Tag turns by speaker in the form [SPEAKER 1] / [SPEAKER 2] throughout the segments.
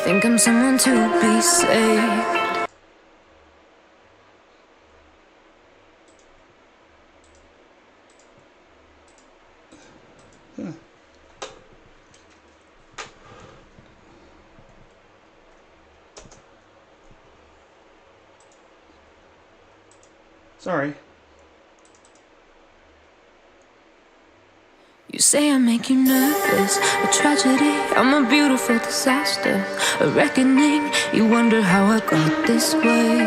[SPEAKER 1] think I'm someone to be saved.
[SPEAKER 2] Sorry.
[SPEAKER 1] You say I make you nervous, a tragedy, I'm a beautiful disaster, a reckoning, you wonder how I got this way.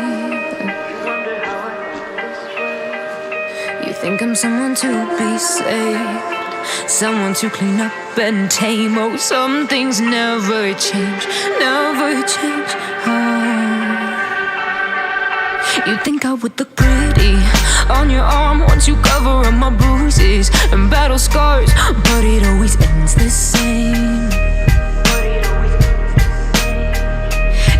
[SPEAKER 1] You think I'm someone to be saved, someone to clean up and tame. Oh, some things never change, never change. You think I would look pretty on your arm once you cover up my bruises and battle scars, but it always ends the same.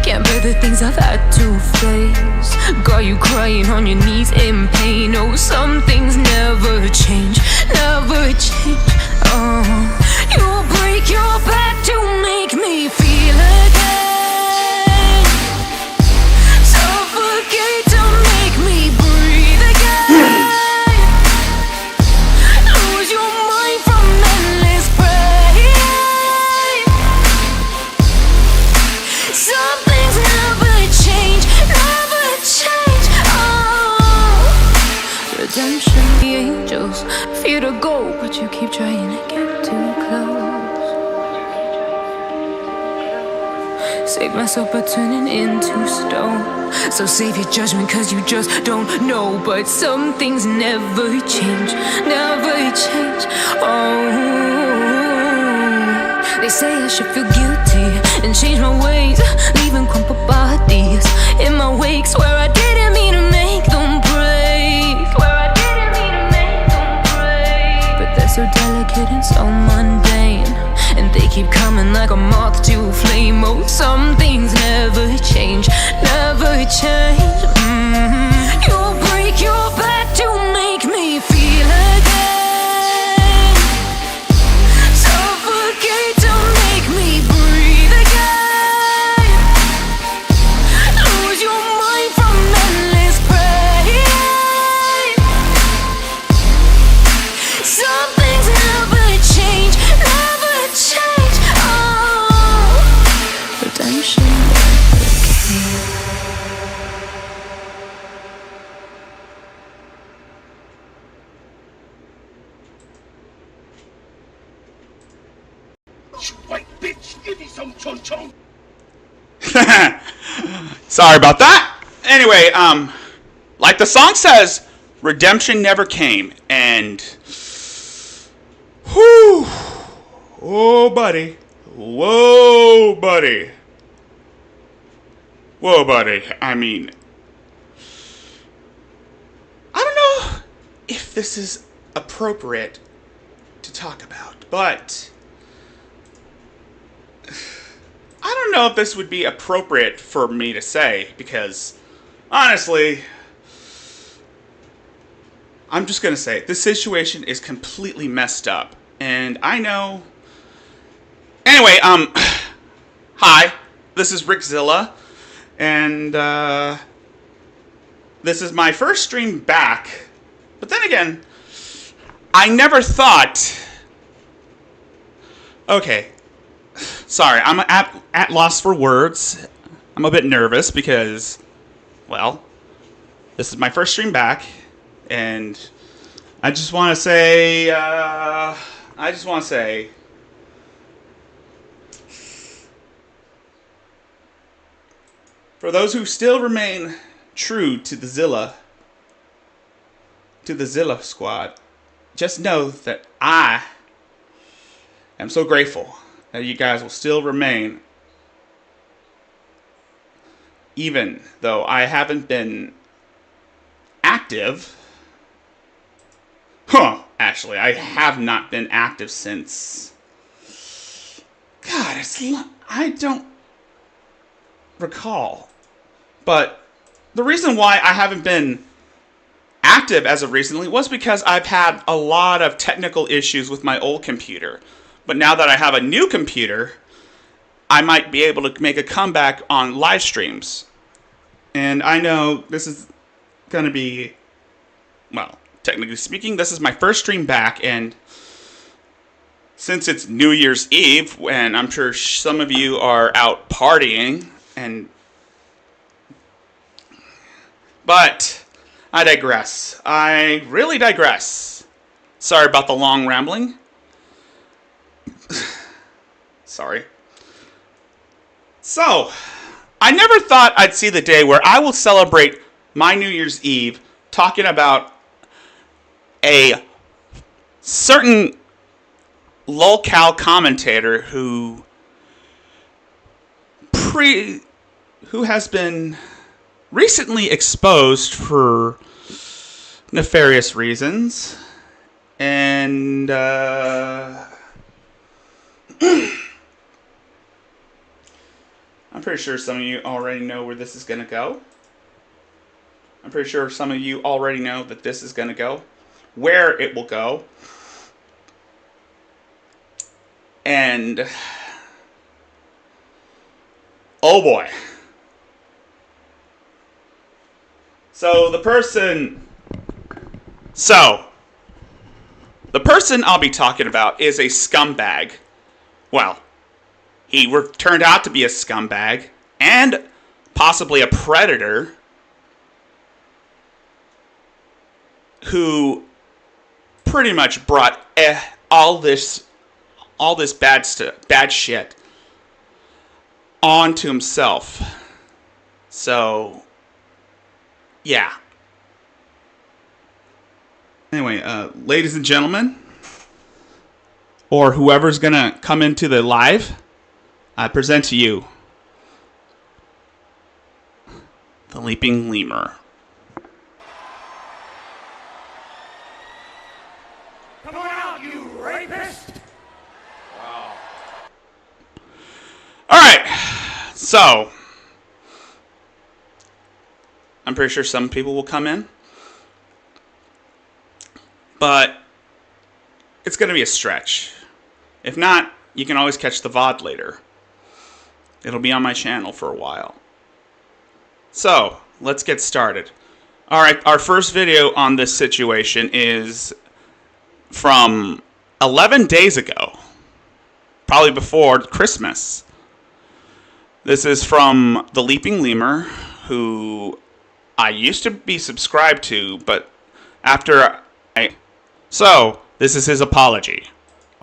[SPEAKER 1] Can't bear the things I've had to face, got you crying on your knees in pain. Oh, some things never change, never change. Oh, you'll break your back to make me feel again. Suffocate to make me breathe again. Lose your mind from endless pain. Some things never change, never change. Oh, redemption, the angels fear to go, but you keep trying to get too close. Save myself by turning into stone. So save your judgment, cause you just don't know. But some things never change, never change. Oh, they say I should feel guilty and change my ways, leaving crumpled bodies in my wake. Swear I didn't mean to make them break, swear I didn't mean to make them break. But they're so delicate and so mundane, and they keep coming like a moth to a flame. Oh, some things never change, never change. You'll break your back to make me feel again. Suffocate to make me breathe again. Lose your mind from endless pain. Some things never change, never change. Oh, redemption never came.
[SPEAKER 3] You white bitch, give me some chon chon.
[SPEAKER 2] Sorry about that. Anyway, like the song says, redemption never came, and whew, oh buddy, whoa buddy, whoa buddy. I mean, I don't know if this is appropriate to talk about, but I don't know if this would be appropriate for me to say, because honestly, I'm just going to say, this situation is completely messed up, and I know. Anyway, hi, this is Zilla, and this is my first stream back, but then again, I never thought, okay, sorry, I'm at loss for words. I'm a bit nervous because, well, this is my first stream back, and I just want to say, for those who still remain true to the Zilla squad, just know that I am so grateful that you guys will still remain, even though I haven't been active. Actually, I have not been active since, God, I don't recall. But the reason why I haven't been active as of recently was because I've had a lot of technical issues with my old computer. But now that I have a new computer, I might be able to make a comeback on live streams. And I know this is going to be, well, technically speaking, this is my first stream back, and since it's New Year's Eve, and I'm sure some of you are out partying, but I digress. I really digress. Sorry about the long rambling. Sorry. So, I never thought I'd see the day where I will celebrate my New Year's Eve talking about a certain lolcow commentator who has been recently exposed for nefarious reasons, and I'm pretty sure some of you already know where this is going to go. I'm pretty sure some of you already know that this is going to go, where it will go. And oh boy. So the person I'll be talking about is a scumbag. Well, he turned out to be a scumbag and possibly a predator who pretty much brought all this bad shit onto himself. So, yeah. Anyway, ladies and gentlemen, or whoever's gonna come into the live, I present to you the Leaping Lemur.
[SPEAKER 3] Come on out, you rapist!
[SPEAKER 2] Alright, so I'm pretty sure some people will come in, but it's going to be a stretch. If not, you can always catch the VOD later. It'll be on my channel for a while. So, let's get started. Alright, our first video on this situation is from 11 days ago. Probably before Christmas. This is from the Leaping Lemur, who I used to be subscribed to, but So, this is his apology.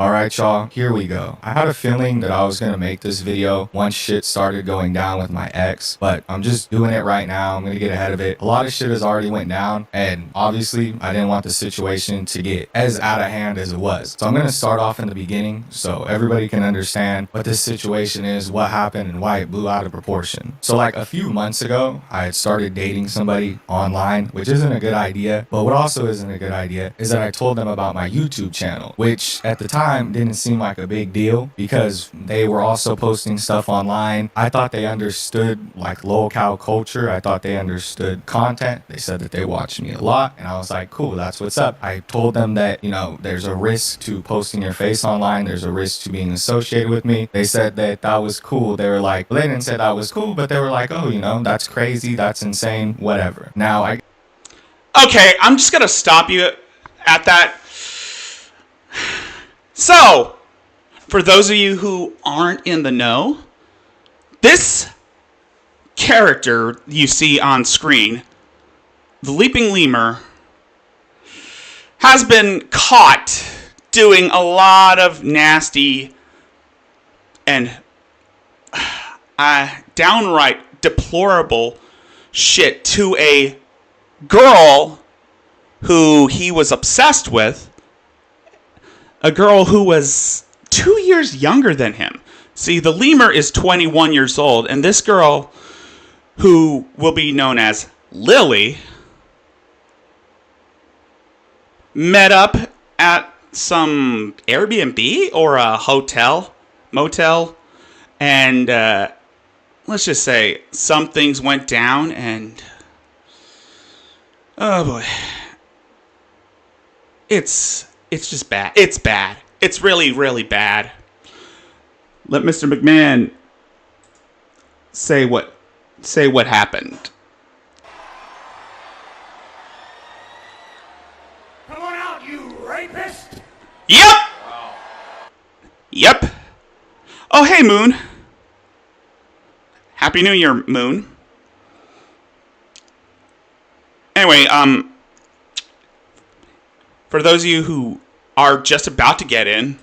[SPEAKER 4] Alright y'all, here we go. I had a feeling that I was gonna make this video once shit started going down with my ex, but I'm just doing it right now. I'm gonna get ahead of it. A lot of shit has already went down, and obviously I didn't want the situation to get as out of hand as it was. So I'm gonna start off in the beginning so everybody can understand what this situation is, what happened, and why it blew out of proportion. So like a few months ago, I had started dating somebody online, which isn't a good idea, but what also isn't a good idea is that I told them about my YouTube channel, which at the time didn't seem like a big deal because they were also posting stuff online. I thought they understood like lolcow culture. I thought they understood content. They said that they watched me a lot, and I was like, cool, that's what's up. I told them that, you know, there's a risk to posting your face online. There's a risk to being associated with me. They said that that was cool. They were like, well, they didn't say that was cool, but they were like, oh, you know, that's crazy, that's insane, whatever. Now
[SPEAKER 2] Okay, I'm just gonna stop you at that. So, for those of you who aren't in the know, this character you see on screen, the Leaping Lemur, has been caught doing a lot of nasty and downright deplorable shit to a girl who he was obsessed with. A girl who was 2 years younger than him. See, the lemur is 21 years old, and this girl, who will be known as Lily, met up at some Airbnb or a motel, and let's just say some things went down, and oh boy, it's just bad. It's bad. It's really, really bad. Let Mr. McMahon say what happened.
[SPEAKER 3] Come on out, you rapist!
[SPEAKER 2] Yep. Yep. Oh, hey, Moon. Happy New Year, Moon. Anyway, for those of you who are just about to get in,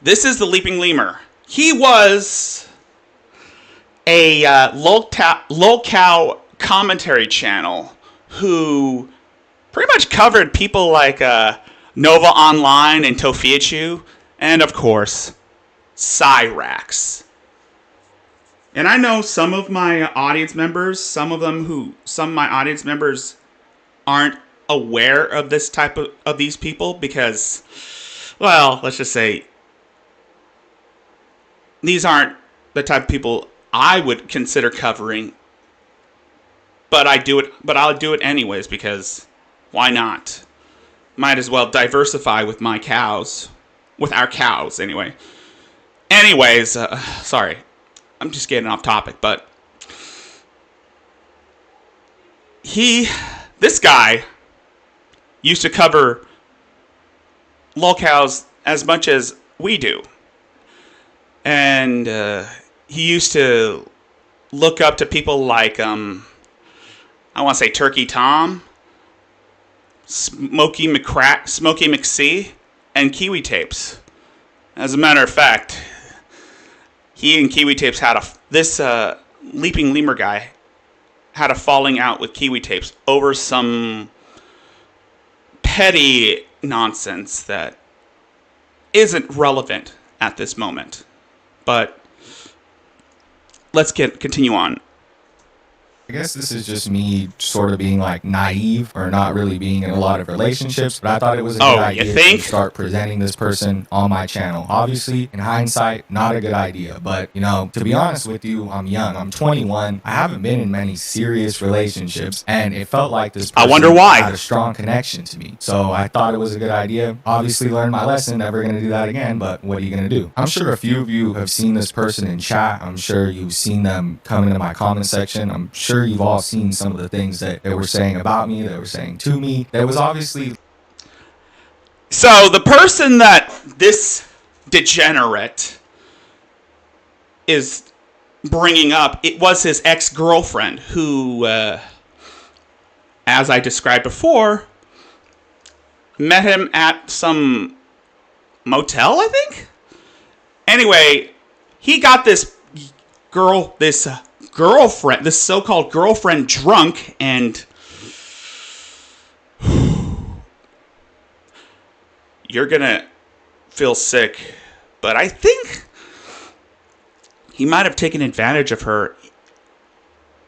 [SPEAKER 2] this is the Leaping Lemur. He was a lolcow commentary channel who pretty much covered people like Nova Online and Tofiachu, and of course, Cyrax. And I know some of my audience members, some of my audience members aren't aware of this type of these people because, well, let's just say these aren't the type of people I would consider covering. But I'll do it anyways because why not? Might as well diversify with my cows, with our cows anyway. Anyways, sorry. I'm just getting off topic, but this guy used to cover lolcows as much as we do. And he used to look up to people like, I want to say Turkey Tom, Smokey McSee, and Kiwi Tapes. As a matter of fact, he and Kiwi Tapes this Leaping Lemur guy had a falling out with Kiwi Tapes over some petty nonsense that isn't relevant at this moment. But let's continue on.
[SPEAKER 4] I guess this is just me sort of being like naive or not really being in a lot of relationships, but I thought it was a good idea to start presenting this person on my channel. Obviously, in hindsight, not a good idea, but you know, to be honest with you, I'm young. I'm 21. I haven't been in many serious relationships, and it felt like this person had a strong connection to me. So I thought it was a good idea. Obviously, learned my lesson. Never gonna do that again, but what are you gonna do? I'm sure a few of you have seen this person in chat. I'm sure you've seen them come into my comment section. I'm sure you've all seen some of the things that they were saying about me, they were saying to me. There was obviously...
[SPEAKER 2] So the person that this degenerate is bringing up, it was his ex-girlfriend who, as I described before, met him at some motel, I think? Anyway, he got this girlfriend, this so-called girlfriend, drunk, and you're gonna feel sick, but I think he might have taken advantage of her.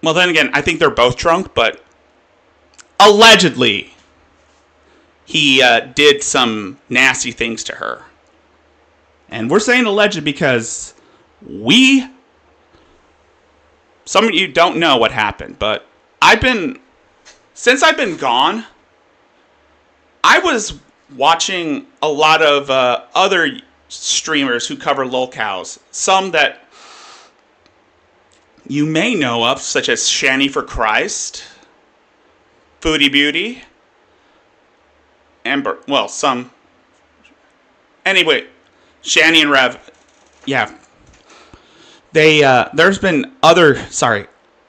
[SPEAKER 2] Well, then again, I think they're both drunk, but allegedly he did some nasty things to her. And we're saying alleged because some of you don't know what happened, but since I've been gone, I was watching a lot of other streamers who cover lolcows. Some that you may know of, such as Shanny for Christ, Foodie Beauty, and, well, some. Anyway, Shanny and Rev, yeah. There's been other, sorry,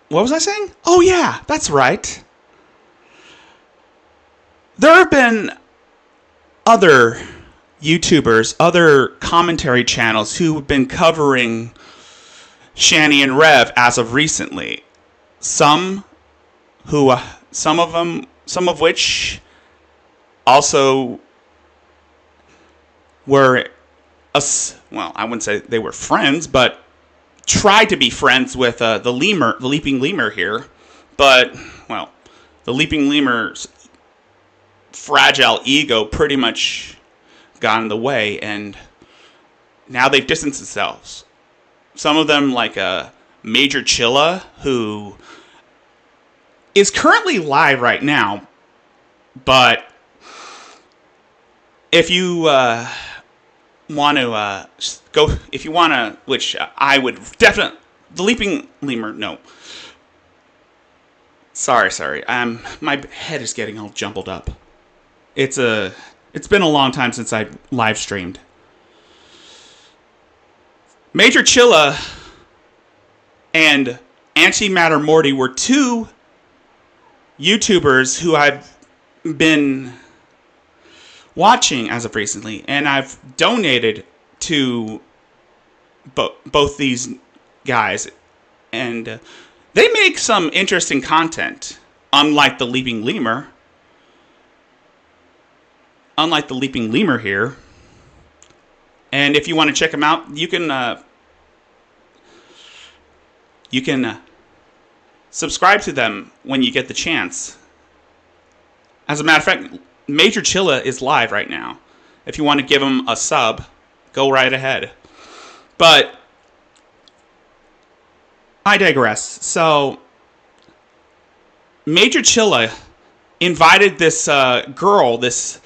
[SPEAKER 2] what was I saying? Oh yeah, that's right. There have been other YouTubers, other commentary channels who have been covering Shanny and Rev as of recently. Some of which also were, well, I wouldn't say they were friends, but tried to be friends with the Leaping Lemur here, but, well, the Leaping Lemur's fragile ego pretty much got in the way, and now they've distanced themselves. Some of them, like Major Chilla, who is currently live right now, but if you want to go, if you want to, which I would definitely, the Leaping Lemur, no. Sorry. My head is getting all jumbled up. It's been a long time since I live streamed. Major Chilla and Antimatter Morty were two YouTubers who I've been watching as of recently, and I've donated to both these guys, and they make some interesting content, unlike the Leaping Lemur. Unlike the Leaping Lemur here. And if you want to check them out, you can subscribe to them when you get the chance. As a matter of fact, Major Chilla is live right now. If you want to give him a sub, go right ahead. But I digress. So, Major Chilla invited this girl, this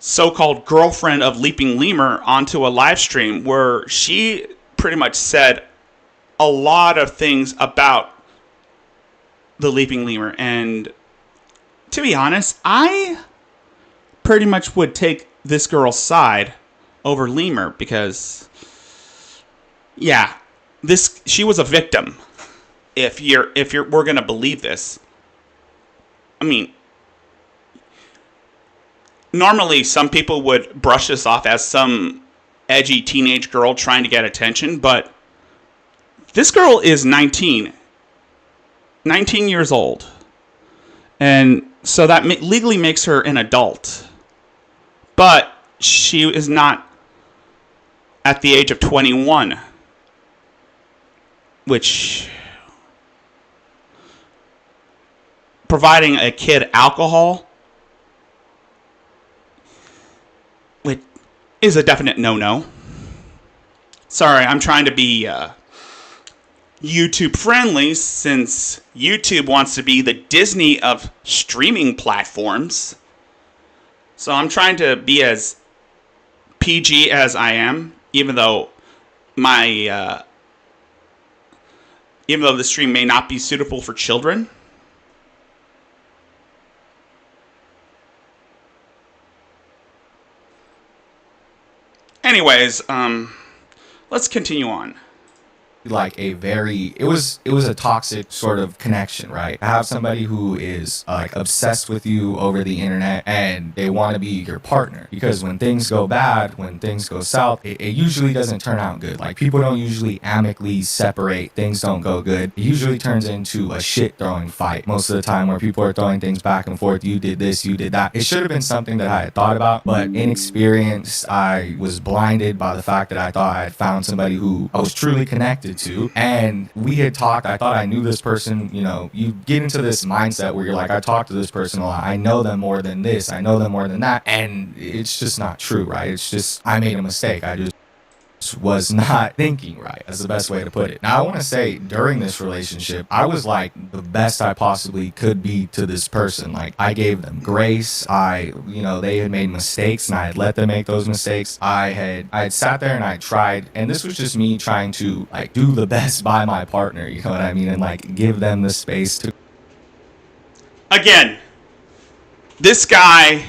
[SPEAKER 2] so-called girlfriend of Leaping Lemur, onto a live stream where she pretty much said a lot of things about the Leaping Lemur. And to be honest, I pretty much would take this girl's side over Lemur because, yeah, she was a victim. If we're gonna believe this, I mean, normally some people would brush this off as some edgy teenage girl trying to get attention, but this girl is 19 years old, and so that legally makes her an adult, but she is not at the age of 21, which, providing a kid alcohol, which is a definite no-no. Sorry, I'm trying to be YouTube friendly, since YouTube wants to be the Disney of streaming platforms. So I'm trying to be as PG as I am, even though the stream may not be suitable for children. Anyways, let's continue on.
[SPEAKER 4] Like it was a toxic sort of connection, right? I have somebody who is like obsessed with you over the internet, and they want to be your partner, because when things go bad, when things go south, it usually doesn't turn out good. Like, people don't usually amicably separate, things don't go good. It usually turns into a shit throwing fight most of the time, where people are throwing things back and forth. You did this, you did that. It should have been something that I had thought about, but inexperienced, I was blinded by the fact that I thought I had found somebody who I was truly connected to, and we had talked. I thought I knew this person. You know, you get into this mindset where you're like, I talk to this person a lot, I know them more than this, I know them more than that, and it's just not true, right? It's just, I made a mistake. I just was not thinking right. That's the best way to put it. Now, I want to say, during this relationship, I was like the best I possibly could be to this person. Like, I gave them grace. They had made mistakes, and I had let them make those mistakes. I had sat there and I tried, and this was just me trying to like do the best by my partner, you know what I mean, and like give them the space to.
[SPEAKER 2] Again, this guy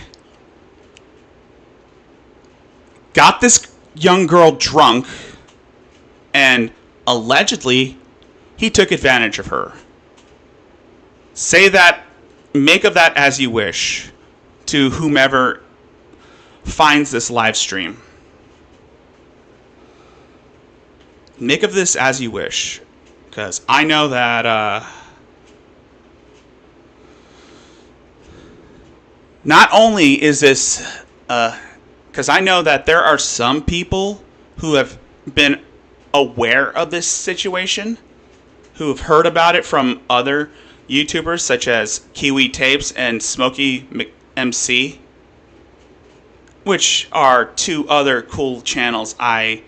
[SPEAKER 2] got this young girl drunk, and allegedly he took advantage of her. Make of that as you wish, to whomever finds this live stream. Make of this as you wish, because I know that not only is this because I know that there are some people who have been aware of this situation, who have heard about it from other YouTubers such as Kiwi Tapes and Smokey MC, which are two other cool channels I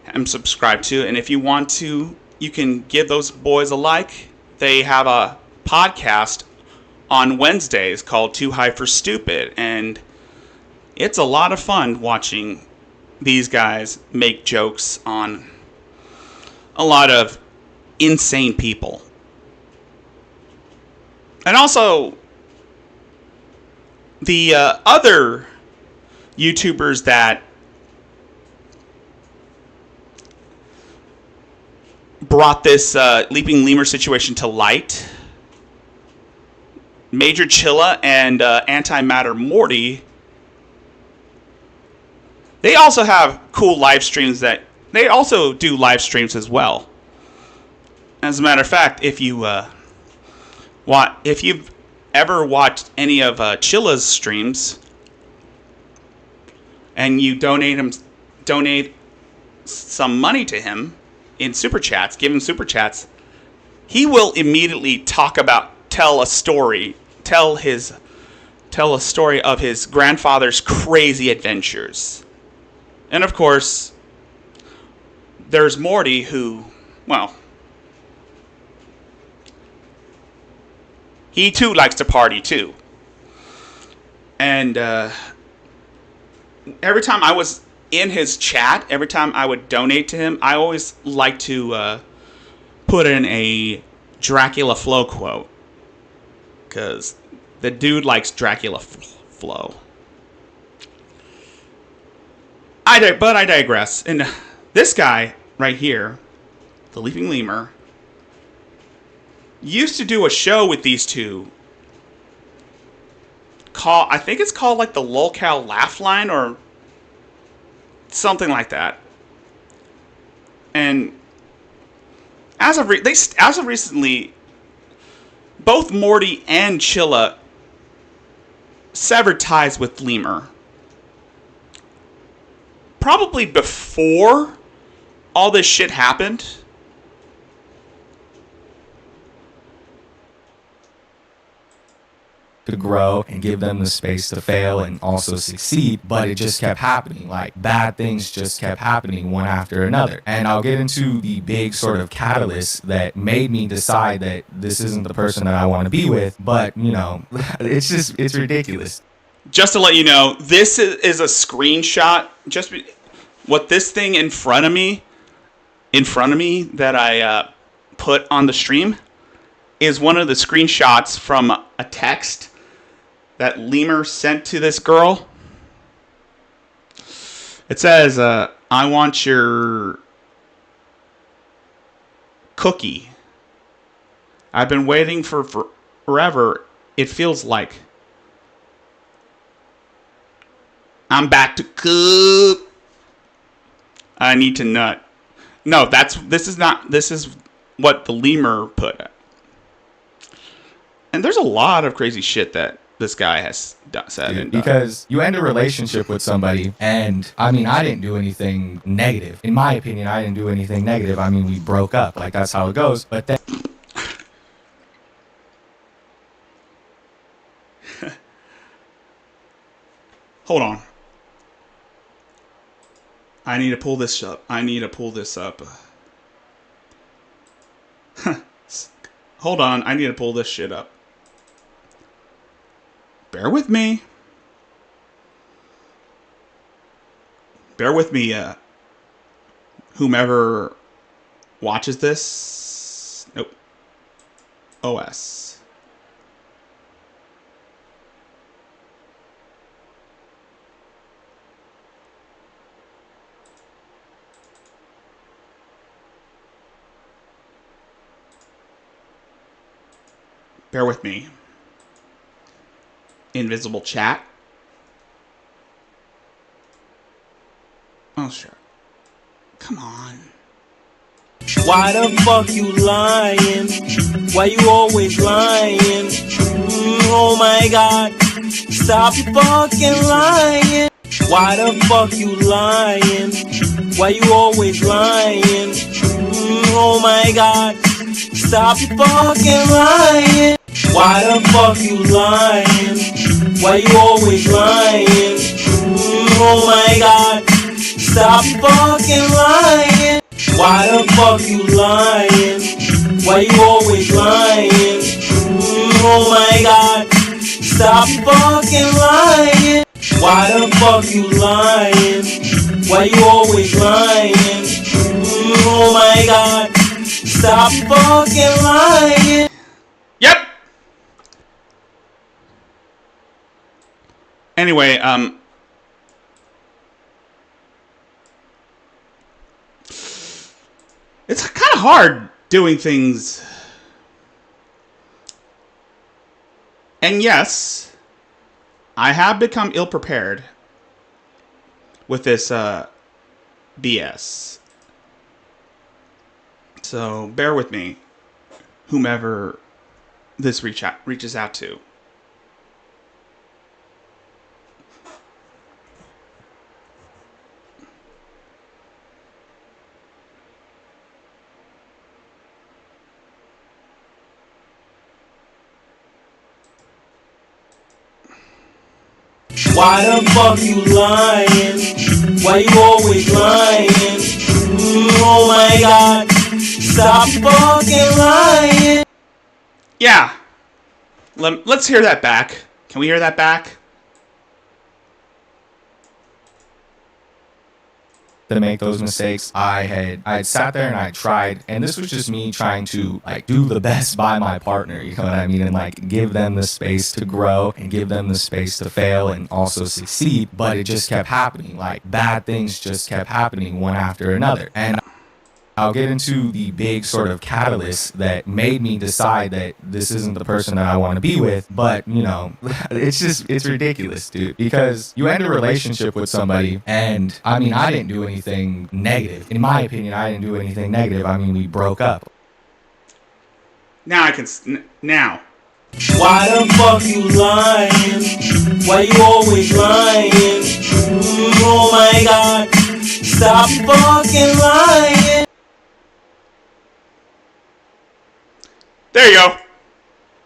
[SPEAKER 2] am subscribed to. And if you want to, you can give those boys a like. They have a podcast on Wednesdays called Too High for Stupid, and it's a lot of fun watching these guys make jokes on a lot of insane people. And also, the other YouTubers that brought this Leaping Lemur situation to light, Major Chilla and Antimatter Morty, they also have cool live streams that they also do live streams as well. As a matter of fact, if you've ever watched any of Chilla's streams and you donate some money to him in super chats, give him super chats, he will immediately tell a story of his grandfather's crazy adventures. And of course, there's Morty, who, well, he too likes to party too. And every time I was in his chat, every time I would donate to him, I always like to put in a Dracula Flow quote, because the dude likes Dracula Flow. But I digress. And this guy right here, the Leaping Lemur, used to do a show with these two. I think it's called like the Lolcow Laugh Line or something like that. And as of recently, both Morty and Chilla severed ties with Lemur. Probably before all this shit happened.
[SPEAKER 4] To grow and give them the space to fail and also succeed, but it just kept happening. Like, bad things just kept happening one after another. And I'll get into the big sort of catalyst that made me decide that this isn't the person that I want to be with, but you know, it's ridiculous.
[SPEAKER 2] Just to let you know, this is a screenshot. What this thing in front of me that I put on the stream is one of the screenshots from a text that Lemur sent to this girl. It says, I want your cookie. I've been waiting for forever. It feels like I'm back to cook. I need to nut. No, this is what the Lemur put. And there's a lot of crazy shit that this guy has said.
[SPEAKER 4] Dude, because you end a relationship with somebody, and I mean, I didn't do anything negative. In my opinion, I didn't do anything negative. I mean, we broke up. Like, that's how it goes. But then
[SPEAKER 2] hold on. I need to pull this up. Hold on. I need to pull this shit up. Bear with me. Whomever watches this. Nope. OS. Bear with me. Invisible chat. Oh, sure. Come on.
[SPEAKER 5] Why the fuck you lying? Why you always lying? Oh my god. Stop you fucking lying. Why the fuck you lying? Why you always lying? Oh my god. Stop you fucking lying. Why the fuck you lying? Why you always lying? Oh my god. Stop you fucking lying. Why the fuck you lying? Why you always lying? Oh my god. Stop you fucking lying. Why the fuck you lying? Why you always lying? Oh my god, stop fucking lying.
[SPEAKER 2] Yep. Anyway, it's kind of hard doing things. And yes, I have become ill-prepared with this BS. So bear with me, whomever this reaches out to.
[SPEAKER 5] Why the fuck you lying? Why you always lying? Oh my god, stop fucking lying.
[SPEAKER 2] Yeah. Let's hear that back. Can we hear that back?
[SPEAKER 4] To make those mistakes, I had sat there and I tried, and this was just me trying to like do the best by my partner, you know what I mean, and like give them the space to grow and give them the space to fail and also succeed. But it just kept happening, like bad things just kept happening one after another. And I'll get into the big sort of catalyst that made me decide that this isn't the person that I want to be with. But, you know, it's ridiculous, dude, because you end a relationship with somebody, and I mean, I didn't do anything negative. In my opinion, I didn't do anything negative. I mean, we broke up.
[SPEAKER 2] Now I can... Now.
[SPEAKER 5] Why the fuck you lying? Why you always lying? Oh my god, stop fucking lying.
[SPEAKER 2] There you go.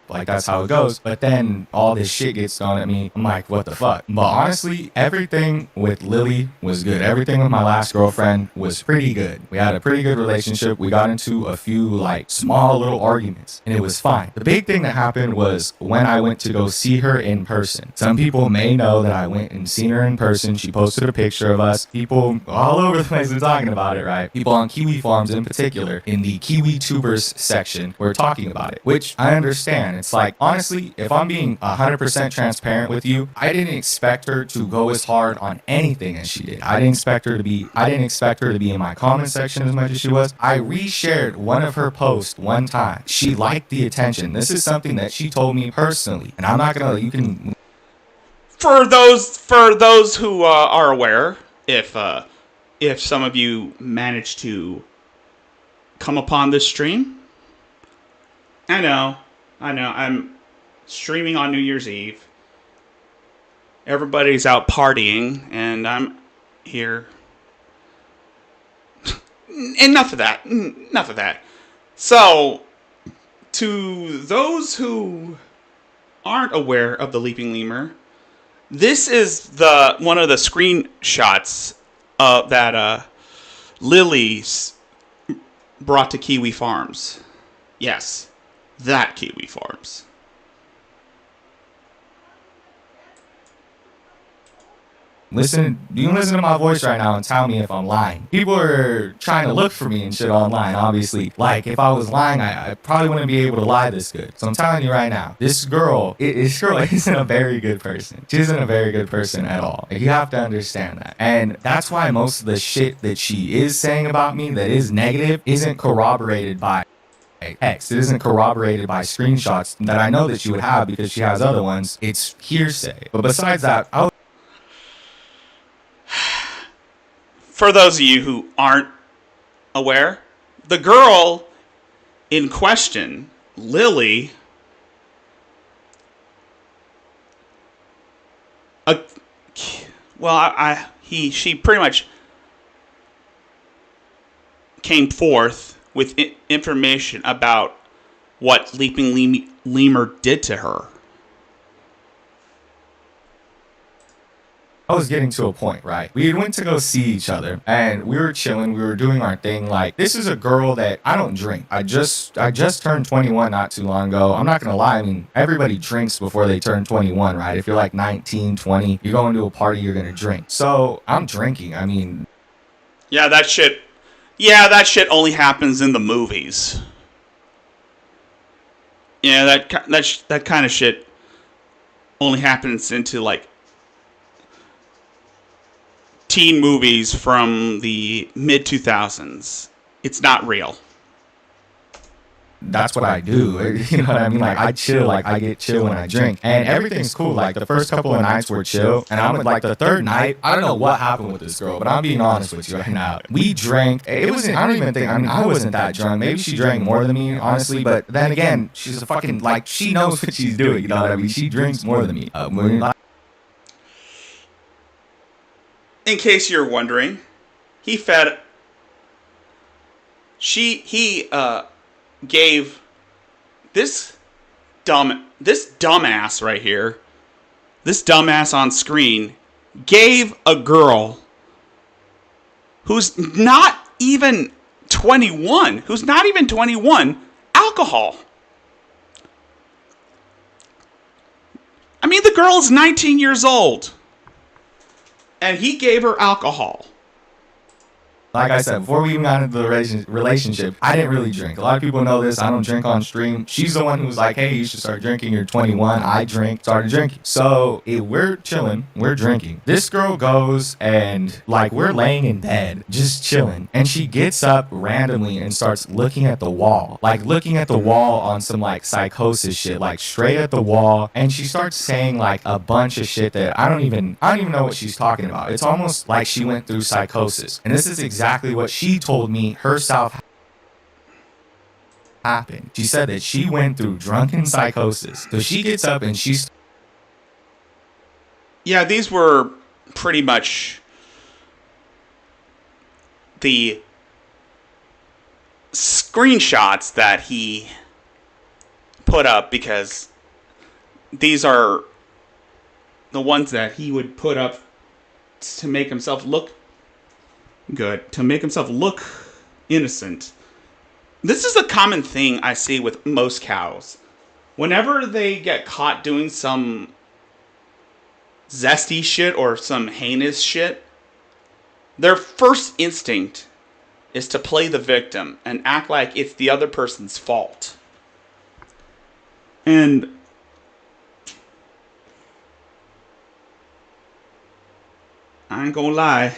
[SPEAKER 4] Like, that's how it goes. But then all this shit gets thrown at me. I'm like, what the fuck? But honestly, everything with Lily was good. Everything with my last girlfriend was pretty good. We had a pretty good relationship. We got into a few, like, small little arguments, and it was fine. The big thing that happened was when I went to go see her in person. Some people may know that I went and seen her in person. She posted a picture of us. People all over the place are talking about it, right? People on Kiwi Farms in particular, in the Kiwi Tubers section, were talking about it, which I understand. It's like, honestly, if I'm being 100% transparent with you, I didn't expect her to go as hard on anything as she did. I didn't expect her to be in my comment section as much as she was. I reshared one of her posts one time. She liked the attention. This is something that she told me personally, and I'm not gonna, you can...
[SPEAKER 2] For those who are aware, if some of you manage to come upon this stream, I know, I'm streaming on New Year's Eve. Everybody's out partying, and I'm here. Enough of that. So, to those who aren't aware of the Leaping Lemur, this is one of the screenshots that Lily's brought to Kiwi Farms. Yes, that Kiwi Farms.
[SPEAKER 4] Listen, you can listen to my voice right now and tell me if I'm lying. People are trying to look for me and shit online, obviously. Like, if I was lying, I probably wouldn't be able to lie this good. So I'm telling you right now, this girl isn't a very good person. She isn't a very good person at all. Like, you have to understand that. And that's why most of the shit that she is saying about me that is negative isn't corroborated by text. It isn't corroborated by screenshots that I know that she would have because she has other ones. It's hearsay. But besides that,
[SPEAKER 2] For those of you who aren't aware, the girl in question, Lily, she pretty much came forth with information about what Leaping Lemur did to her.
[SPEAKER 4] I was getting to a point, right? We went to go see each other and we were chilling. We were doing our thing. Like, this is a girl that I don't drink. I just turned 21 not too long ago. I'm not going to lie. I mean, everybody drinks before they turn 21, right? If you're like 19, 20, you're going to a party, you're going to drink. So I'm drinking. I mean,
[SPEAKER 2] Yeah, that shit only happens in the movies. Yeah, that kind of shit only happens into like teen movies from the mid 2000s. It's not real.
[SPEAKER 4] that's what I do. You know what I mean? Like, I chill. Like, I get chill when I drink, and everything's cool. Like, the first couple of nights were chill, and I'm like the third night. I don't know what happened with this girl, but I'm being honest with you right now. We drank. It wasn't. I don't even think. I mean, I wasn't that drunk. Maybe she drank more than me, honestly. But then again, she's a fucking like. She knows what she's doing. You know what I mean? She drinks more than me.
[SPEAKER 2] In case you're wondering, he gave this dumbass right here, this dumbass on screen, gave a girl who's not even 21, alcohol. I mean, the girl is 19 years old, and he gave her alcohol.
[SPEAKER 4] Like I said, before we even got into the relationship, I didn't really drink. A lot of people know this. I don't drink on stream. She's the one who was like, hey, you should start drinking. You're 21. I started drinking. So we're chilling. We're drinking. This girl goes and like we're laying in bed, just chilling. And she gets up randomly and starts looking at the wall. Like looking at the wall on some like psychosis shit, like straight at the wall. And she starts saying like a bunch of shit that I don't even know what she's talking about. It's almost like she went through psychosis. And this is exactly what she told me herself happened. She said that she went through drunken psychosis. So she gets up and she's...
[SPEAKER 2] Yeah, these were pretty much the screenshots that he put up, because these are the ones that he would put up to make himself look good, to make himself look innocent. This is a common thing I see with most cows. Whenever they get caught doing some zesty shit or some heinous shit, their first instinct is to play the victim and act like it's the other person's fault. And I ain't gonna lie,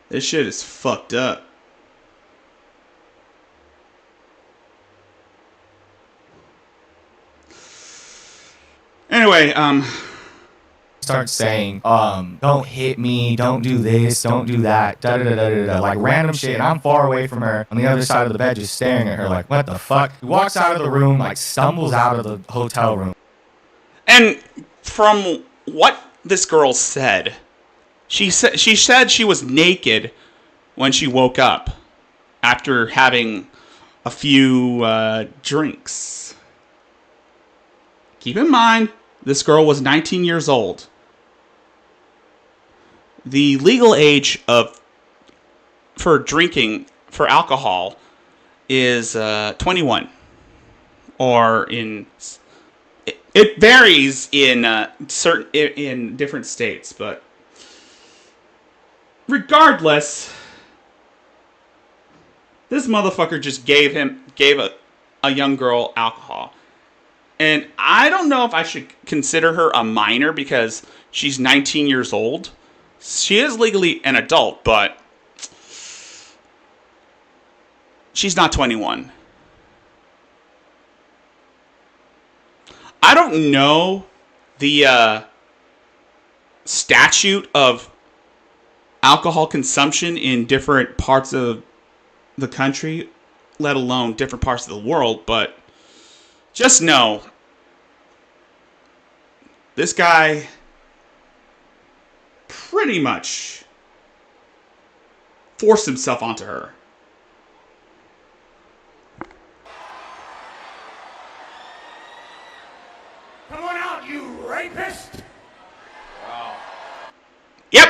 [SPEAKER 2] this shit is fucked up. Anyway,
[SPEAKER 4] start saying, don't hit me, don't do this, don't do that, da da da da da, like random shit. And I'm far away from her on the other side of the bed, just staring at her like, what the fuck? He walks out of the room, like stumbles out of the hotel room.
[SPEAKER 2] And from what this girl said, she said she was naked when she woke up after having a few drinks. Keep in mind, this girl was 19 years old. The legal age for drinking for alcohol is 21, or it varies in in different states, but regardless, this motherfucker just gave a young girl alcohol. And I don't know if I should consider her a minor because she's 19 years old. She is legally an adult, but she's not 21. I don't know the statute of alcohol consumption in different parts of the country, let alone different parts of the world, but just know this guy pretty much forced himself onto her.
[SPEAKER 3] Come on out, you rapist!
[SPEAKER 2] Yep.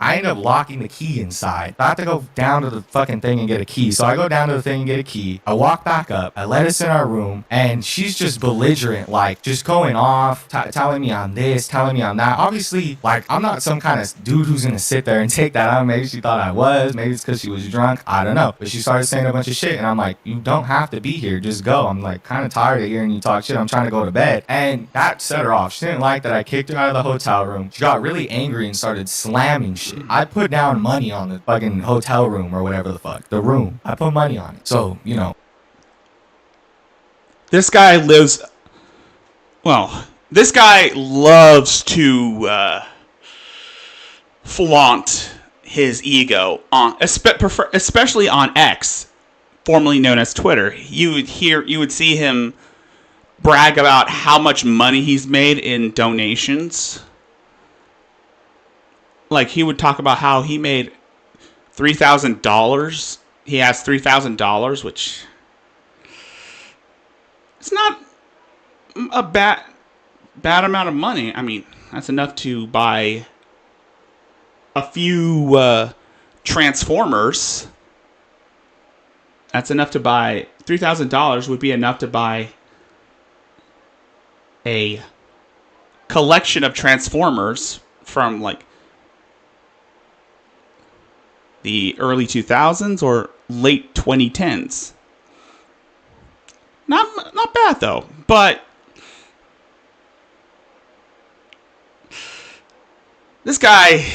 [SPEAKER 4] I ended up locking the key inside. I have to go down to the fucking thing and get a key. So I go down to the thing and get a key. I walk back up. I let us in our room. And she's just belligerent, like, just going off, telling me I'm this, telling me I'm that. Obviously, like, I'm not some kind of dude who's going to sit there and take that out. Maybe she thought I was. Maybe it's because she was drunk. I don't know. But she started saying a bunch of shit. And I'm like, you don't have to be here. Just go. I'm, like, kind of tired of hearing you talk shit. I'm trying to go to bed. And that set her off. She didn't like that I kicked her out of the hotel room. She got really angry and started slamming shit. I put down money on the fucking hotel room or whatever the fuck. The room. I put money on it. So, you know.
[SPEAKER 2] This guy lives... Well, this guy loves to flaunt his ego, especially on X, formerly known as Twitter. You would see him brag about how much money he's made in donations. Like, he would talk about how he made $3,000. He has $3,000, which it's not a bad amount of money. I mean, that's enough to buy a few Transformers. That's enough to buy $3,000 would be enough to buy a collection of Transformers from, like, the early 2000s or late 2010s. Not bad though, but this guy,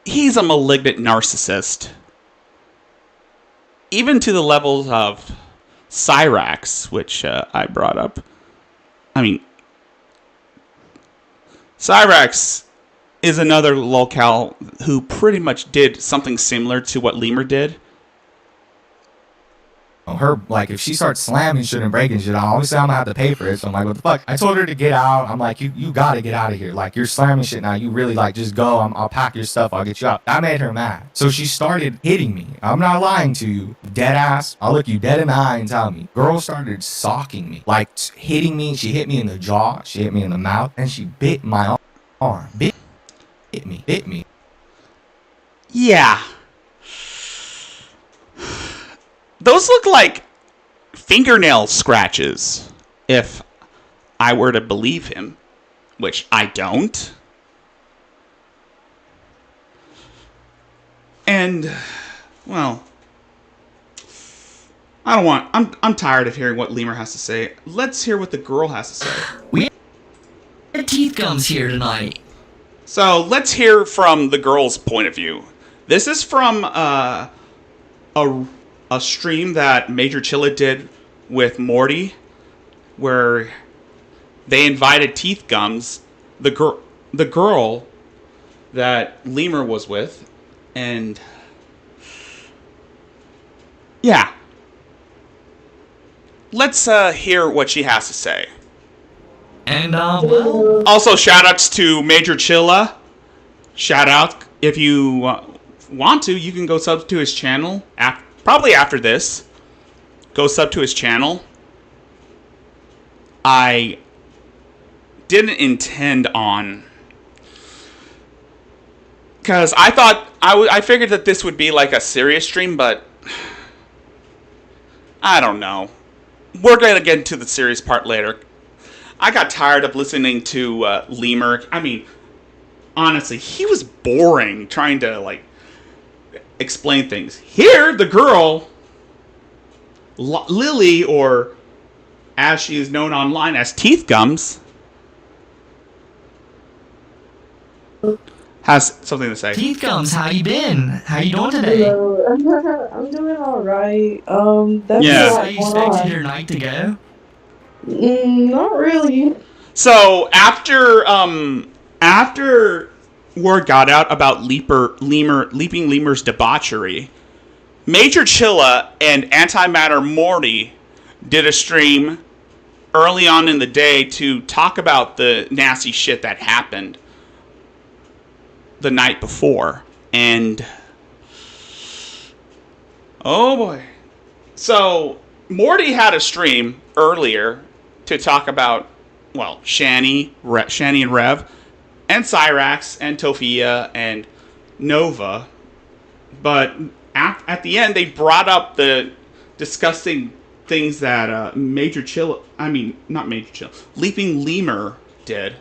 [SPEAKER 2] he's a malignant narcissist. Even to the levels of Cyrax, which I brought up. I mean, Cyrax is another locale who pretty much did something similar to what Lemur did.
[SPEAKER 4] Her, like, if she starts slamming shit and breaking shit, obviously I'm gonna have to pay for it. So I'm like, what the fuck? I told her to get out. I'm like, you gotta get out of here. Like, you're slamming shit now. You really, like, just go. I'll pack your stuff. I'll get you out. That made her mad. So she started hitting me. I'm not lying to you. Dead ass. I'll look you dead in the eye and tell me. Girl started socking me. Like, hitting me. She hit me in the jaw. She hit me in the mouth. And she bit my arm. Bit me.
[SPEAKER 2] Yeah. Those look like fingernail scratches, if I were to believe him, which I don't. And, well, I don't want... I'm tired of hearing what Lemur has to say. Let's hear what the girl has to say.
[SPEAKER 6] We have teeth gums here tonight.
[SPEAKER 2] So let's hear from the girl's point of view. This is from a stream that Major Chilla did with Morty, where they invited Teeth Gums, the girl that Lemur was with, and yeah. Let's hear what she has to say.
[SPEAKER 6] And, well...
[SPEAKER 2] Also, shout-outs to Major Chilla. Shout-out. If you want to, you can go sub to his channel. Probably after this. Go sub to his channel. I didn't intend on... Because I thought... I figured that this would be like a serious stream, but... I don't know. We're going to get into the serious part later. I got tired of listening to Lemur. I mean, honestly, he was boring trying to, like, explain things. Here, the girl, Lily, or as she is known online as Teeth Gums, has something to say.
[SPEAKER 6] Teeth Gums, how you been? How you doing today?
[SPEAKER 7] Hello. I'm doing alright. That's
[SPEAKER 2] Yeah.
[SPEAKER 6] How you expected your night to go?
[SPEAKER 7] Not really.
[SPEAKER 2] So after word got out about Leaping Lemur's debauchery, Major Chilla and Antimatter Morty did a stream early on in the day to talk about the nasty shit that happened the night before. And oh boy. So Morty had a stream earlier to talk about, well, Shani and Rev, and Cyrax, and Tofia, and Nova. But at the end, they brought up the disgusting things that Leaping Lemur did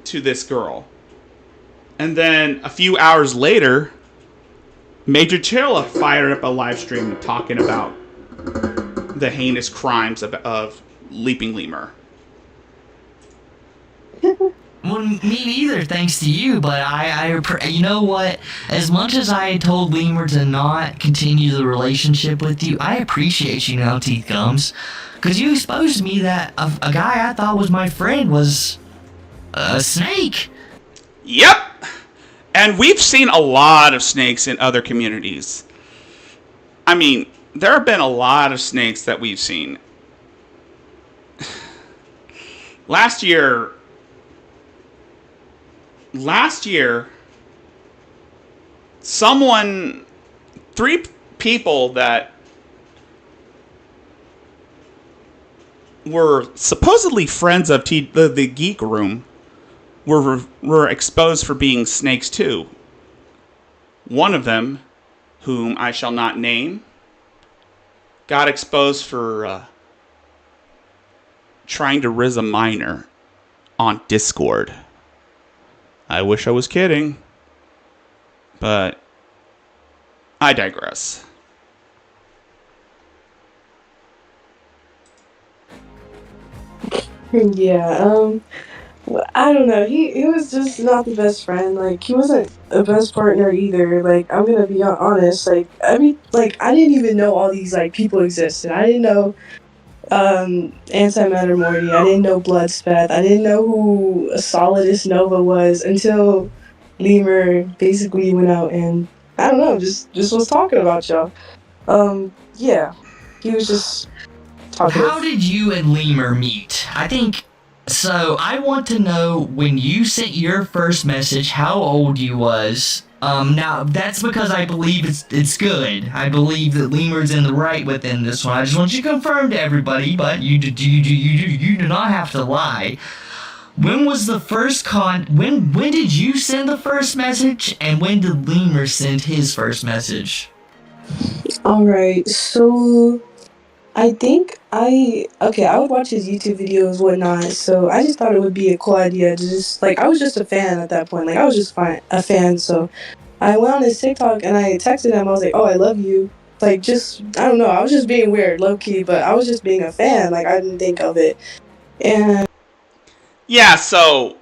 [SPEAKER 2] to this girl. And then a few hours later, Major Chilla fired up a live stream talking about the heinous crimes of Leaping Lemur.
[SPEAKER 6] Well, me neither, thanks to you, but you know what? As much as I told Lemur to not continue the relationship with you, I appreciate you now, Teeth Gums. Because you exposed me that a guy I thought was my friend was a snake.
[SPEAKER 2] Yep! And we've seen a lot of snakes in other communities. I mean, there have been a lot of snakes that we've seen. Last year, three people that were supposedly friends of the Geek Room were exposed for being snakes too. One of them, whom I shall not name, got exposed for trying to riz a minor on Discord. I wish I was kidding, but I digress.
[SPEAKER 7] Yeah, I don't know. He was just not the best friend. Like, he wasn't the best partner either. Like, I'm gonna be honest. Like, I mean, like, I didn't even know all these, like, people existed. I didn't know, Antimatter Morty. I didn't know Bloodspeth. I didn't know who Solidus Nova was until Lemur basically went out and, I don't know, just was talking about y'all. Yeah. He was just talking.
[SPEAKER 6] How did you and Lemur meet? So I want to know when you sent your first message, how old you was. Now that's because I believe it's good. I believe that Lemur's in the right within this one. I just want you to confirm to everybody, but you do not have to lie. When was the first when did you send the first message, and when did Lemur send his first message?
[SPEAKER 7] Alright, so I think I would watch his YouTube videos, whatnot, so I just thought it would be a cool idea to just, like, I was just a fan at that point, like, I was just a fan, so I went on his TikTok and I texted him, I was like, oh, I love you, like, just, I don't know, I was just being weird, low-key, but I was just being a fan, like, I didn't think of it, and...
[SPEAKER 2] Yeah, so...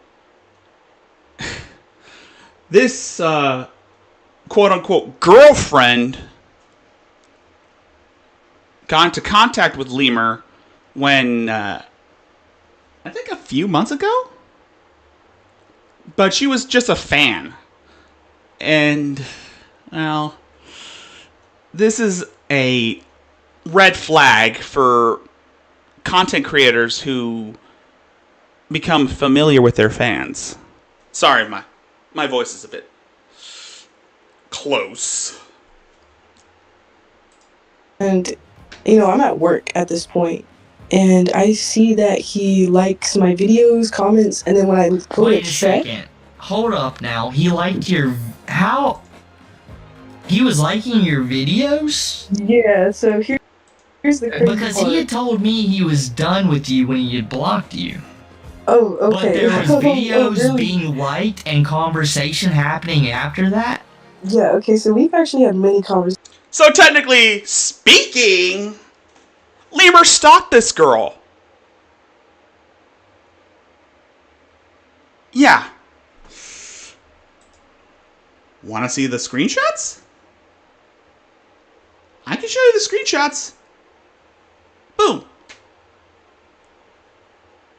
[SPEAKER 2] this, quote-unquote girlfriend got into contact with Lemur when, I think a few months ago? But she was just a fan. And, well, this is a red flag for content creators who become familiar with their fans. Sorry, my voice is a bit close.
[SPEAKER 7] And... you know, I'm at work at this point, and I see that he likes my videos, comments, and then when I go
[SPEAKER 6] Wait
[SPEAKER 7] to
[SPEAKER 6] a
[SPEAKER 7] check...
[SPEAKER 6] second. Hold up now. He liked your... How? He was liking your videos?
[SPEAKER 7] Yeah, so here's the crazy
[SPEAKER 6] Because
[SPEAKER 7] part.
[SPEAKER 6] he had told me he was done with you when he had blocked you.
[SPEAKER 7] Oh, okay.
[SPEAKER 6] But there was videos
[SPEAKER 7] really?
[SPEAKER 6] being liked and conversation happening after that?
[SPEAKER 7] Yeah, okay, so we've actually had many conversations.
[SPEAKER 2] So technically speaking, Lemur stalked this girl. Yeah. Want to see the screenshots? I can show you the screenshots. Boom.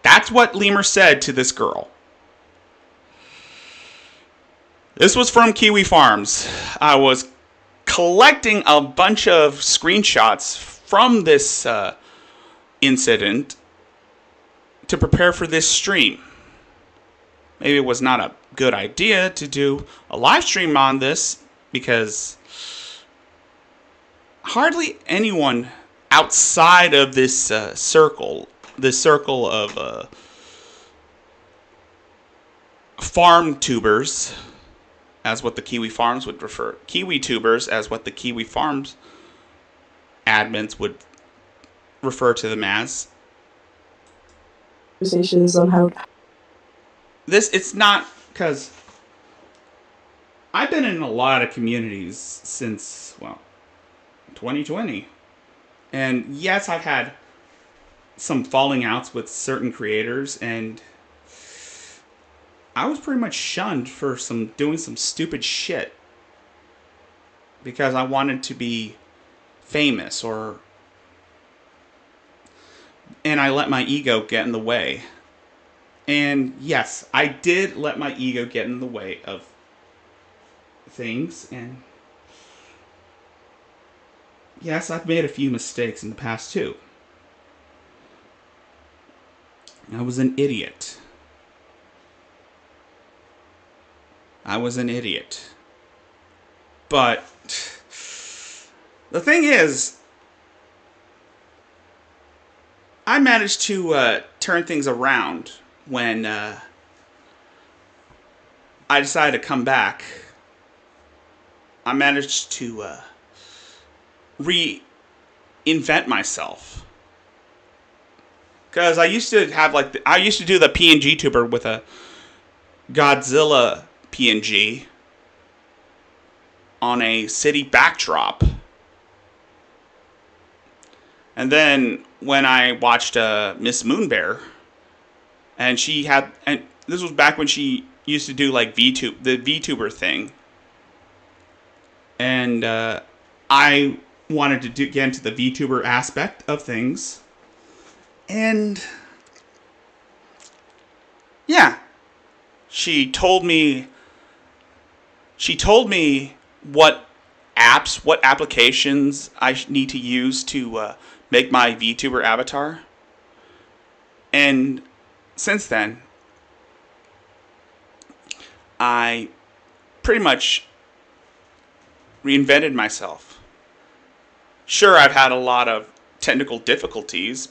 [SPEAKER 2] That's what Lemur said to this girl. This was from Kiwi Farms. I was collecting a bunch of screenshots from this incident to prepare for this stream. Maybe it was not a good idea to do a live stream on this because hardly anyone outside of this circle of farm tubers, as what the Kiwi Farms would refer, Kiwi tubers, as what the Kiwi Farms admins would refer to them as.
[SPEAKER 7] Conversations on how
[SPEAKER 2] It's not, because I've been in a lot of communities since, well, 2020. And yes, I've had some falling outs with certain creators, and I was pretty much shunned for doing some stupid shit because I wanted to be famous, and I let my ego get in the way. And yes, I did let my ego get in the way of things, and yes, I've made a few mistakes in the past too. I was an idiot. But the thing is, I managed to turn things around when I decided to come back. I managed to reinvent myself. Because I used to have I used to do the PNG tuber with a Godzilla PNG on a city backdrop. And then when I watched Miss Moonbear, and this was back when she used to do like the VTuber thing. And I wanted to get into the VTuber aspect of things. And yeah, she told me what apps, what applications I need to use to make my VTuber avatar. And since then, I pretty much reinvented myself. Sure, I've had a lot of technical difficulties,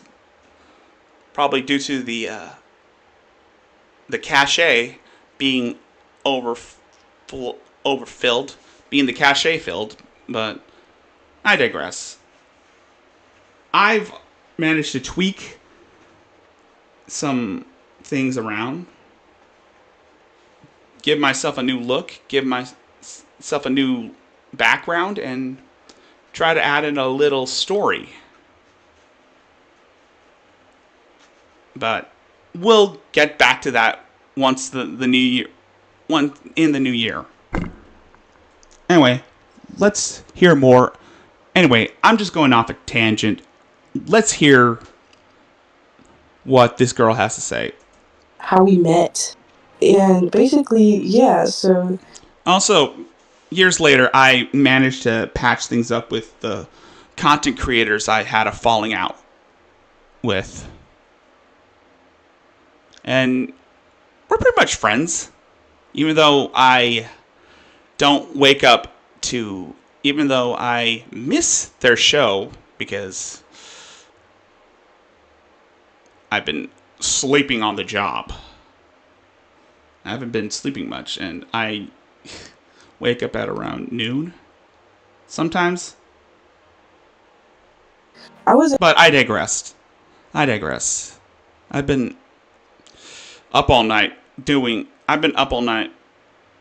[SPEAKER 2] probably due to the cache being overfilled, being the cache filled, but I digress. I've managed to tweak some things around, give myself a new look, give myself a new background, and try to add in a little story. But we'll get back to that once in the new year. Anyway, let's hear more. Anyway, I'm just going off a tangent. Let's hear what this girl has to say.
[SPEAKER 7] how we met. And basically, yeah, so
[SPEAKER 2] Also, years later, I managed to patch things up with the content creators I had a falling out with. And we're pretty much friends. Even though I don't wake up to... Even though I miss their show because I've been sleeping on the job. I haven't been sleeping much, and I wake up at around noon sometimes. But I digress. I've been up all night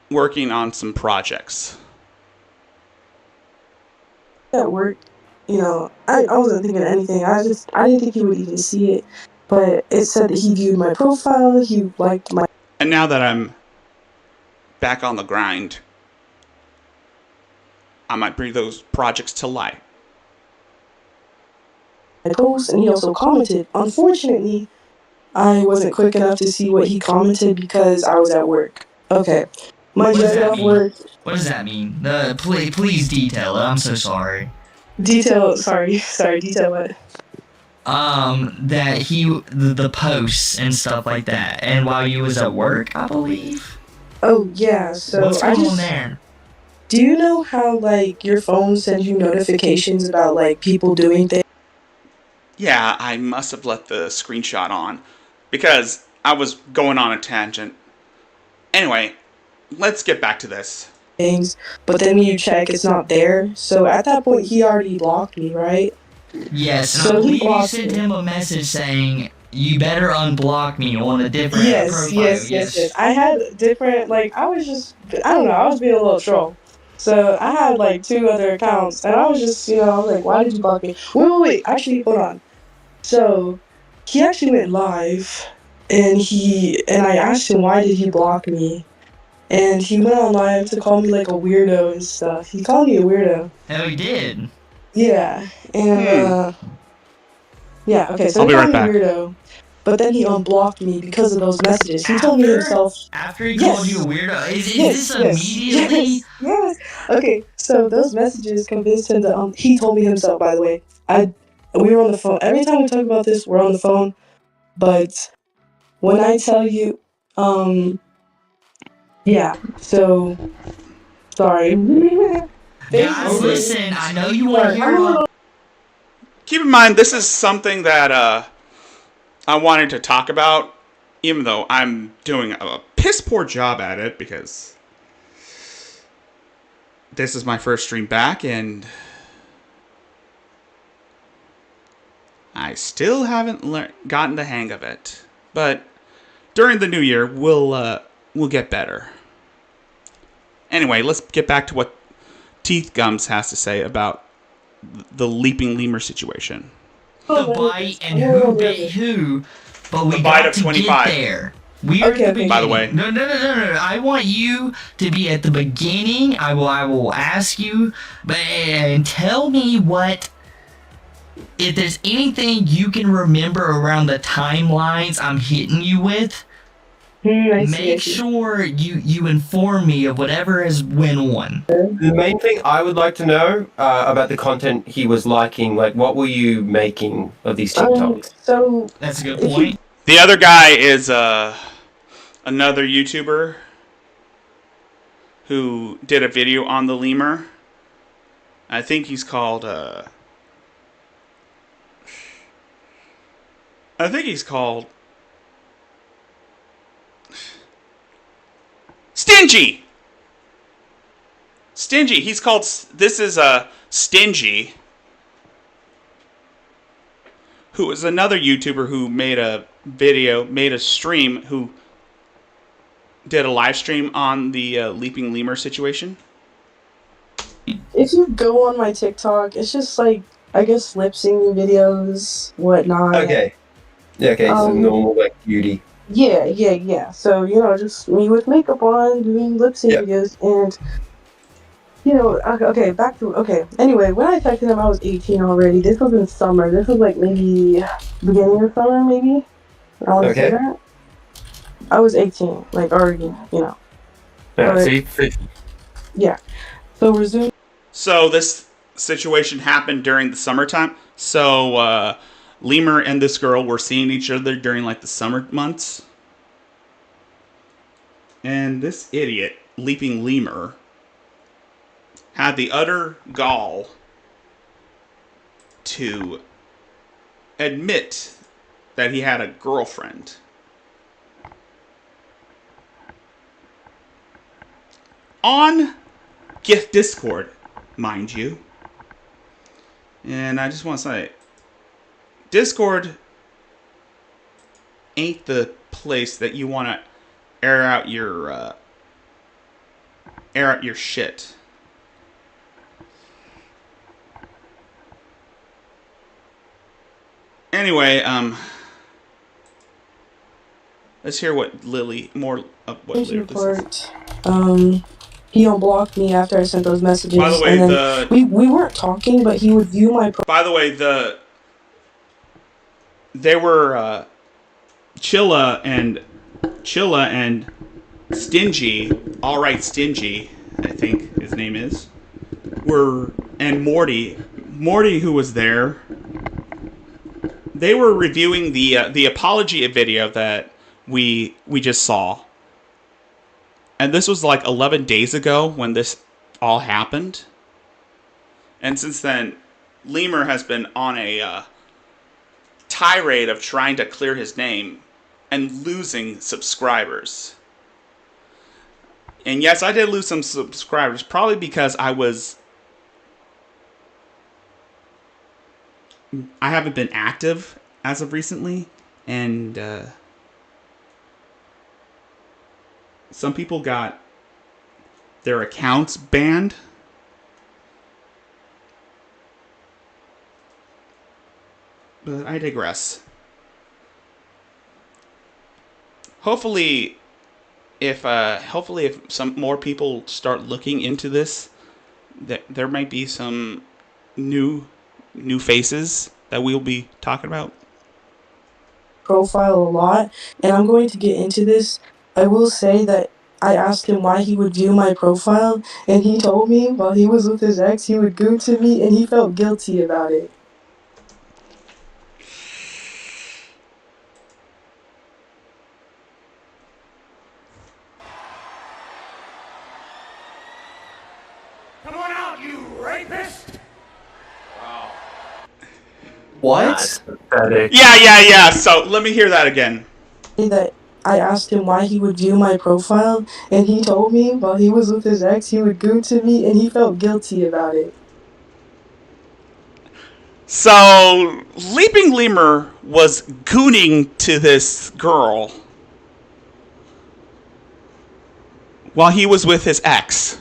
[SPEAKER 2] working on some projects.
[SPEAKER 7] at work, I wasn't thinking of anything. I didn't think he would even see it. But it said that he viewed my profile, he liked my
[SPEAKER 2] And now that I'm back on the grind, I might bring those projects to light.
[SPEAKER 7] post, and he also commented. Unfortunately, I wasn't quick enough to see what he commented because I was at work. Okay.
[SPEAKER 6] What
[SPEAKER 7] Monday
[SPEAKER 6] does that
[SPEAKER 7] off
[SPEAKER 6] mean?
[SPEAKER 7] work.
[SPEAKER 6] What does that mean? Please detail it. I'm so sorry.
[SPEAKER 7] Detail what?
[SPEAKER 6] That the posts and stuff like that, and while you was at work, I believe.
[SPEAKER 7] Oh yeah, so
[SPEAKER 6] What's going on there?
[SPEAKER 7] Do you know how your phone sends you notifications about people doing things?
[SPEAKER 2] Yeah, I must have left the screenshot on because I was going on a tangent. Anyway, let's get back to this.
[SPEAKER 7] things, but then when you check, it's not there. So at that point, he already blocked me, right?
[SPEAKER 6] Yes, and I
[SPEAKER 7] So he
[SPEAKER 6] believe you
[SPEAKER 7] blocked
[SPEAKER 6] sent
[SPEAKER 7] me.
[SPEAKER 6] him a message saying, you better unblock me on a different
[SPEAKER 7] Yes,
[SPEAKER 6] profile.
[SPEAKER 7] yes. I had different, like, I was just, I don't know, I was being a little troll. So I had like 2 other accounts, and I was just, I was like, why did you block me? Wait, actually, hold on. So he actually went live, and I asked him why did he block me, and he went on live to call me like a weirdo and stuff. He called me a weirdo.
[SPEAKER 6] Oh, he did.
[SPEAKER 7] Yeah, and yeah, okay, so
[SPEAKER 2] I'll
[SPEAKER 7] he
[SPEAKER 2] be
[SPEAKER 7] called
[SPEAKER 2] right
[SPEAKER 7] me
[SPEAKER 2] back.
[SPEAKER 7] weirdo, but then he unblocked me because of those messages. He told me himself.
[SPEAKER 6] After he
[SPEAKER 7] Yes.
[SPEAKER 6] called you a weirdo? Is
[SPEAKER 7] Yes,
[SPEAKER 6] this immediately?
[SPEAKER 7] yes. Okay, so those messages convinced him to. He told me himself. By the way, we were on the phone. Every time we talk about this, we're on the phone. But when I tell you, yeah. So sorry.
[SPEAKER 6] Guys, listen, I know you want to hear about...
[SPEAKER 2] Keep in mind, this is something that I wanted to talk about, even though I'm doing a piss poor job at it because this is my first stream back and I still haven't gotten the hang of it. But during the new year, we'll get better. Anyway, let's get back to what Teeth Gums has to say about the leaping lemur situation.
[SPEAKER 6] The bite and who bit who, but we
[SPEAKER 2] The bite
[SPEAKER 6] got
[SPEAKER 2] of
[SPEAKER 6] to
[SPEAKER 2] 25.
[SPEAKER 6] get there. We are at the beginning.
[SPEAKER 2] By the way.
[SPEAKER 6] No. I want you to be at the beginning. I will ask you, and tell me what... If there's anything you can remember around the timelines I'm hitting you with, make sure you inform me of whatever has went on.
[SPEAKER 8] The main thing I would like to know about the content he was liking, like what were you making of these TikToks?
[SPEAKER 7] So
[SPEAKER 6] That's a good point.
[SPEAKER 2] The other guy is another YouTuber who did a video on the lemur. I think he's called Stingy. He's called. This is Stingy, who is another YouTuber who made a stream, who did a live stream on the leaping lemur situation.
[SPEAKER 7] If you go on my TikTok, it's just like, I guess, lip syncing videos, whatnot.
[SPEAKER 8] Okay. Yeah, okay, so normal, like, beauty.
[SPEAKER 7] Yeah. So, just me with makeup on, doing lip sync videos, and, anyway, when I texted him, I was 18 already. This was in summer. This was, like, maybe beginning of summer, maybe? I want to say that. I was 18, like, already,
[SPEAKER 8] Yeah,
[SPEAKER 7] But-
[SPEAKER 8] see?
[SPEAKER 7] Yeah. So, resume.
[SPEAKER 2] So this situation happened during the summertime. So Lemur and this girl were seeing each other during like the summer months. And this idiot, Leaping Lemur, had the utter gall to admit that he had a girlfriend. On Gift Discord, mind you. And I just want to say, Discord ain't the place that you want to air out your shit. Anyway, let's hear what Lily
[SPEAKER 7] Report. He unblocked me after I sent those messages.
[SPEAKER 2] By the way,
[SPEAKER 7] and then we weren't talking, but he would view my.
[SPEAKER 2] By the way, they were Chilla and Stingy, alright Stingy, I think his name is, and Morty, who was there. They were reviewing the apology video that we just saw. And this was like 11 days ago when this all happened. And since then, Lemur has been on a tirade of trying to clear his name and losing subscribers. And yes, I did lose some subscribers, probably because I haven't been active as of recently, and some people got their accounts banned. But I digress. Hopefully if some more people start looking into this, there might be some new faces that we'll be talking about.
[SPEAKER 7] Profile a lot, and I'm going to get into this. I will say that I asked him why he would view my profile, and he told me while he was with his ex, he would goon to me, and he felt guilty about it.
[SPEAKER 3] Come on out, you rapist!
[SPEAKER 8] That's pathetic.
[SPEAKER 2] Yeah. So let me hear that again.
[SPEAKER 7] That I asked him why he would view my profile, and he told me while he was with his ex, he would goon to me, and he felt guilty about it.
[SPEAKER 2] So Leaping Lemur was gooning to this girl while he was with his ex.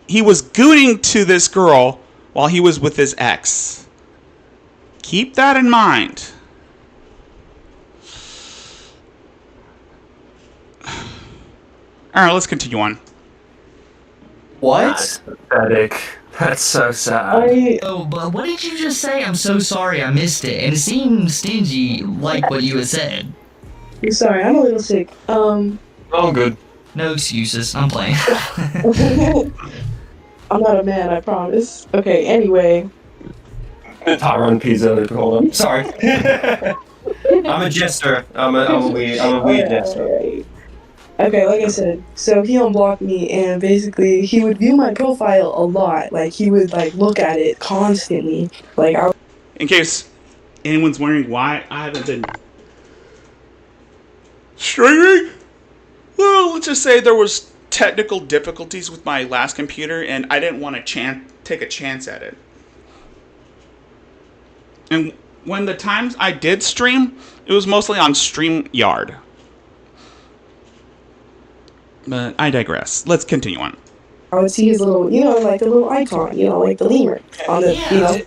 [SPEAKER 2] He was gooning to this girl while he was with his ex. Keep that in mind. Alright, let's continue on.
[SPEAKER 8] That's pathetic. That's so sad.
[SPEAKER 6] Oh, but what did you just say? I'm so sorry, I missed it. And it seemed stingy, like what you had said.
[SPEAKER 7] Sorry, I'm a little sick.
[SPEAKER 8] I'm good.
[SPEAKER 6] No excuses, I'm playing.
[SPEAKER 7] I'm not a man, I promise. Okay, anyway.
[SPEAKER 8] Tyrone Pizza, hold on. Sorry. I'm a jester. I'm a weird jester.
[SPEAKER 7] Alright. Okay, like I said, so he unblocked me, and basically he would view my profile a lot. Like, he would, like, look at it constantly. Like,
[SPEAKER 2] In case anyone's wondering why I haven't been streaming, well, let's just say there was technical difficulties with my last computer, and I didn't want to take a chance at it. And when the times I did stream, it was mostly on StreamYard. But I digress. Let's continue on.
[SPEAKER 7] I would see his little, like the little icon, like the lemur on the,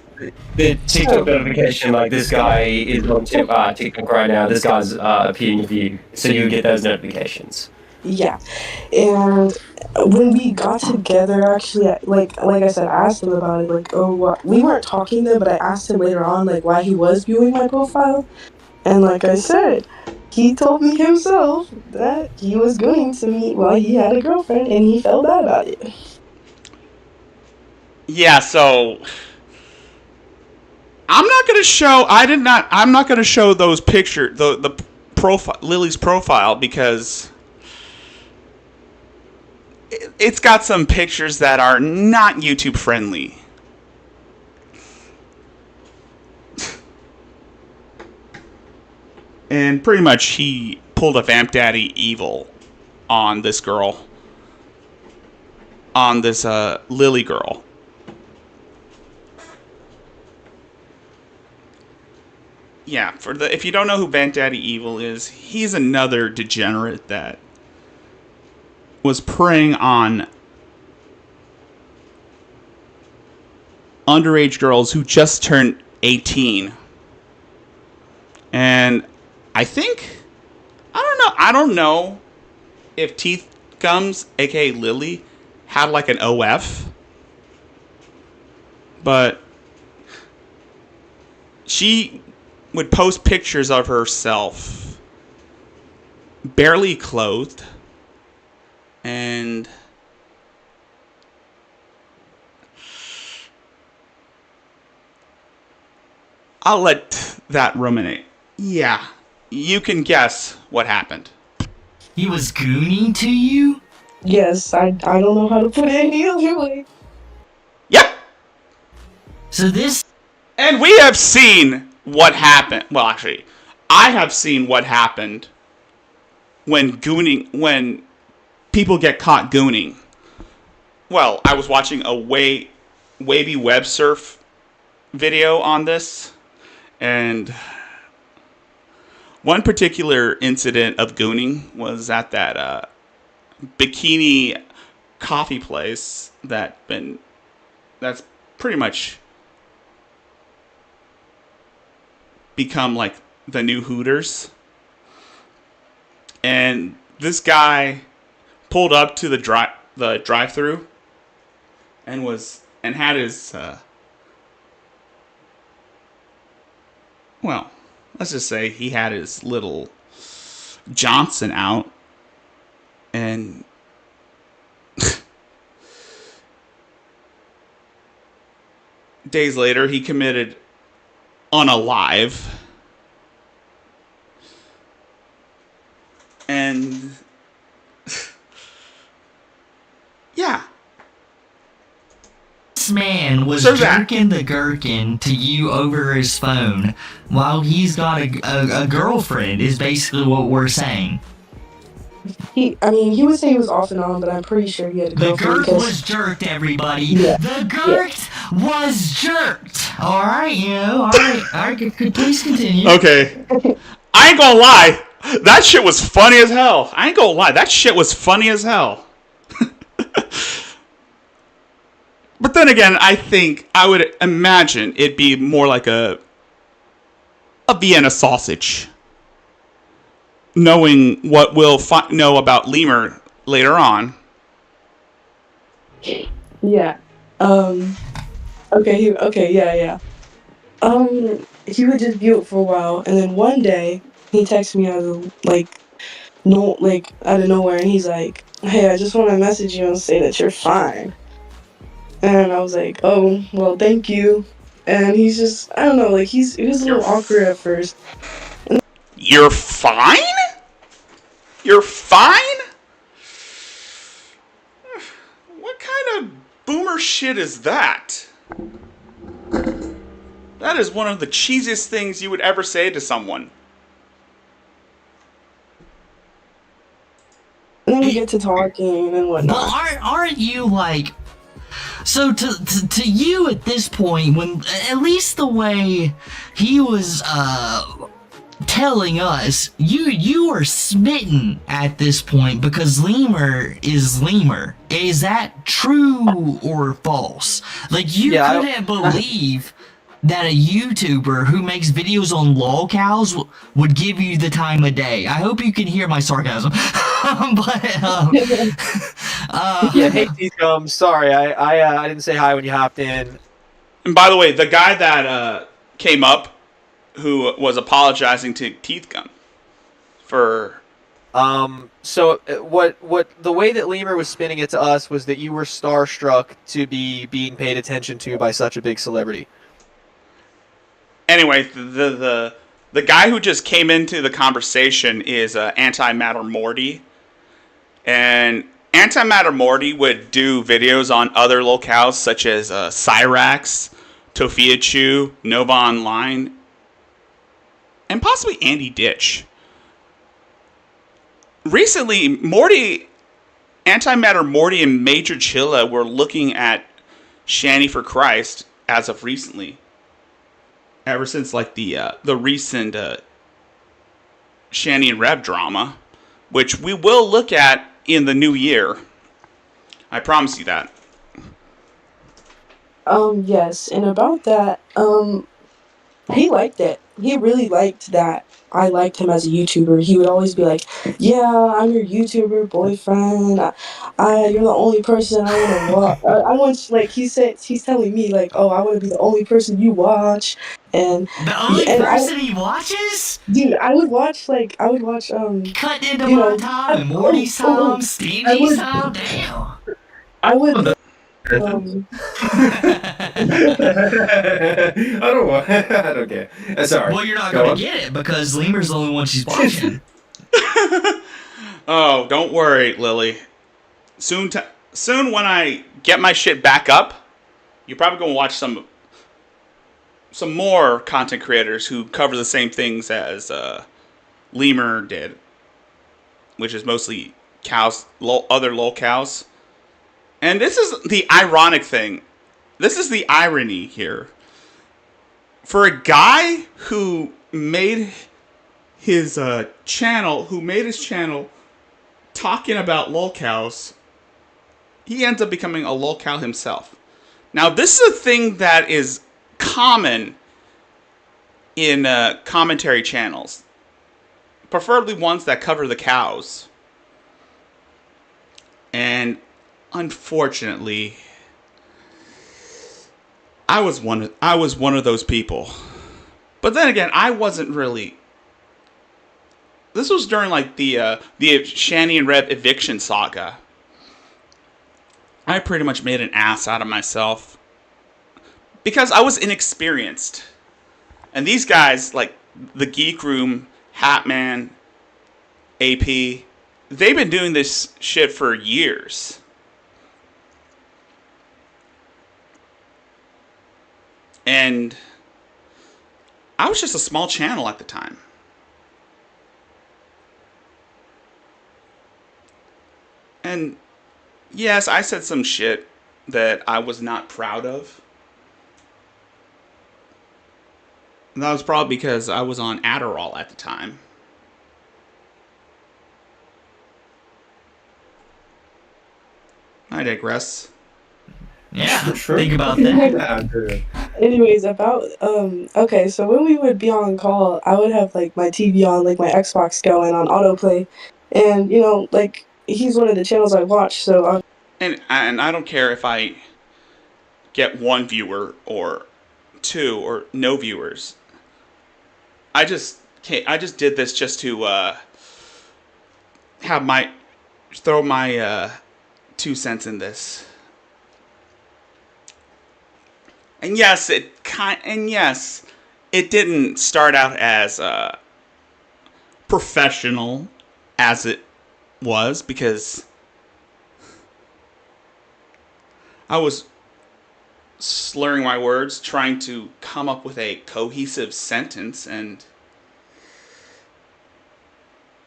[SPEAKER 8] The TikTok notification, like this guy is on TikTok right now, this guy's appearing with you, so you get those notifications.
[SPEAKER 7] Yeah. And when we got together, actually, like I said, I asked him about it, like, we weren't talking then, but I asked him later on, like, why he was viewing my profile. And like I said, he told me himself that he was going to me while he had a girlfriend, and he felt bad about it.
[SPEAKER 2] Yeah, so I'm not going to show those pictures, the profile, Lily's profile, because it's got some pictures that are not YouTube friendly. And pretty much he pulled a Vamp Daddy evil on this girl. On this Lily girl. Yeah, if you don't know who Vamp Daddy Evil is, he's another degenerate that was preying on underage girls who just turned 18. And I don't know if Teeth Gums, aka Lily, had like an OF, but she would post pictures of herself barely clothed, and I'll let that ruminate. Yeah, you can guess what happened.
[SPEAKER 6] He was gooning to you?
[SPEAKER 7] Yes, I don't know how to put it any other way.
[SPEAKER 2] Yep!
[SPEAKER 6] So this
[SPEAKER 2] And we have seen what happened. Well, actually, I have seen what happened when people get caught gooning. Well, I was watching a wavy web surf video on this, and one particular incident of gooning was at that bikini coffee place that's pretty much become like the new Hooters. And this guy pulled up to the drive-through and had his well, let's just say he had his little Johnson out, and days later he committed unalive. And yeah.
[SPEAKER 6] This man was
[SPEAKER 2] So that-
[SPEAKER 6] jerking the gherkin to you over his phone while he's got a girlfriend, is basically what we're saying.
[SPEAKER 7] He would say he was off and on, but I'm pretty sure he had a
[SPEAKER 6] The
[SPEAKER 7] girlfriend.
[SPEAKER 6] girth was jerked, everybody.
[SPEAKER 7] Yeah.
[SPEAKER 6] The girth was jerked. Alright, alright, please continue.
[SPEAKER 2] Okay. I ain't gonna lie. That shit was funny as hell. I ain't gonna lie. That shit was funny as hell. But then again, I would imagine it'd be more like a Vienna sausage. Knowing what we'll know about Lemur later on.
[SPEAKER 7] Yeah. Okay, yeah. He would just view it for a while, and then one day he texted me out of out of nowhere, and he's like, "Hey, I just want to message you and say that you're fine." And I was like, "Oh, well, thank you." And he's just, I don't know, like he was a little awkward at first.
[SPEAKER 2] You're fine? You're fine? What kind of boomer shit is that? That is one of the cheesiest things you would ever say to someone.
[SPEAKER 7] And then we get to talking and whatnot.
[SPEAKER 6] Well, aren't you like... So to you at this point, when at least the way he was telling us, you are smitten at this point because Lemur is Lemur. Is that true or false? Like you couldn't believe that a YouTuber who makes videos on lolcows would give you the time of day. I hope you can hear my sarcasm.
[SPEAKER 9] Yeah, hey T-Gum, sorry, I didn't say hi when you hopped in.
[SPEAKER 2] And by the way, the guy that came up who was apologizing to Teeth Gum for...
[SPEAKER 9] So what the way that Lemur was spinning it to us was that you were starstruck to be being paid attention to by such a big celebrity.
[SPEAKER 2] Anyway, the guy who just came into the conversation is Antimatter Morty. And Antimatter Morty would do videos on other locales such as Cyrax, Tofia Chu, Nova Online, and possibly Andy Ditch. Recently, Antimatter Morty and Major Chilla were looking at Shanny for Christ as of recently. Ever since like the recent Shanny and Rev drama, which we will look at in the new year. I promise you that.
[SPEAKER 7] Yes, and about that, he liked it. He really liked that I liked him as a YouTuber. He would always be like, "Yeah, I'm your YouTuber boyfriend. You're the only person I want to watch. I want, like he said, he's telling me like, oh, I want to be the only person you watch." And
[SPEAKER 6] the only person he watches?
[SPEAKER 7] Dude, I would watch
[SPEAKER 6] Cutting into my time, Morty's time, Stevie's time, damn.
[SPEAKER 7] I would
[SPEAKER 9] I don't get it. Sorry.
[SPEAKER 6] Well, you're not gonna get it because Lemur's the only one she's watching.
[SPEAKER 2] Oh, don't worry, Lily. Soon when I get my shit back up, you're probably gonna watch some some more content creators who cover the same things as Lemur did, which is mostly cows, other lolcows. And this is the ironic thing. This is the irony here. For a guy who made his channel talking about lolcows, he ends up becoming a lolcow himself. Now, this is a thing that is common in commentary channels, preferably ones that cover the cows. And unfortunately, I was one of those people. But then again, I wasn't really. This was during like the Shani and Reb eviction saga. I pretty much made an ass out of myself because I was inexperienced. And these guys, like the Geek Room, Hatman, AP, they've been doing this shit for years. And I was just a small channel at the time. And yes, I said some shit that I was not proud of. And that was probably because I was on Adderall at the time. I digress.
[SPEAKER 6] Yeah, think about that.
[SPEAKER 7] Anyways, about okay, so when we would be on call, I would have like my TV on, like my Xbox going on autoplay, and you know, like he's one of the channels I watch, so
[SPEAKER 2] And I don't care if I get one viewer or two or no viewers. I just did this just to throw my 2 cents in this. And yes, it didn't start out as professional as it was, because I was slurring my words, trying to come up with a cohesive sentence, and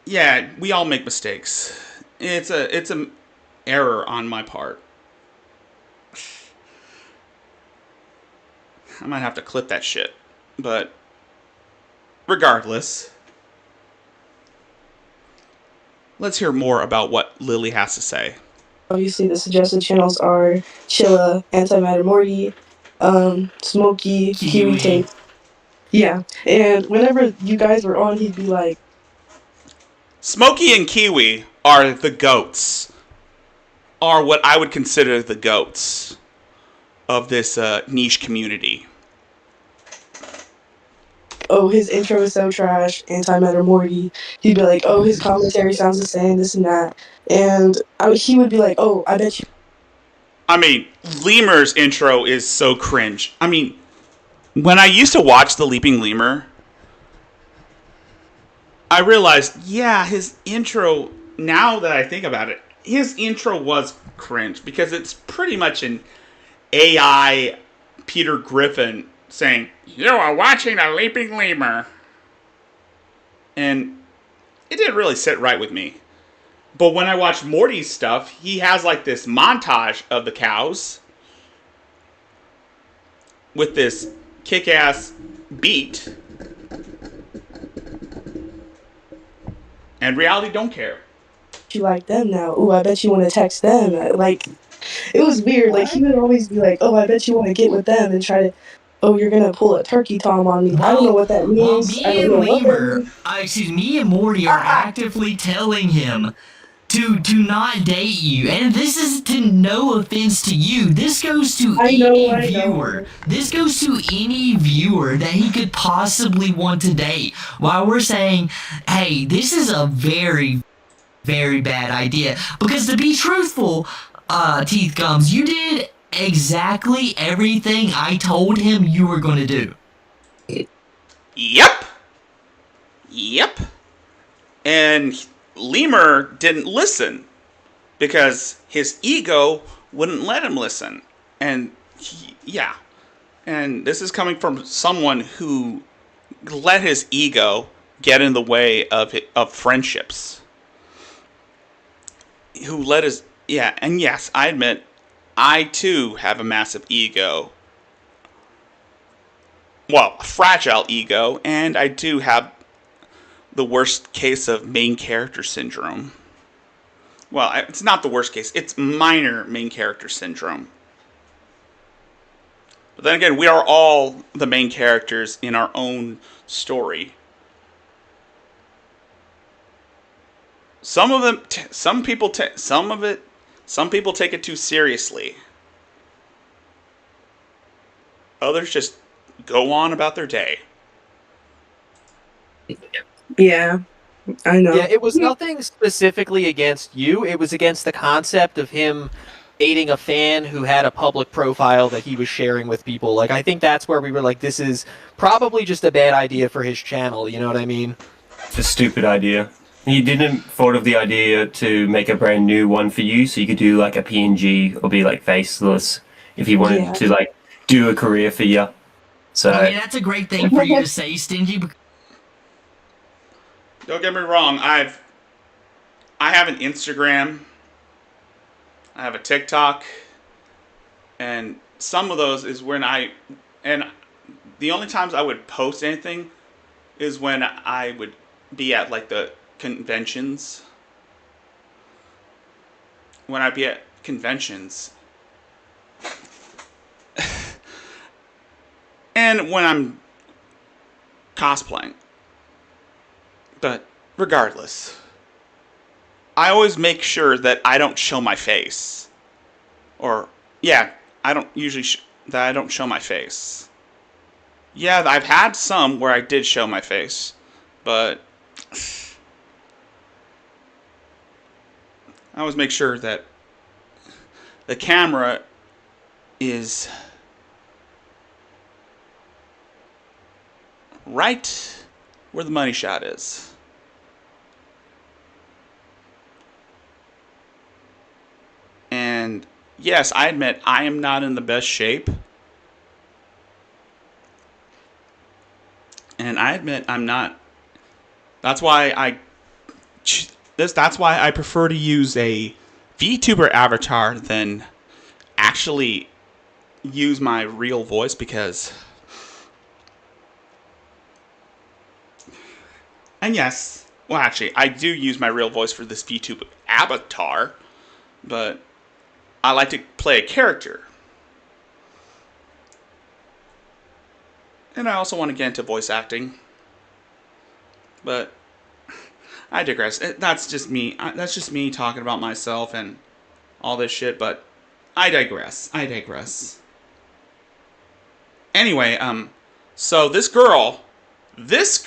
[SPEAKER 2] yeah, we all make mistakes. It's an error on my part. I might have to clip that shit, but regardless, let's hear more about what Lily has to say.
[SPEAKER 7] obviously the suggested channels are Chilla, Antimatter Morty, Smokey, Kiwi Tape. Yeah, and whenever you guys were on, he'd be like,
[SPEAKER 2] Smokey and Kiwi are the goats. Are what I would consider the goats of this niche community.
[SPEAKER 7] oh, his intro is so trash, Antimatter Morty. He'd be like, oh, his commentary sounds the same, this and that. And he would be like, oh, I bet you.
[SPEAKER 2] I mean, Lemur's intro is so cringe. I mean, when I used to watch The Leaping Lemur, I realized, yeah, his intro, now that I think about it, his intro was cringe, because it's pretty much an AI Peter Griffin saying, you are watching The Leaping Lemur. And it didn't really sit right with me. But when I watch Morty's stuff, he has like this montage of the cows with this kick-ass beat. And reality don't care.
[SPEAKER 7] You like them now. Ooh, I bet you want to text them. Like, it was weird. Like, he would always be like, oh, I bet you want to get with them and try to, oh, you're going to pull a turkey tom on me. I don't know what that means.
[SPEAKER 6] Me and Morty are actively telling him to not date you. And this is to no offense to you. This goes to any viewer. This goes to any viewer that he could possibly want to date. While we're saying, hey, this is a very, very bad idea. Because to be truthful, Teeth Gums, you did exactly everything I told him you were going to do.
[SPEAKER 2] Yep. And Lemur didn't listen because his ego wouldn't let him listen. And yeah, And this is coming from someone who let his ego get in the way of friendships. Who let his... Yeah, and yes, I admit, I too have a massive ego. Well, a fragile ego, and I do have the worst case of main character syndrome. Well, it's not the worst case. It's minor main character syndrome. But then again, we are all the main characters in our own story. Some of them, some people take it too seriously. Others just go on about their day.
[SPEAKER 7] Yeah, I know.
[SPEAKER 9] Yeah, it was nothing specifically against you. It was against the concept of him dating a fan who had a public profile that he was sharing with people. Like, I think that's where we were like, this is probably just a bad idea for his channel. You know what I mean?
[SPEAKER 8] It's a stupid idea. He didn't thought of the idea to make a brand new one for you, so you could do like a PNG or be like faceless if he wanted to like do a career for you. So
[SPEAKER 6] I mean, that's a great thing for you to say, Stingy.
[SPEAKER 2] Don't get me wrong. I have an Instagram. I have a TikTok, and some of those is when and the only times I would post anything is when I would be at like the conventions. When I'd be at conventions. And when I'm cosplaying. But regardless, I always make sure that I don't show my face. Or, yeah, I don't usually that I don't show my face. Yeah, I've had some where I did show my face, but I always make sure that the camera is right where the money shot is. And yes, I admit I am not in the best shape. And I admit I'm not. That's why I prefer to use a VTuber avatar than actually use my real voice, because and yes, well actually I do use my real voice for this VTuber avatar, but I like to play a character. And I also want to get into voice acting. But I digress. That's just me. That's just me talking about myself and all this shit, but I digress. Anyway, so this girl, that's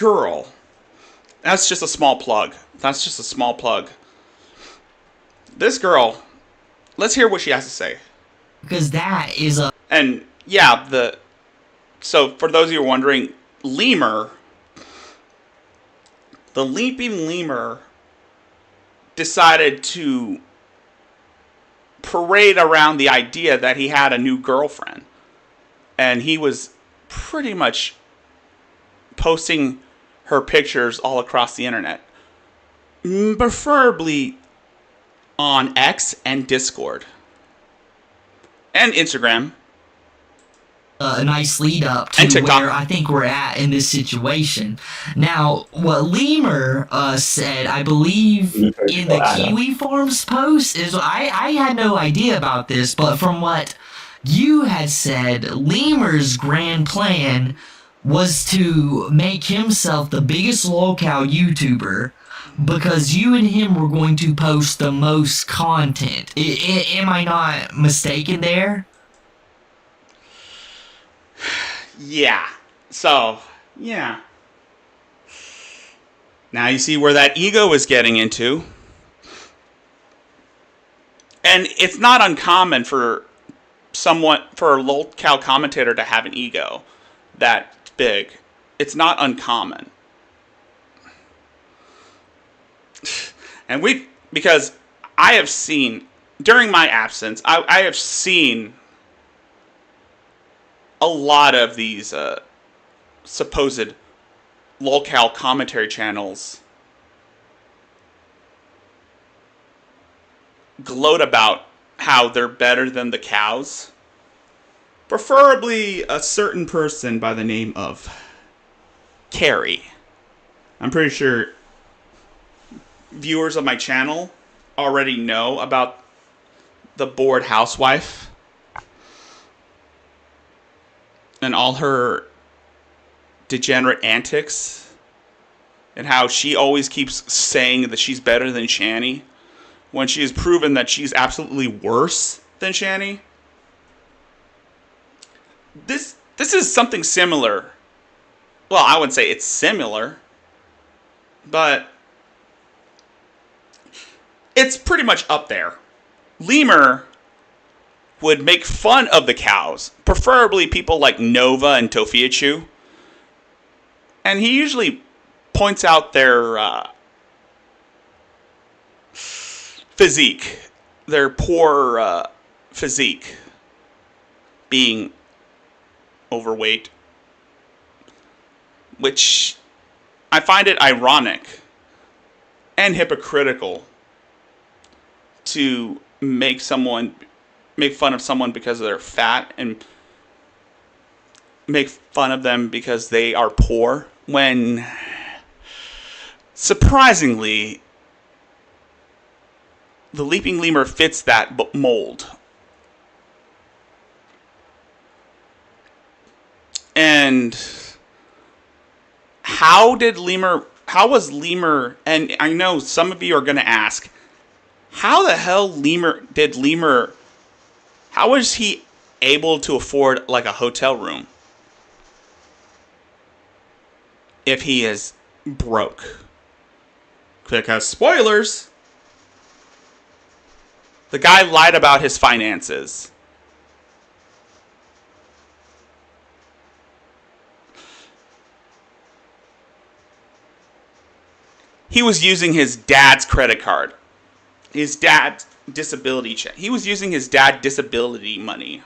[SPEAKER 2] just a small plug. This girl, let's hear what she has to say.
[SPEAKER 6] Because that is a...
[SPEAKER 2] And yeah, so for those of you who are wondering, Lemur, the Leaping Lemur, decided to parade around the idea that he had a new girlfriend. And he was pretty much posting her pictures all across the internet. Preferably on X and Discord. And Instagram.
[SPEAKER 6] A nice lead up to where I think we're at in this situation. Now, what Lemur said, I believe, in the Kiwi Farms post is I had no idea about this, but from what you had said, Lemur's grand plan was to make himself the biggest lolcow YouTuber because you and him were going to post the most content. Am I not mistaken there?
[SPEAKER 2] Yeah. So, yeah. Now you see where that ego is getting into. And it's not uncommon for a lolcow commentator to have an ego that big. It's not uncommon. And because I have seen, during my absence, I have seen a lot of these supposed lolcow commentary channels gloat about how they're better than the cows. Preferably a certain person by the name of Carrie. I'm pretty sure viewers of my channel already know about the bored housewife and all her degenerate antics and how she always keeps saying that she's better than Shani when she has proven that she's absolutely worse than Shani. This is something similar. Well, I wouldn't say it's similar, but it's pretty much up there. Lemur would make fun of the cows, preferably people like Nova and Tofiachu. And he usually points out their physique, their poor physique, being overweight, which I find it ironic and hypocritical to make fun of someone because they're fat and make fun of them because they are poor, when surprisingly the Leaping Lemur fits that mold. And how was Lemur, and I know some of you are going to ask, how the hell how was he able to afford like a hotel room if he is broke? Because spoilers, the guy lied about his finances. He was using his dad's credit card. His dad's disability check. He was using his dad's disability money.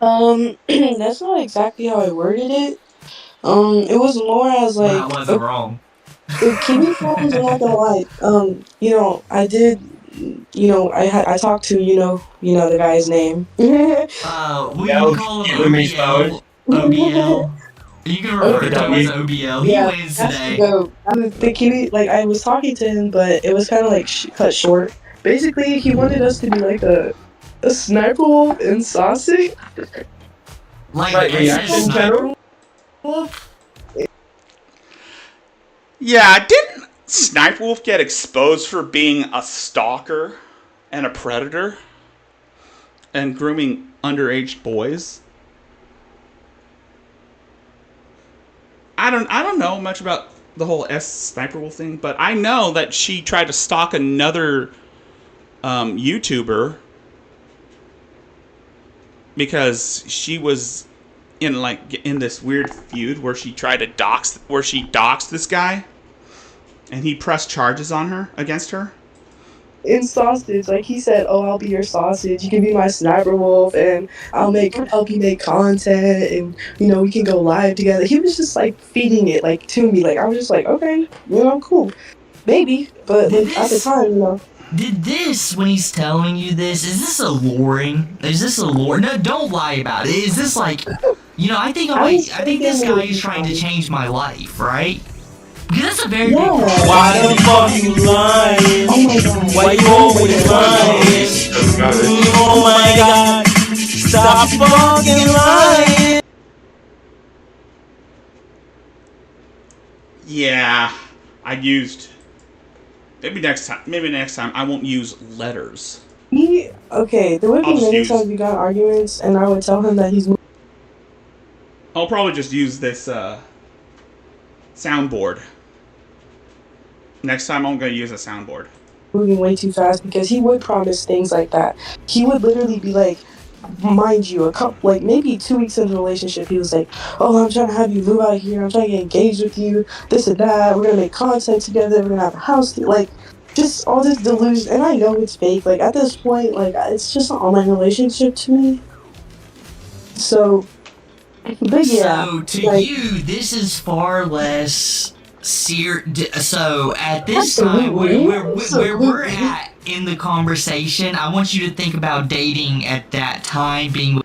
[SPEAKER 7] That's not exactly how I worded it. It was more as like.
[SPEAKER 6] That wasn't wrong.
[SPEAKER 7] Keeping phones, I'm not gonna lie. I did. I talked to the guy's name.
[SPEAKER 6] We can call him OBL. OBL. You can refer to him as OBL. He wins today.
[SPEAKER 7] I was talking to him, but it was kind of like cut short. Basically, he wanted us to be like a sniper wolf and sausage.
[SPEAKER 6] Like a sniper wolf?
[SPEAKER 2] Yeah, didn't Sniper Wolf get exposed for being a stalker and a predator and grooming underage boys? I don't know much about the whole Sniper Wolf thing, but I know that she tried to stalk another YouTuber because she was in this weird feud where she tried to doxed this guy, and he pressed charges on her against her.
[SPEAKER 7] In sausage, like he said, "Oh, I'll be your sausage. You can be my sniper wolf, and I'll help you make content, and we can go live together." He was just like feeding it like to me. Like I was just like, okay, cool, maybe. But at the time,
[SPEAKER 6] Did this, when he's telling you this, is this alluring? Is this allure? No, don't lie about it. Is this like, I think this guy is trying to change my life, right? Because that's a very big problem.
[SPEAKER 5] Why the fuck you lying?
[SPEAKER 7] Oh my god.
[SPEAKER 5] Why you always lying? Oh my god. Stop fucking lying.
[SPEAKER 2] Yeah, maybe next time I won't use letters.
[SPEAKER 7] There would be many times we got arguments, and I would tell him that he's.
[SPEAKER 2] I'll probably just use this soundboard. Next time I'm going to use a soundboard.
[SPEAKER 7] Moving way too fast, because he would promise things like that. He would literally be like, mind you, maybe 2 weeks into the relationship, he was like, "Oh, I'm trying to have you move out here. I'm trying to get engaged with you. This and that. We're gonna make content together. We're gonna have a house." Just all this delusion. And I know it's fake. Like at this point, it's just an online relationship to me. So, but yeah.
[SPEAKER 6] So to
[SPEAKER 7] like,
[SPEAKER 6] you, this is far less so at this time,
[SPEAKER 7] Absolutely.
[SPEAKER 6] where we're at in the conversation, I want you to think about dating at that time, being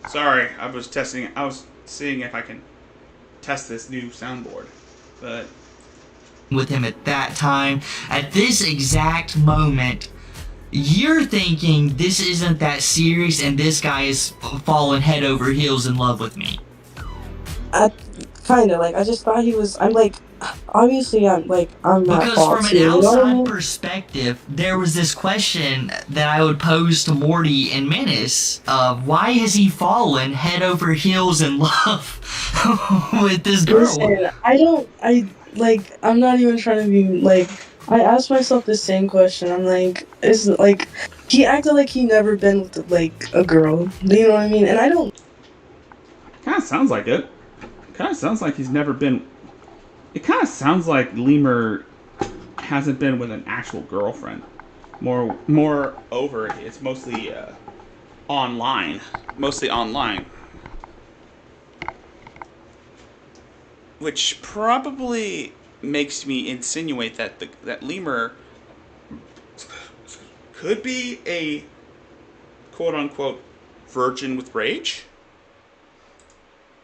[SPEAKER 2] Sorry, I was testing. I was seeing if I can test this new soundboard, but
[SPEAKER 6] with him at that time. At this exact moment, you're thinking this isn't that serious and this guy is falling head over heels in love with me.
[SPEAKER 7] I kind of like. I just thought he was. I'm like, obviously, I'm not
[SPEAKER 6] Because
[SPEAKER 7] false
[SPEAKER 6] from an
[SPEAKER 7] here, you know what I
[SPEAKER 6] outside
[SPEAKER 7] mean?
[SPEAKER 6] perspective, there was this question that I would pose to Morty and Menace of why has he fallen head over heels in love with this girl?
[SPEAKER 7] Listen, I'm not even trying to be like. I asked myself the same question. I'm like, is like, he acted like he never been with like a girl. Do you know what I mean? And I don't.
[SPEAKER 2] kind of sounds like it. Kind of sounds like he's never been. It kind of sounds like Lemur hasn't been with an actual girlfriend. More over. It's mostly online. Mostly online. Which probably makes me insinuate that that Lemur could be a quote unquote virgin with rage.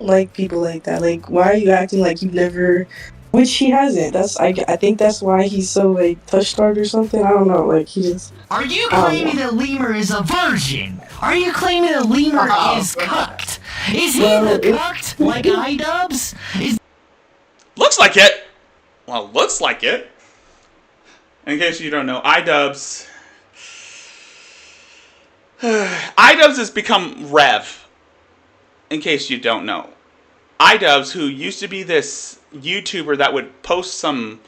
[SPEAKER 7] Like people like that. Like, why are you acting like you've never? Which he hasn't. I think that's why he's so like touch starved or something. I don't know. Like he just.
[SPEAKER 6] Are you
[SPEAKER 7] I don't
[SPEAKER 6] claiming
[SPEAKER 7] know.
[SPEAKER 6] that Lemur is a virgin? Are you claiming that Lemur is cucked? Is he
[SPEAKER 7] Well,
[SPEAKER 6] the cucked like iDubbbz? Is
[SPEAKER 2] Looks like it. Well, looks like it. In case you don't know, iDubbbz. iDubbbz has become Rev. In case you don't know, iDubbbz, who used to be this YouTuber that would post some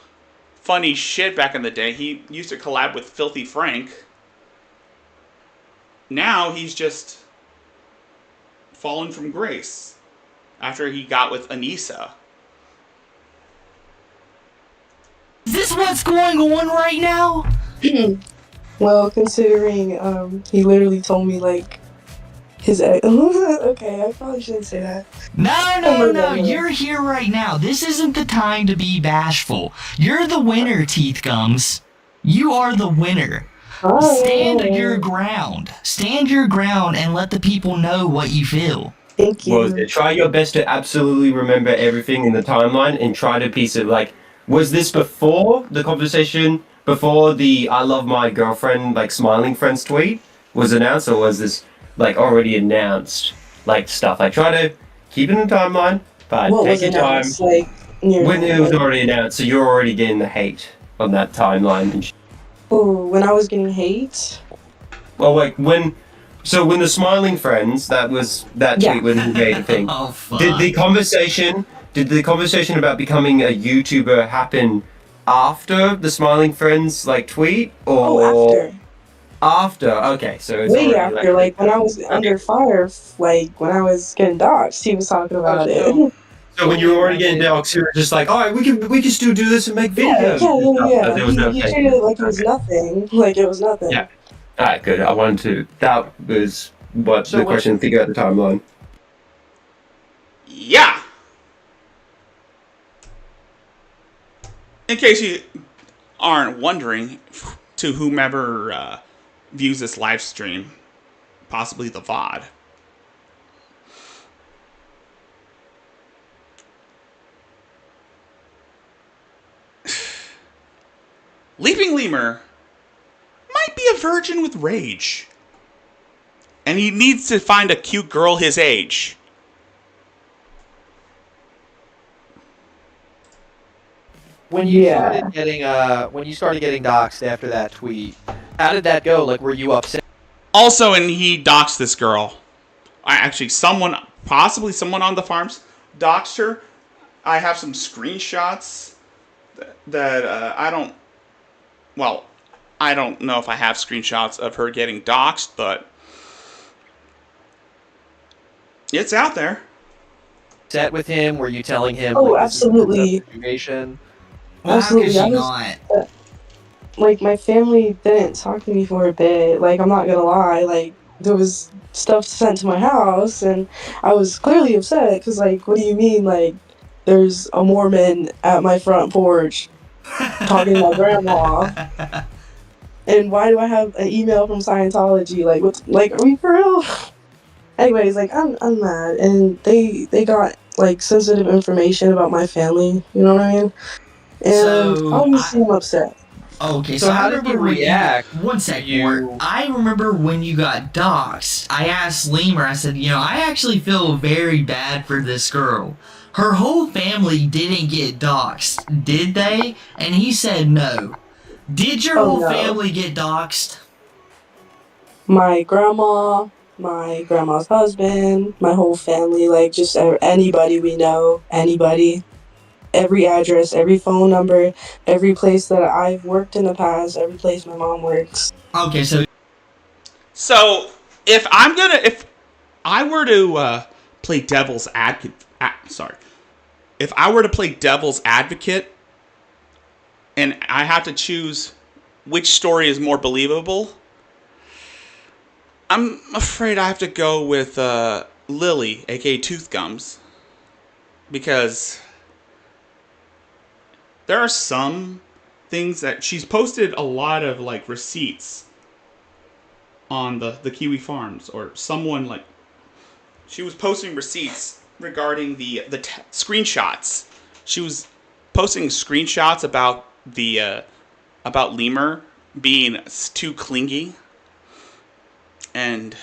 [SPEAKER 2] funny shit back in the day, he used to collab with Filthy Frank. Now he's just fallen from grace after he got with Anissa.
[SPEAKER 6] this what's going on right now?
[SPEAKER 7] Well, considering he literally told me like his ex. Okay, I probably shouldn't say that.
[SPEAKER 6] No, you're here right now. This isn't the time to be bashful. You're the winner, Teeth Gums. You are the winner. Stand your ground. Stand your ground and let the people know what you feel.
[SPEAKER 7] Thank you.
[SPEAKER 8] Was it? Try your best to absolutely remember everything in the timeline and try to piece it. Like, was this before the conversation, before the "I love my girlfriend" like smiling friends tweet was announced, or was this like already announced like stuff? Like, try to keep it in the timeline, but
[SPEAKER 7] What
[SPEAKER 8] take
[SPEAKER 7] was
[SPEAKER 8] your time.
[SPEAKER 7] announced? Like,
[SPEAKER 8] When it was already announced, so you're already getting the hate on that timeline. And
[SPEAKER 7] oh, when I was getting hate.
[SPEAKER 8] well, like when the smiling friends, that was that
[SPEAKER 7] Yeah.
[SPEAKER 8] tweet when he made a thing.
[SPEAKER 6] Oh, fuck.
[SPEAKER 8] Did the conversation about becoming a YouTuber happen after the smiling friends like tweet or
[SPEAKER 7] Oh,
[SPEAKER 8] after? Okay, so it's
[SPEAKER 7] way
[SPEAKER 8] already,
[SPEAKER 7] after. Like when I was under fire. Like when I was getting doxxed, he was talking about it.
[SPEAKER 8] so when you were already getting dogs, you were just like, all right, we can still do this and make videos.
[SPEAKER 7] Yeah.
[SPEAKER 8] There was no
[SPEAKER 7] He
[SPEAKER 8] hate.
[SPEAKER 7] treated it like it was nothing. Like it was nothing.
[SPEAKER 8] Yeah. All right, good. I wanted to. That was what
[SPEAKER 9] So
[SPEAKER 8] the
[SPEAKER 9] what-
[SPEAKER 8] question. Think about the timeline.
[SPEAKER 2] Yeah. In case you aren't wondering, to whomever views this live stream, possibly the VOD. Leaping Lemur might be a virgin with rage. And he needs to find a cute girl his age.
[SPEAKER 9] When you
[SPEAKER 7] Yeah.
[SPEAKER 9] started getting doxxed after that tweet, how did that go? Like, were you upset?
[SPEAKER 2] Also, and he doxed this girl. Possibly someone on the farms doxed her. I have some screenshots that I don't. Well, I don't know if I have screenshots of her getting doxed, but it's out there.
[SPEAKER 9] upset with him? Were you telling him
[SPEAKER 7] Oh,
[SPEAKER 9] like this is a tough
[SPEAKER 7] absolutely,
[SPEAKER 9] situation?
[SPEAKER 6] Well, how could
[SPEAKER 7] absolutely. I
[SPEAKER 6] she
[SPEAKER 7] was
[SPEAKER 6] not?
[SPEAKER 7] like, my family didn't talk to me for a bit. Like, I'm not gonna lie. Like, there was stuff sent to my house, and I was clearly upset because, like, what do you mean? Like, there's a Mormon at my front porch talking to my grandma, and why do I have an email from Scientology? Like, what? Like, are we for real? Anyways, like, I'm mad, and they got like sensitive information about my family. You know what I mean? And
[SPEAKER 6] So
[SPEAKER 7] obviously, I'm upset.
[SPEAKER 6] okay,
[SPEAKER 9] So
[SPEAKER 6] so I
[SPEAKER 9] how did he
[SPEAKER 6] remember when you
[SPEAKER 9] react?
[SPEAKER 6] one sec more.
[SPEAKER 9] You
[SPEAKER 6] I remember when you got doxxed. I asked Lemur, I said, I actually feel very bad for this girl. Her whole family didn't get doxxed, did they? And he said no. Did your
[SPEAKER 7] Oh
[SPEAKER 6] whole
[SPEAKER 7] no.
[SPEAKER 6] family get doxxed?
[SPEAKER 7] My grandma, my grandma's husband, my whole family, like just anybody we know, anybody, every address, every phone number, every place that I've worked in the past, every place my mom works.
[SPEAKER 6] Okay, so
[SPEAKER 2] So if I were to play devil's advocate, sorry, if I were to play devil's advocate, and I have to choose which story is more believable, I'm afraid I have to go with Lily, aka Tooth Gums, because there are some things that she's posted a lot of like receipts on the Kiwi Farms, or someone like she was posting receipts regarding the screenshots. She was posting screenshots about the about Lemur being too clingy, and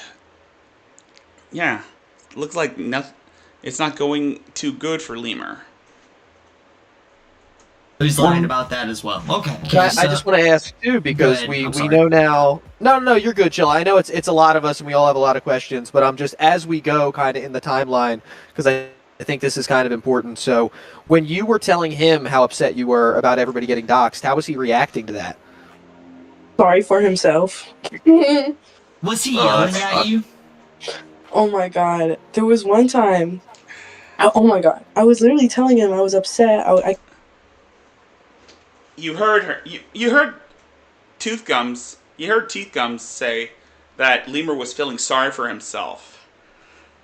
[SPEAKER 2] yeah, looks like nothing. It's not going too good for Lemur.
[SPEAKER 6] he's lying about that as well. Okay,
[SPEAKER 9] I just want to ask too,
[SPEAKER 6] go
[SPEAKER 9] because
[SPEAKER 6] ahead.
[SPEAKER 9] we
[SPEAKER 6] I'm
[SPEAKER 9] we
[SPEAKER 6] sorry.
[SPEAKER 9] know now. No, you're good, Chill. I know it's a lot of us, and we all have a lot of questions. But I'm just as we go, kind of in the timeline, because I think this is kind of important. So, when you were telling him how upset you were about everybody getting doxxed, how was he reacting to that?
[SPEAKER 7] Sorry for himself.
[SPEAKER 6] Was he yelling at you?
[SPEAKER 7] Oh my god. There was one time, oh my god, I was literally telling him I was upset.
[SPEAKER 2] You heard her. You heard Tooth Gums. You heard Teeth Gums say that Lemur was feeling sorry for himself.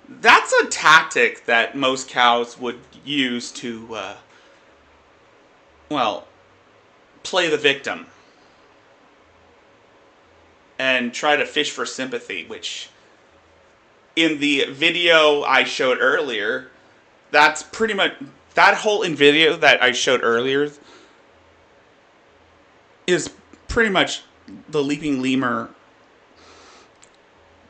[SPEAKER 2] That's a tactic that most cows would use to, well, play the victim and try to fish for sympathy, which in the video I showed earlier, that's pretty much that whole in video that I showed earlier is pretty much the Leaping Lemur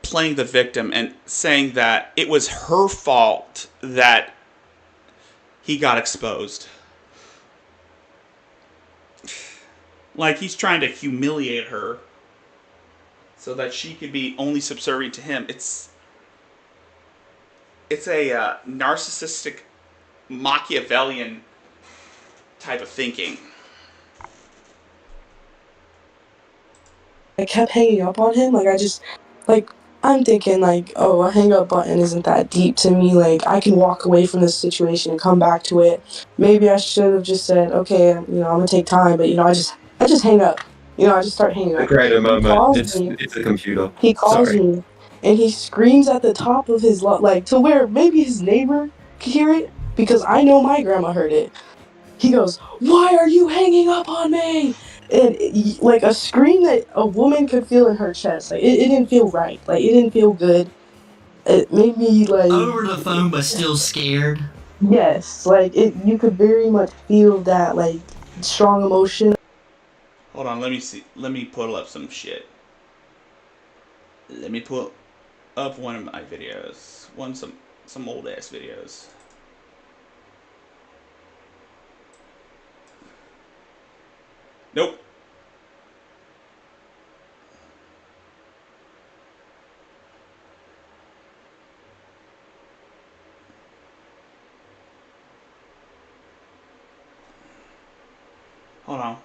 [SPEAKER 2] playing the victim and saying that it was her fault that he got exposed. Like he's trying to humiliate her so that she could be only subservient to him. It's a narcissistic Machiavellian type of thinking.
[SPEAKER 7] I kept hanging up on him. Like, I just, like, I'm thinking, like, oh, a hang up button isn't that deep to me. Like, I can walk away from this situation and come back to it. Maybe I should have just said, okay, I'm gonna take time, but, I just hang up. I just start hanging
[SPEAKER 8] A
[SPEAKER 7] up.
[SPEAKER 8] greater
[SPEAKER 7] He
[SPEAKER 8] moment.
[SPEAKER 7] calls
[SPEAKER 8] It's
[SPEAKER 7] me.
[SPEAKER 8] it's a computer.
[SPEAKER 7] He calls
[SPEAKER 8] Sorry.
[SPEAKER 7] me, and he screams at the top of his like, to where maybe his neighbor could hear it, because I know my grandma heard it. He goes, "Why are you hanging up on me?" And like a scream that a woman could feel in her chest. Like it didn't feel right. Like it didn't feel good. It made me like,
[SPEAKER 6] Over the phone, but still scared.
[SPEAKER 7] yes, like it. You could very much feel that like strong emotion.
[SPEAKER 2] Hold on, let me see. Let me pull up some shit. Let me pull up one of my videos. Some old ass videos. Nope. Hold on.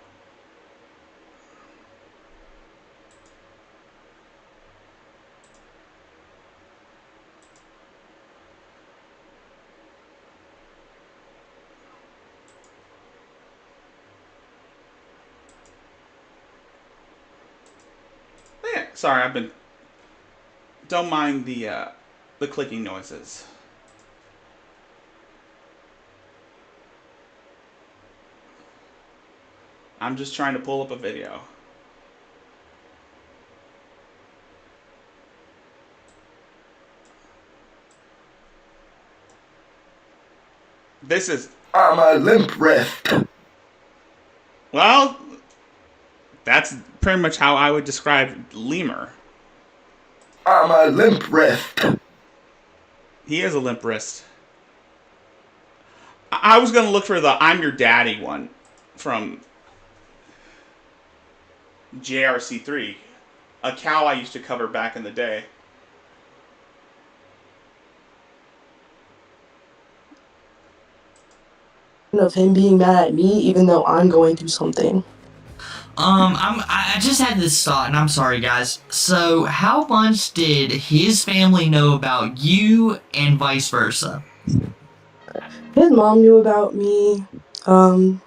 [SPEAKER 2] Sorry, I've been. Don't mind the clicking noises. I'm just trying to pull up a video. This is.
[SPEAKER 10] I'm a limp wrist.
[SPEAKER 2] Well, that's pretty much how I would describe Lemur.
[SPEAKER 10] I'm a limp wrist.
[SPEAKER 2] He is a limp wrist. I was going to look for the I'm Your Daddy one from JRC3, a cow I used to cover back in the day.
[SPEAKER 7] Of him being mad at me, even though I'm going through something.
[SPEAKER 6] I just had this thought, and I'm sorry, guys. So, how much did his family know about you, and vice versa?
[SPEAKER 7] His mom knew about me.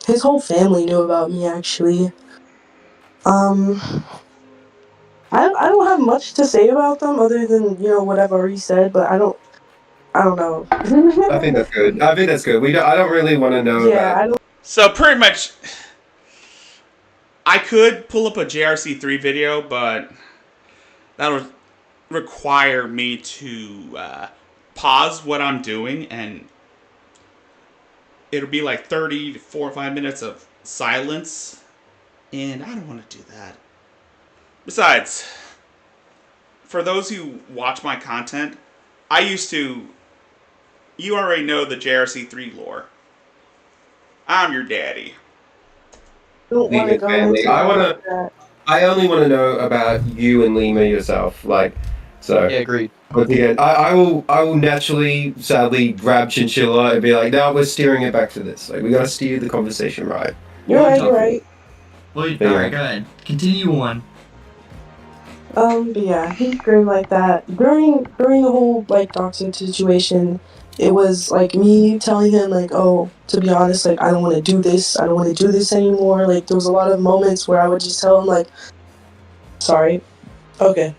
[SPEAKER 7] His whole family knew about me, actually. I don't have much to say about them other than, what I've already said, but I don't know.
[SPEAKER 10] I think that's good. I don't really want to know
[SPEAKER 7] Yeah,
[SPEAKER 10] about.
[SPEAKER 7] I don't.
[SPEAKER 2] So pretty much, I could pull up a JRC3 video, but that would require me to pause what I'm doing, and it'll be like 30 to 4 or 5 minutes of silence, and I don't want to do that. Besides, for those who watch my content, you already know the JRC3 lore. I'm your daddy.
[SPEAKER 7] Don't want to go
[SPEAKER 10] Family.
[SPEAKER 7] into that.
[SPEAKER 10] I only want to know about you and Lima yourself. So.
[SPEAKER 9] Yeah, agreed.
[SPEAKER 10] But again, I will naturally, sadly, grab Chinchilla and be like, no, we're steering it back to this. Like, we gotta steer the conversation right.
[SPEAKER 7] You're right.
[SPEAKER 6] Well,
[SPEAKER 10] Yeah.
[SPEAKER 6] alright, go ahead. Continue on.
[SPEAKER 7] But yeah, he screamed like that. During the whole, doxing situation, it was, me telling him, oh, to be honest, I don't want to do this. I don't want to do this anymore. There was a lot of moments where I would just tell him, sorry. Okay.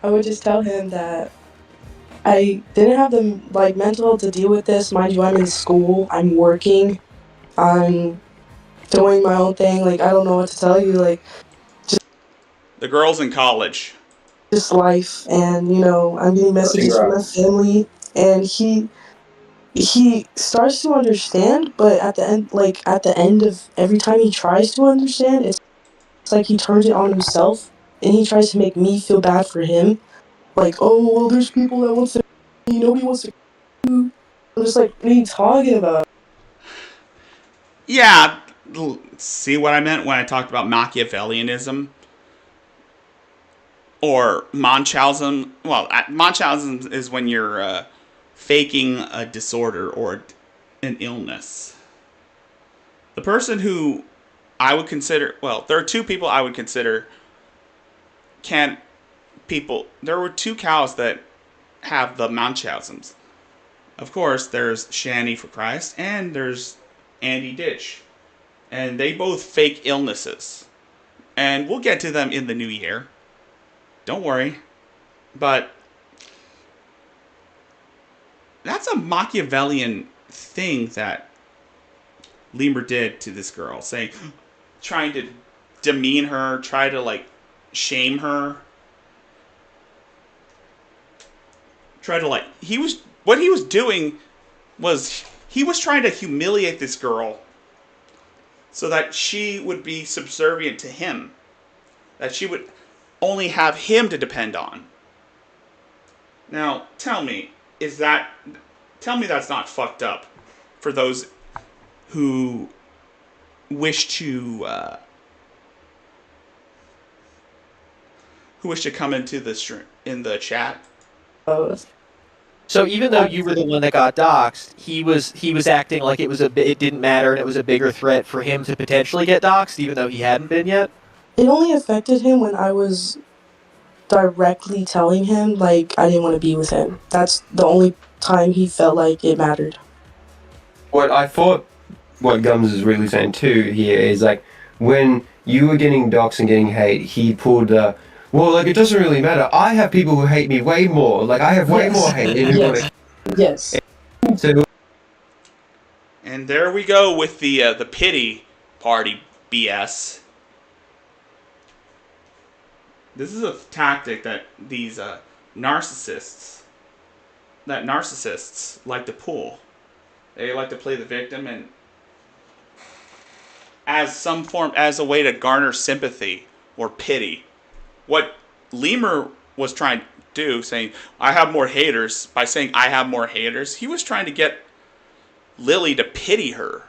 [SPEAKER 7] I would just tell him that I didn't have the, mental to deal with this. Mind you, I'm in school. I'm working. I'm doing my own thing. I don't know what to tell you.
[SPEAKER 2] The girl's in college.
[SPEAKER 7] Just life, and I'm getting messages from my family, and he starts to understand, but at the end of every time he tries to understand, it's like he turns it on himself, and he tries to make me feel bad for him, oh well, there's people that wants to, he wants to. I'm just what are you talking about?
[SPEAKER 2] Yeah, see what I meant when I talked about Machiavellianism? Or Munchausen. Well, Munchausen is when you're faking a disorder or an illness. The person who I would consider, well, there are two people I would consider there were two cows that have the Munchausens. Of course, there's Shanny for Christ, and there's Andy Ditch. And they both fake illnesses. And we'll get to them in the new year. Don't worry. But that's a Machiavellian thing that Lemur did to this girl, trying to demean her, try to shame her. What he was doing was he was trying to humiliate this girl so that she would be subservient to him. That she would only have him to depend on. Now, tell me that's not fucked up for those who wish to come into the chat.
[SPEAKER 9] So even though you were the one that got doxxed, he was acting like it didn't matter and it was a bigger threat for him to potentially get doxxed, even though he hadn't been yet.
[SPEAKER 7] It only affected him when I was directly telling him, I didn't want to be with him. That's the only time he felt like it mattered.
[SPEAKER 10] What I thought, what Gums is really saying too here is when you were getting doxxed and getting hate, he pulled well, like, it doesn't really matter. I have people who hate me way more. Like, I have way more hate than people
[SPEAKER 7] Yes. Yes.
[SPEAKER 10] to.
[SPEAKER 2] And there we go with the pity party BS. This is a tactic that these narcissists like to pull. They like to play the victim and as a way to garner sympathy or pity. What Lemur was trying to do, saying I have more haters, by saying I have more haters, he was trying to get Lily to pity him.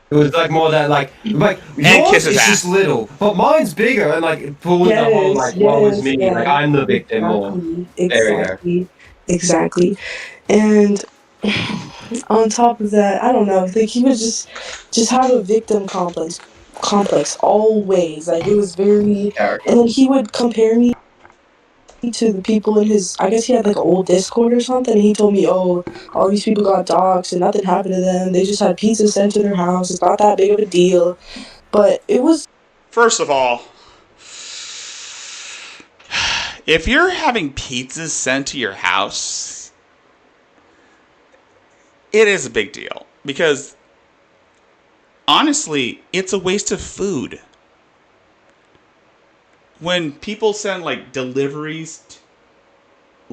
[SPEAKER 10] It was like more that like yours
[SPEAKER 2] kiss his
[SPEAKER 10] is
[SPEAKER 2] ass.
[SPEAKER 10] just little, but mine's bigger, and like pulling the whole like woe is me, like I'm the victim more.
[SPEAKER 7] Exactly. And on top of that, I don't know. Like he was just have a victim complex always. Like it was very. And then he would compare me to the people in his. I guess he had like an old Discord or something. And he told me, "Oh, all these people got doxxed and nothing happened to them. They just had pizza sent to their house. It's not that big of a deal." But it was.
[SPEAKER 2] First of all, if you're having pizzas sent to your house, it is a big deal. Because, honestly, it's a waste of food. When people send, like, deliveries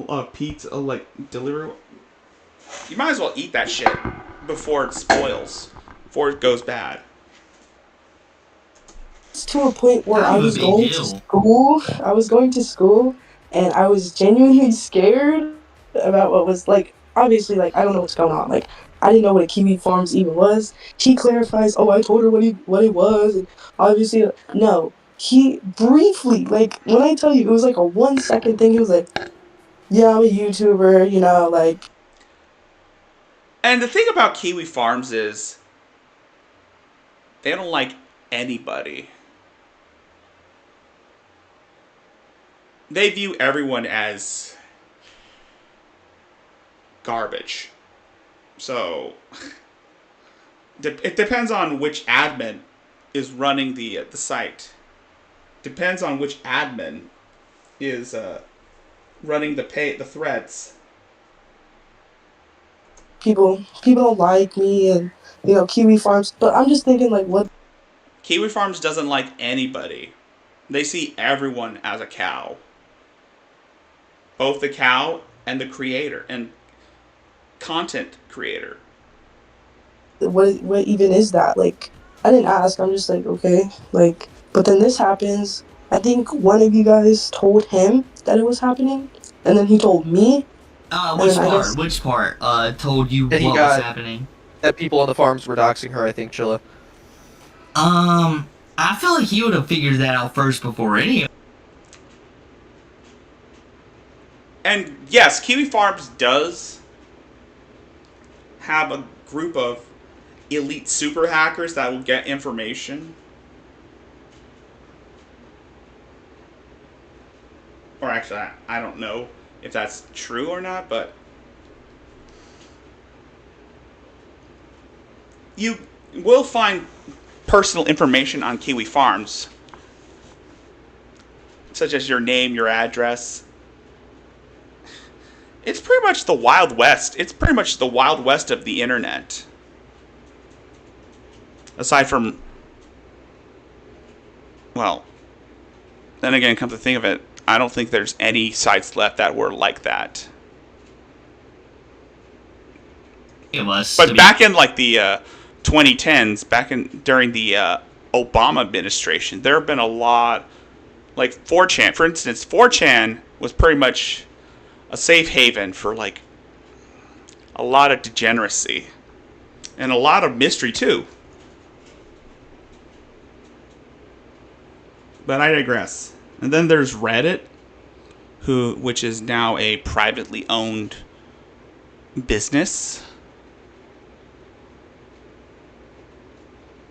[SPEAKER 2] of pizza, like, delivery, you might as well eat that shit before it spoils, before it goes bad.
[SPEAKER 7] To a point where I was going to school. I was going to school, and I was genuinely scared about what was like. Obviously, like I don't know what's going on. Like I didn't know what a Kiwi Farms even was. He clarifies. Oh, I told her what it was, and obviously no. He briefly, like when I tell you, it was like a 1 second thing. He was like, "Yeah, I'm a YouTuber," you know, like.
[SPEAKER 2] And the thing about Kiwi Farms is they don't like anybody. They view everyone as garbage. So it depends on which admin is running the site. Depends on which admin is running the threads.
[SPEAKER 7] People don't like me, and you know Kiwi Farms. But I'm just thinking, like, what?
[SPEAKER 2] Kiwi Farms doesn't like anybody. They see everyone as a cow. Both the cow and the creator and content creator.
[SPEAKER 7] What even is that? Like, I didn't ask. I'm just like, okay, like. But then this happens. I think one of you guys told him that it was happening, and then he told me.
[SPEAKER 6] Which part? Told you what was happening?
[SPEAKER 9] That people on the farms were doxing her, I think, Zilla.
[SPEAKER 6] I feel like he would have figured that out first before any.
[SPEAKER 2] And yes, Kiwi Farms does have a group of elite super hackers that will get information. Or actually, I don't know if that's true or not, but you will find personal information on Kiwi Farms, such as your name, your address. It's pretty much the Wild West. It's pretty much the Wild West of the internet. Aside from, well, then again, come to think of it, I don't think there's any sites left that were like that.
[SPEAKER 6] It was.
[SPEAKER 2] But back in like the 2010s, during the Obama administration, there have been a lot, like 4chan. For instance, 4chan was pretty much a safe haven for like a lot of degeneracy and a lot of mystery too. But I digress. And then there's Reddit, which is now a privately owned business.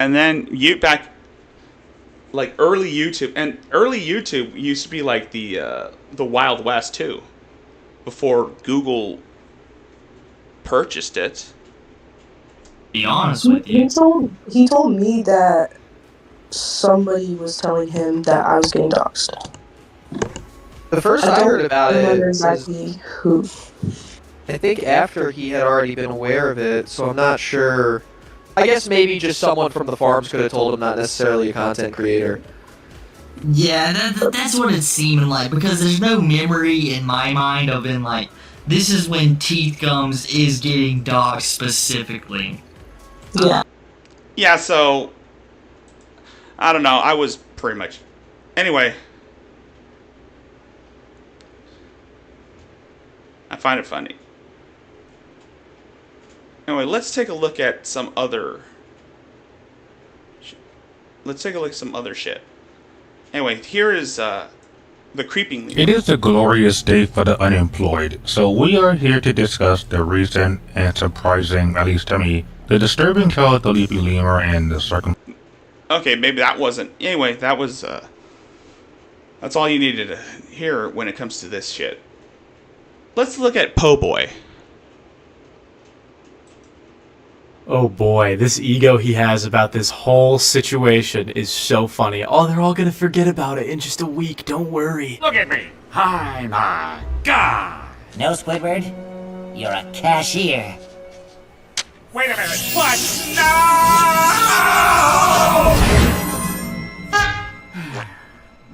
[SPEAKER 2] And then early YouTube used to be like the Wild West too, before Google purchased it.
[SPEAKER 6] Be honest with you.
[SPEAKER 7] He told me that somebody was telling him that I was getting doxxed.
[SPEAKER 9] The first I heard about
[SPEAKER 7] remember
[SPEAKER 9] it,
[SPEAKER 7] exactly who.
[SPEAKER 9] I think after he had already been aware of it, so I'm not sure. I guess maybe just someone from the farms could have told him, not necessarily a content creator.
[SPEAKER 6] Yeah, that's what it's seeming like, because there's no memory in my mind of being like, this is when Teeth Gums is getting doxxed specifically.
[SPEAKER 7] Yeah.
[SPEAKER 2] Yeah, so I don't know. I was pretty much. Anyway, I find it funny. Anyway, let's take a look at some other. Let's take a look at some other shit. Anyway, here is the creeping lemur.
[SPEAKER 11] It is a glorious day for the unemployed, so we are here to discuss the recent and surprising, at least to me, the disturbing tale of the leaping lemur and the
[SPEAKER 2] Okay, maybe that wasn't. Anyway, that was. That's all you needed to hear when it comes to this shit. Let's look at Po Boy.
[SPEAKER 12] Oh boy, this ego he has about this whole situation is so funny. Oh, they're all gonna forget about it in just a week, don't worry.
[SPEAKER 3] Look at me. I'm a god.
[SPEAKER 13] No, Squidward, you're a cashier.
[SPEAKER 3] Wait a minute. What? No!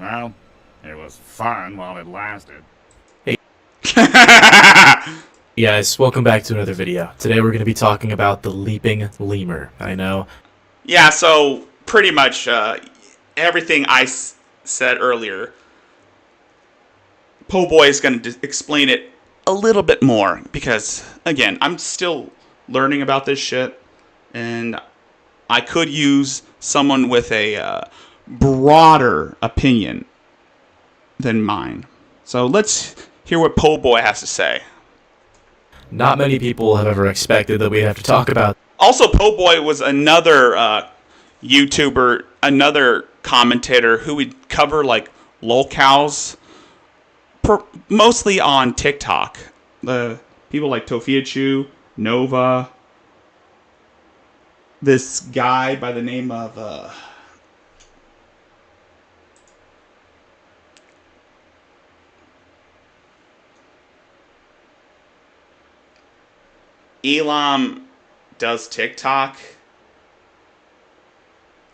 [SPEAKER 3] Well, it was fun while it lasted.
[SPEAKER 12] Hey guys, welcome back to another video. Today we're going to be talking about the leaping lemur. I know.
[SPEAKER 2] Yeah, so pretty much everything I said earlier, Po Boy is going to explain it a little bit more because, again, I'm still learning about this shit, and I could use someone with a broader opinion than mine. So let's hear what Po Boy has to say.
[SPEAKER 12] Not many people have ever expected that we'd have to talk about.
[SPEAKER 2] Also, Po Boy was another YouTuber, another commentator who would cover like lolcows, mostly on TikTok. The people like Tofiachu, Nova, this guy by the name of Elam does TikTok.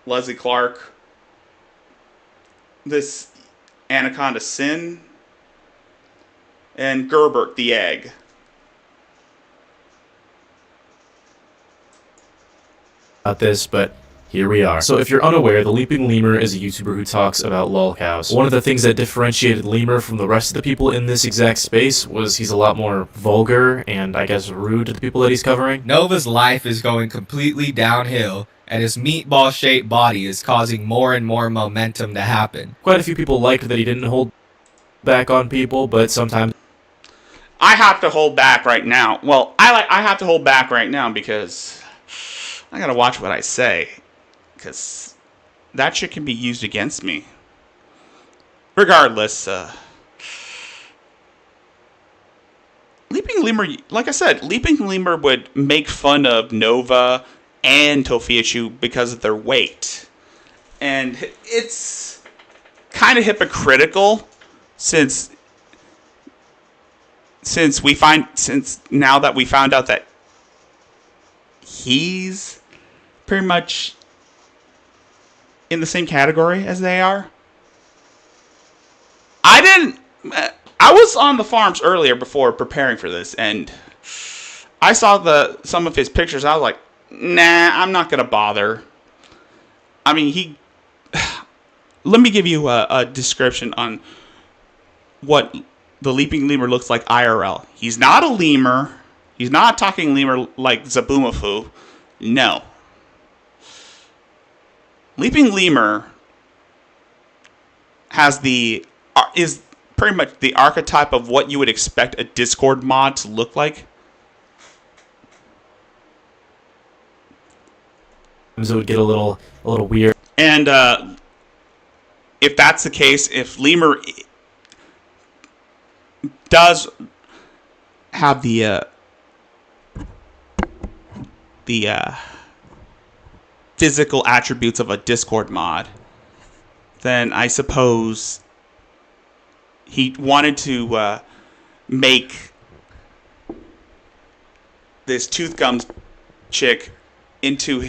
[SPEAKER 2] Leslie Clark. This Anaconda Sin. And Gerbert the Egg.
[SPEAKER 12] About this, but here we are. So if you're unaware, the Leaping Lemur is a YouTuber who talks about lolcows. One of the things that differentiated Lemur from the rest of the people in this exact space was he's a lot more vulgar and, I guess, rude to the people that he's covering.
[SPEAKER 4] Nova's life is going completely downhill, and his meatball-shaped body is causing more and more momentum to happen.
[SPEAKER 12] Quite a few people liked that he didn't hold back on people, but sometimes
[SPEAKER 2] I have to hold back right now. Well, I have to hold back right now because I gotta watch what I say. Because that shit can be used against me. Regardless, Leaping Lemur, like I said, Leaping Lemur would make fun of Nova and Tofiachu because of their weight. And it's kind of hypocritical since now that we found out that he's pretty much in the same category as they are. I was on the farms earlier before preparing for this, and I saw some of his pictures. I was like, nah, I'm not gonna bother. I mean, let me give you a description on what the Leaping Lemur looks like IRL. He's not a lemur. He's not a talking lemur like Zaboomafoo. No. Leaping Lemur is pretty much the archetype of what you would expect a Discord mod to look like.
[SPEAKER 12] it would get a little weird.
[SPEAKER 2] And if that's the case, if Lemur does have the physical attributes of a Discord mod, then I suppose he wanted to make this Tooth Gums chick into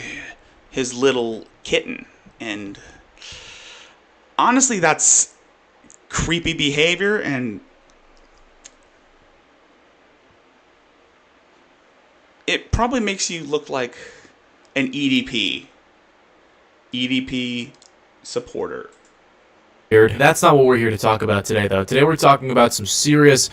[SPEAKER 2] his little kitten. And honestly, that's creepy behavior, and it probably makes you look like an EDP supporter.
[SPEAKER 12] That's not what we're here to talk about today, though. Today we're talking about some serious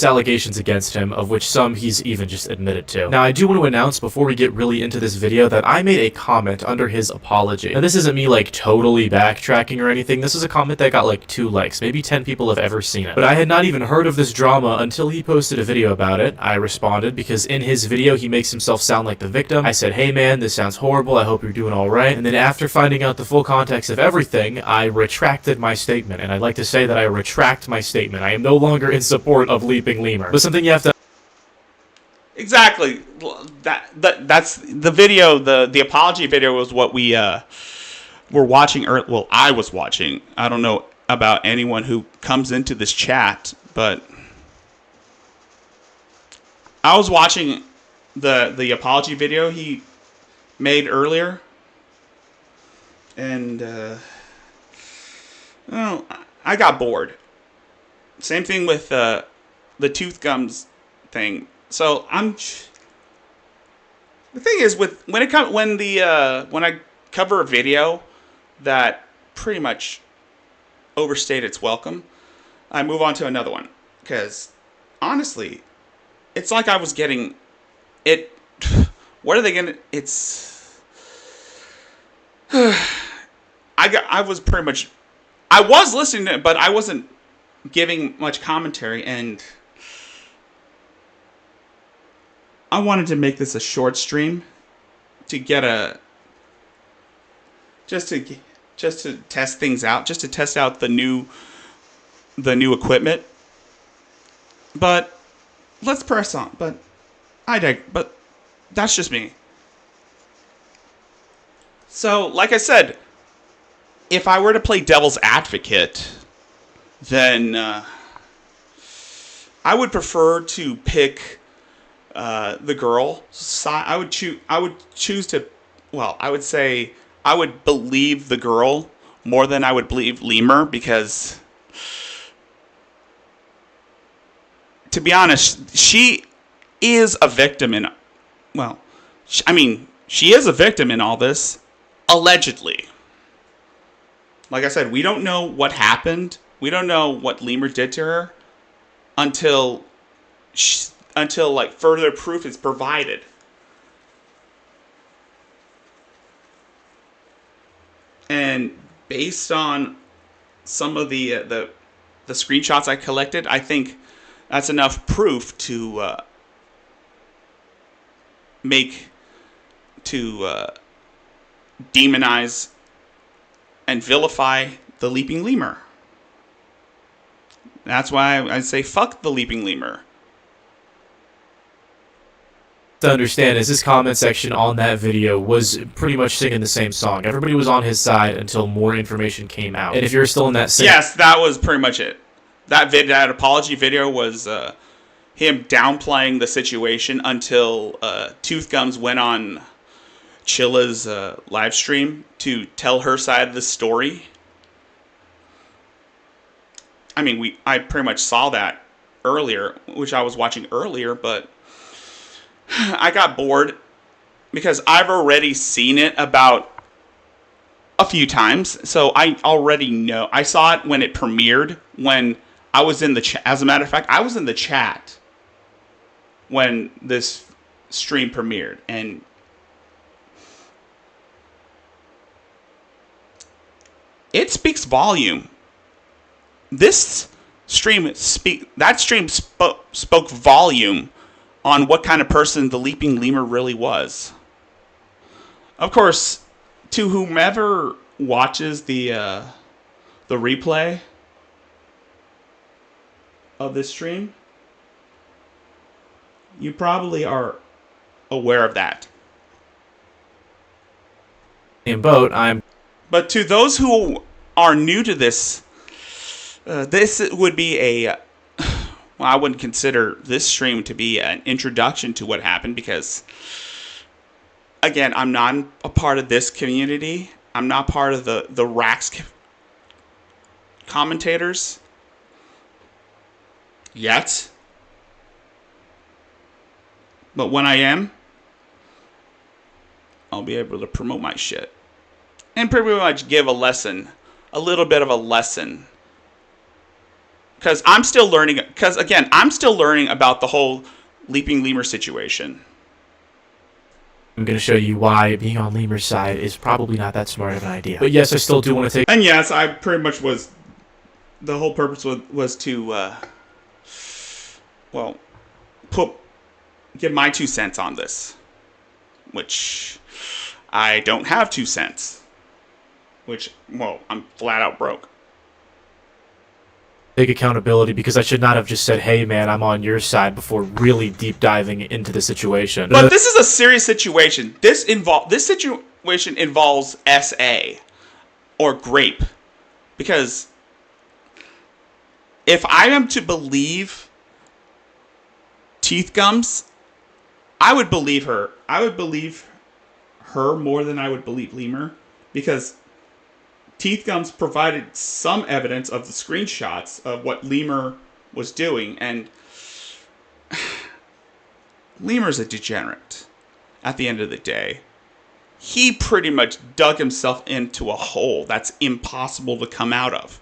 [SPEAKER 12] allegations against him, of which some he's even just admitted to. Now, I do want to announce before we get really into this video that I made a comment under his apology. Now, this isn't me like totally backtracking or anything. This is a comment that got like 2 likes. Maybe 10 people have ever seen it. But I had not even heard of this drama until he posted a video about it. I responded because in his video he makes himself sound like the victim. I said, "Hey man, this sounds horrible. I hope you're doing all right." And then after finding out the full context of everything, I retracted my statement, and I'd like to say that I retract my statement. I am no longer in support of Leaping Lemur. But something you have to...
[SPEAKER 2] Exactly. That's the video. The apology video was what we were watching. Well, I was watching. I don't know about anyone who comes into this chat, but I was watching the apology video he made earlier, and I got bored. Same thing with the Tooth Gums thing. So the thing is when I cover a video that pretty much overstayed its welcome, I move on to another one, because honestly, it's like I was getting it. What are they gonna? It's I was listening to it, but I wasn't giving much commentary, and I wanted to make this a short stream to get just to test things out, just to test out the new equipment. But let's press on. But that's just me. So, like I said, if I were to play devil's advocate, then I would prefer to pick the girl side. I would choose to. Well, I would say I would believe the girl more than I would believe Lemur, because, to be honest, she is a victim in. Well, she is a victim in all this, allegedly. Like I said, we don't know what happened. We don't know what Lemur did to her until like further proof is provided. And based on some of the screenshots I collected, I think that's enough proof to demonize and vilify the Leaping Lemur. That's why I say fuck the Leaping Lemur.
[SPEAKER 12] To understand is his comment section on that video was pretty much singing the same song. Everybody was on his side until more information came out. And if you're still in that same...
[SPEAKER 2] Yes, that was pretty much it. That apology video was him downplaying the situation until Tooth Gums went on Chilla's live stream to tell her side of the story. I pretty much saw that earlier, which I was watching earlier, but I got bored because I've already seen it about a few times, so I already know. I saw it when it premiered, when I was in the chat. As a matter of fact, I was in the chat when this stream premiered, and it speaks volume. This stream spoke volume on what kind of person the Leaping Lemur really was. Of course, to whomever watches the replay of this stream, you probably are aware of that.
[SPEAKER 12] boat, I'm...
[SPEAKER 2] But to those who are new to this, this would be a... Well, I wouldn't consider this stream to be an introduction to what happened because, again, I'm not a part of this community. I'm not part of the Rax commentators yet. But when I am, I'll be able to promote my shit. And pretty much give a lesson. A little bit of a lesson. Because I'm still learning. Because, again, I'm still learning about the whole Leaping Lemur situation.
[SPEAKER 12] I'm going to show you why being on Lemur's side is probably not that smart of an idea. But yes, I still do want to take...
[SPEAKER 2] And yes, I pretty much was... The whole purpose was to, well, give my 2 cents on this. Which I don't have 2 cents. Which, well, I'm flat out broke.
[SPEAKER 12] Take accountability because I should not have just said, hey man, I'm on your side before really deep diving into the situation.
[SPEAKER 2] But this is a serious situation. This situation involves SA or grape. Because if I am to believe Teeth Gums, I would believe her. I would believe her more than I would believe Lemur. Because Teeth Gums provided some evidence of the screenshots of what Lemur was doing, and Lemur's a degenerate. At the end of the day, he pretty much dug himself into a hole that's impossible to come out of.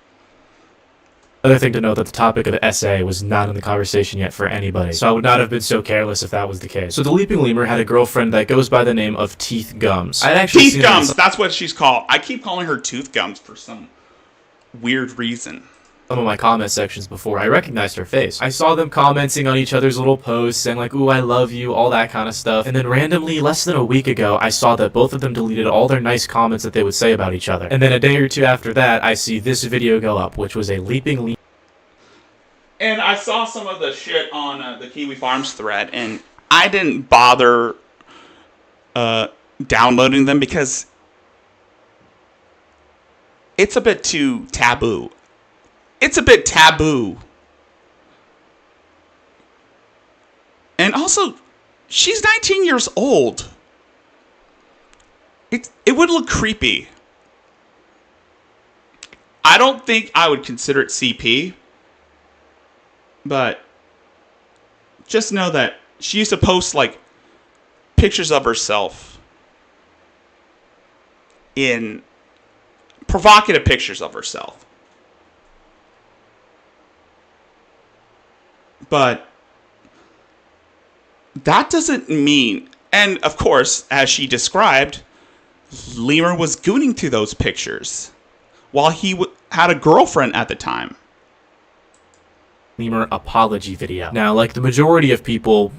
[SPEAKER 12] Another thing to note that the topic of the SA was not in the conversation yet for anybody, so I would not have been so careless if that was the case. So the Leaping Lemur had a girlfriend that goes by the name of Teeth Gums.
[SPEAKER 2] Teeth Gums, that's what she's called. I keep calling her Tooth Gums for some weird reason.
[SPEAKER 12] Some of my comment sections before, I recognized her face. I saw them commenting on each other's little posts, saying like, ooh, I love you, all that kind of stuff. And then randomly, less than a week ago, I saw that both of them deleted all their nice comments that they would say about each other. And then a day or two after that, I see this video go up, which was a Leaping Lemur.
[SPEAKER 2] And I saw some of the shit on the Kiwi Farms thread, and I didn't bother downloading them because it's a bit too taboo. It's a bit taboo. And also, she's 19 years old. It would look creepy. I don't think I would consider it CP. But just know that she used to post like pictures of herself in provocative pictures of herself. But that doesn't mean, and of course, as she described, Lemur was gooning through those pictures while he had a girlfriend at the time.
[SPEAKER 12] Lemur apology video. Now, like the majority of people,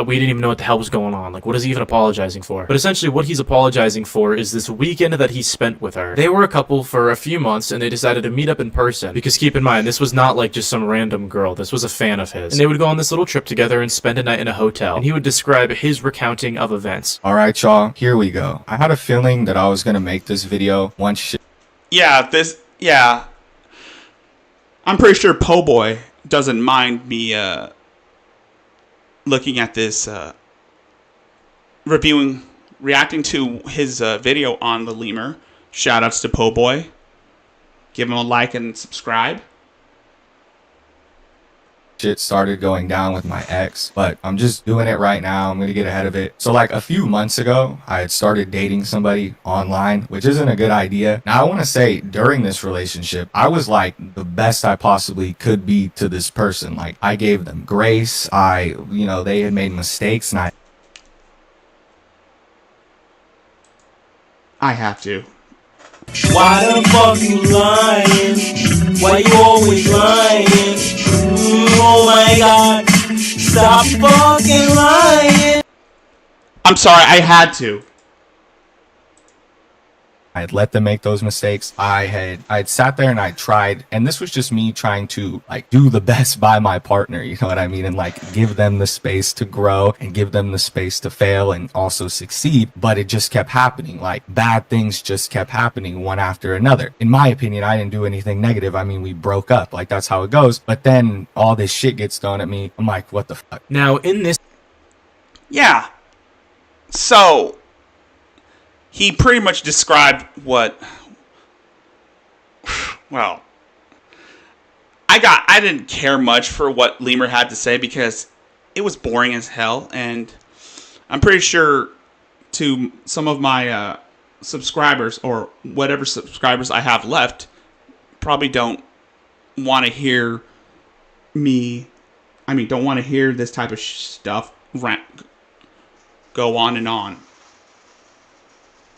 [SPEAKER 12] we didn't even know what the hell was going on. Like, what is he even apologizing for? But essentially, what he's apologizing for is this weekend that he spent with her. They were a couple for a few months, and they decided to meet up in person. Because keep in mind, this was not like just some random girl. This was a fan of his. And they would go on this little trip together and spend a night in a hotel. And he would describe his recounting of events.
[SPEAKER 4] Alright, y'all, here we go. I had a feeling that I was gonna make this video once shit.
[SPEAKER 2] Yeah. I'm pretty sure Po Boy doesn't mind me looking at this, reacting to his video on the Lemur. Shoutouts to Po Boy. Give him a like and subscribe.
[SPEAKER 4] Shit started going down with my ex, but I'm just doing it right now. I'm gonna get ahead of it. So like a few months ago, I had started dating somebody online, which isn't a good idea. Now I want to say during this relationship, I was like the best I possibly could be to this person. Like I gave them grace. They had made mistakes and
[SPEAKER 2] I have to.
[SPEAKER 5] Why the fuck you lying? Why you always lying? Oh my god, stop fucking lying.
[SPEAKER 2] I'm sorry, I had to.
[SPEAKER 4] I had let them make those mistakes. I had sat there and I tried, and this was just me trying to like do the best by my partner, you know what I mean? And like give them the space to grow and give them the space to fail and also succeed. But it just kept happening. Like bad things just kept happening one after another. In my opinion, I didn't do anything negative. I mean, we broke up. Like that's how it goes. But then all this shit gets thrown at me. I'm like, what the fuck?
[SPEAKER 12] Now in this,
[SPEAKER 2] Yeah. So he pretty much described what, well, I didn't care much for what Lemur had to say because it was boring as hell, and I'm pretty sure to some of my subscribers or whatever subscribers I have left probably don't want to hear don't want to hear this type of stuff go on and on.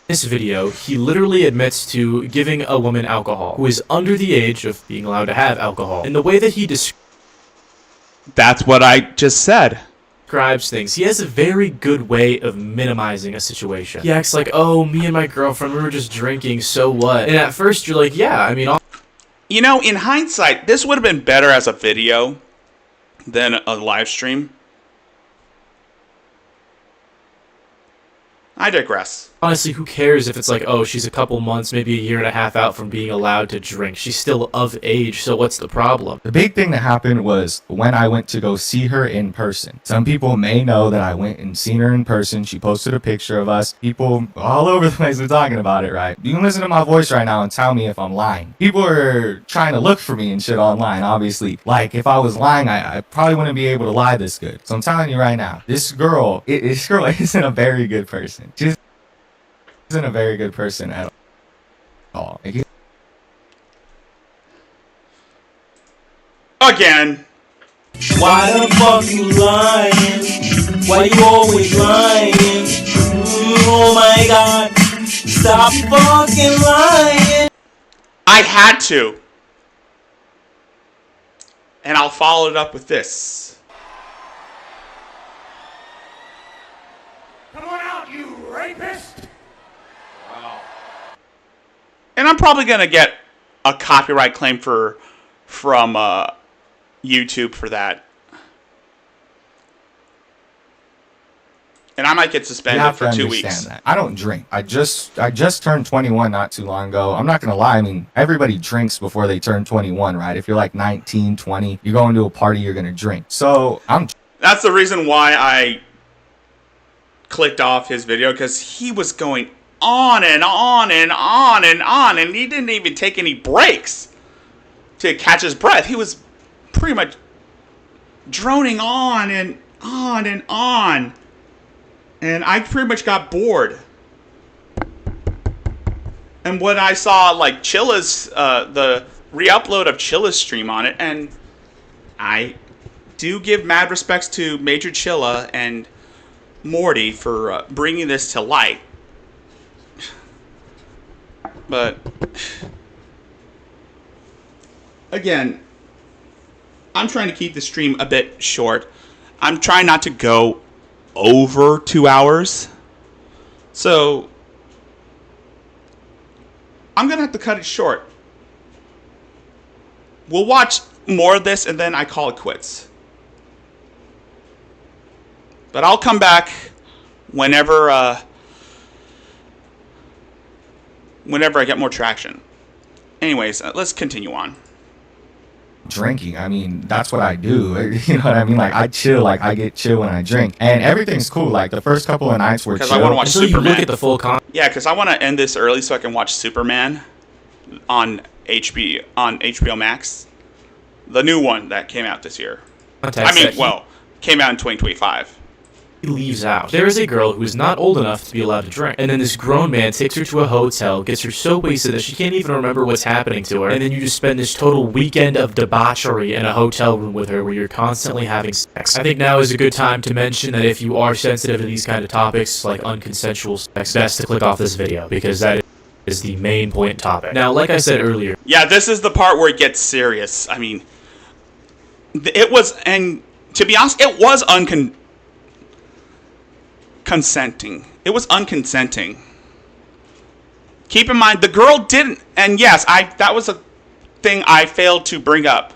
[SPEAKER 12] this video, he literally admits to giving a woman alcohol who is under the age of being allowed to have alcohol. And the way that he
[SPEAKER 2] That's what I just said.
[SPEAKER 12] describes things, he has a very good way of minimizing a situation. He acts like, oh, me and my girlfriend, we were just drinking, so what? And at first you're like, yeah, I mean...
[SPEAKER 2] You know, in hindsight, this would have been better as a video than a live stream. I digress.
[SPEAKER 12] Honestly, who cares if it's like, oh, she's a couple months, maybe a year and a half out from being allowed to drink. She's still of age, so what's the problem?
[SPEAKER 4] The big thing that happened was when I went to go see her in person. Some people may know that I went and seen her in person. She posted a picture of us. People all over the place are talking about it, right? You can listen to my voice right now and tell me if I'm lying. People are trying to look for me and shit online, obviously. Like, if I was lying, I probably wouldn't be able to lie this good. So I'm telling you right now, this girl isn't a very good person. She isn't a very good person at all.
[SPEAKER 2] Again.
[SPEAKER 5] Why the fuck you lying? Why you always lying? Oh my god. Stop fucking lying.
[SPEAKER 2] I had to. And I'll follow it up with this.
[SPEAKER 3] Come on out, you rapist!
[SPEAKER 2] And I'm probably going to get a copyright claim from YouTube for that. And I might get suspended for 2 weeks.
[SPEAKER 4] That. I don't drink. I just turned 21 not too long ago. I'm not going to lie. I mean, everybody drinks before they turn 21, right? If you're like 19, 20, you're going to a party, you're going to drink. So
[SPEAKER 2] That's the reason why I clicked off his video, because he was going on and on and on and on, and he didn't even take any breaks to catch his breath. He was pretty much droning on and on and on, and I pretty much got bored. And when I saw like Chilla's the re-upload of Chilla's stream on it, and I do give mad respects to Major Chilla and Morty for bringing this to light. But again, I'm trying to keep the stream a bit short. I'm trying not to go over 2 hours. So I'm going to have to cut it short. We'll watch more of this and then I call it quits. But I'll come back whenever I get more traction. Anyways, let's continue on.
[SPEAKER 4] Drinking, I mean, that's what I do. You know what I mean? Like, I chill. Like, I get chill when I drink, and everything's cool. Like, the first couple of nights were chill.
[SPEAKER 2] Because I want to watch
[SPEAKER 12] Until
[SPEAKER 2] Superman.
[SPEAKER 12] you look at the full
[SPEAKER 2] Yeah, because I want to end this early so I can watch Superman on HBO Max, the new one that came out this year. Came out in 2025.
[SPEAKER 12] He leaves out. There is a girl who is not old enough to be allowed to drink, and then this grown man takes her to a hotel, gets her so wasted that she can't even remember what's happening to her, and then you just spend this total weekend of debauchery in a hotel room with her where you're constantly having sex. I think now is a good time to mention that if you are sensitive to these kind of topics, like unconsensual sex, best to click off this video, because that is the main point topic. Now, like I said earlier...
[SPEAKER 2] Yeah, this is the part where it gets serious. I mean, it was, and to be honest, it was consenting. It was unconsenting. Keep in mind, the girl didn't, and yes, that was a thing I failed to bring up.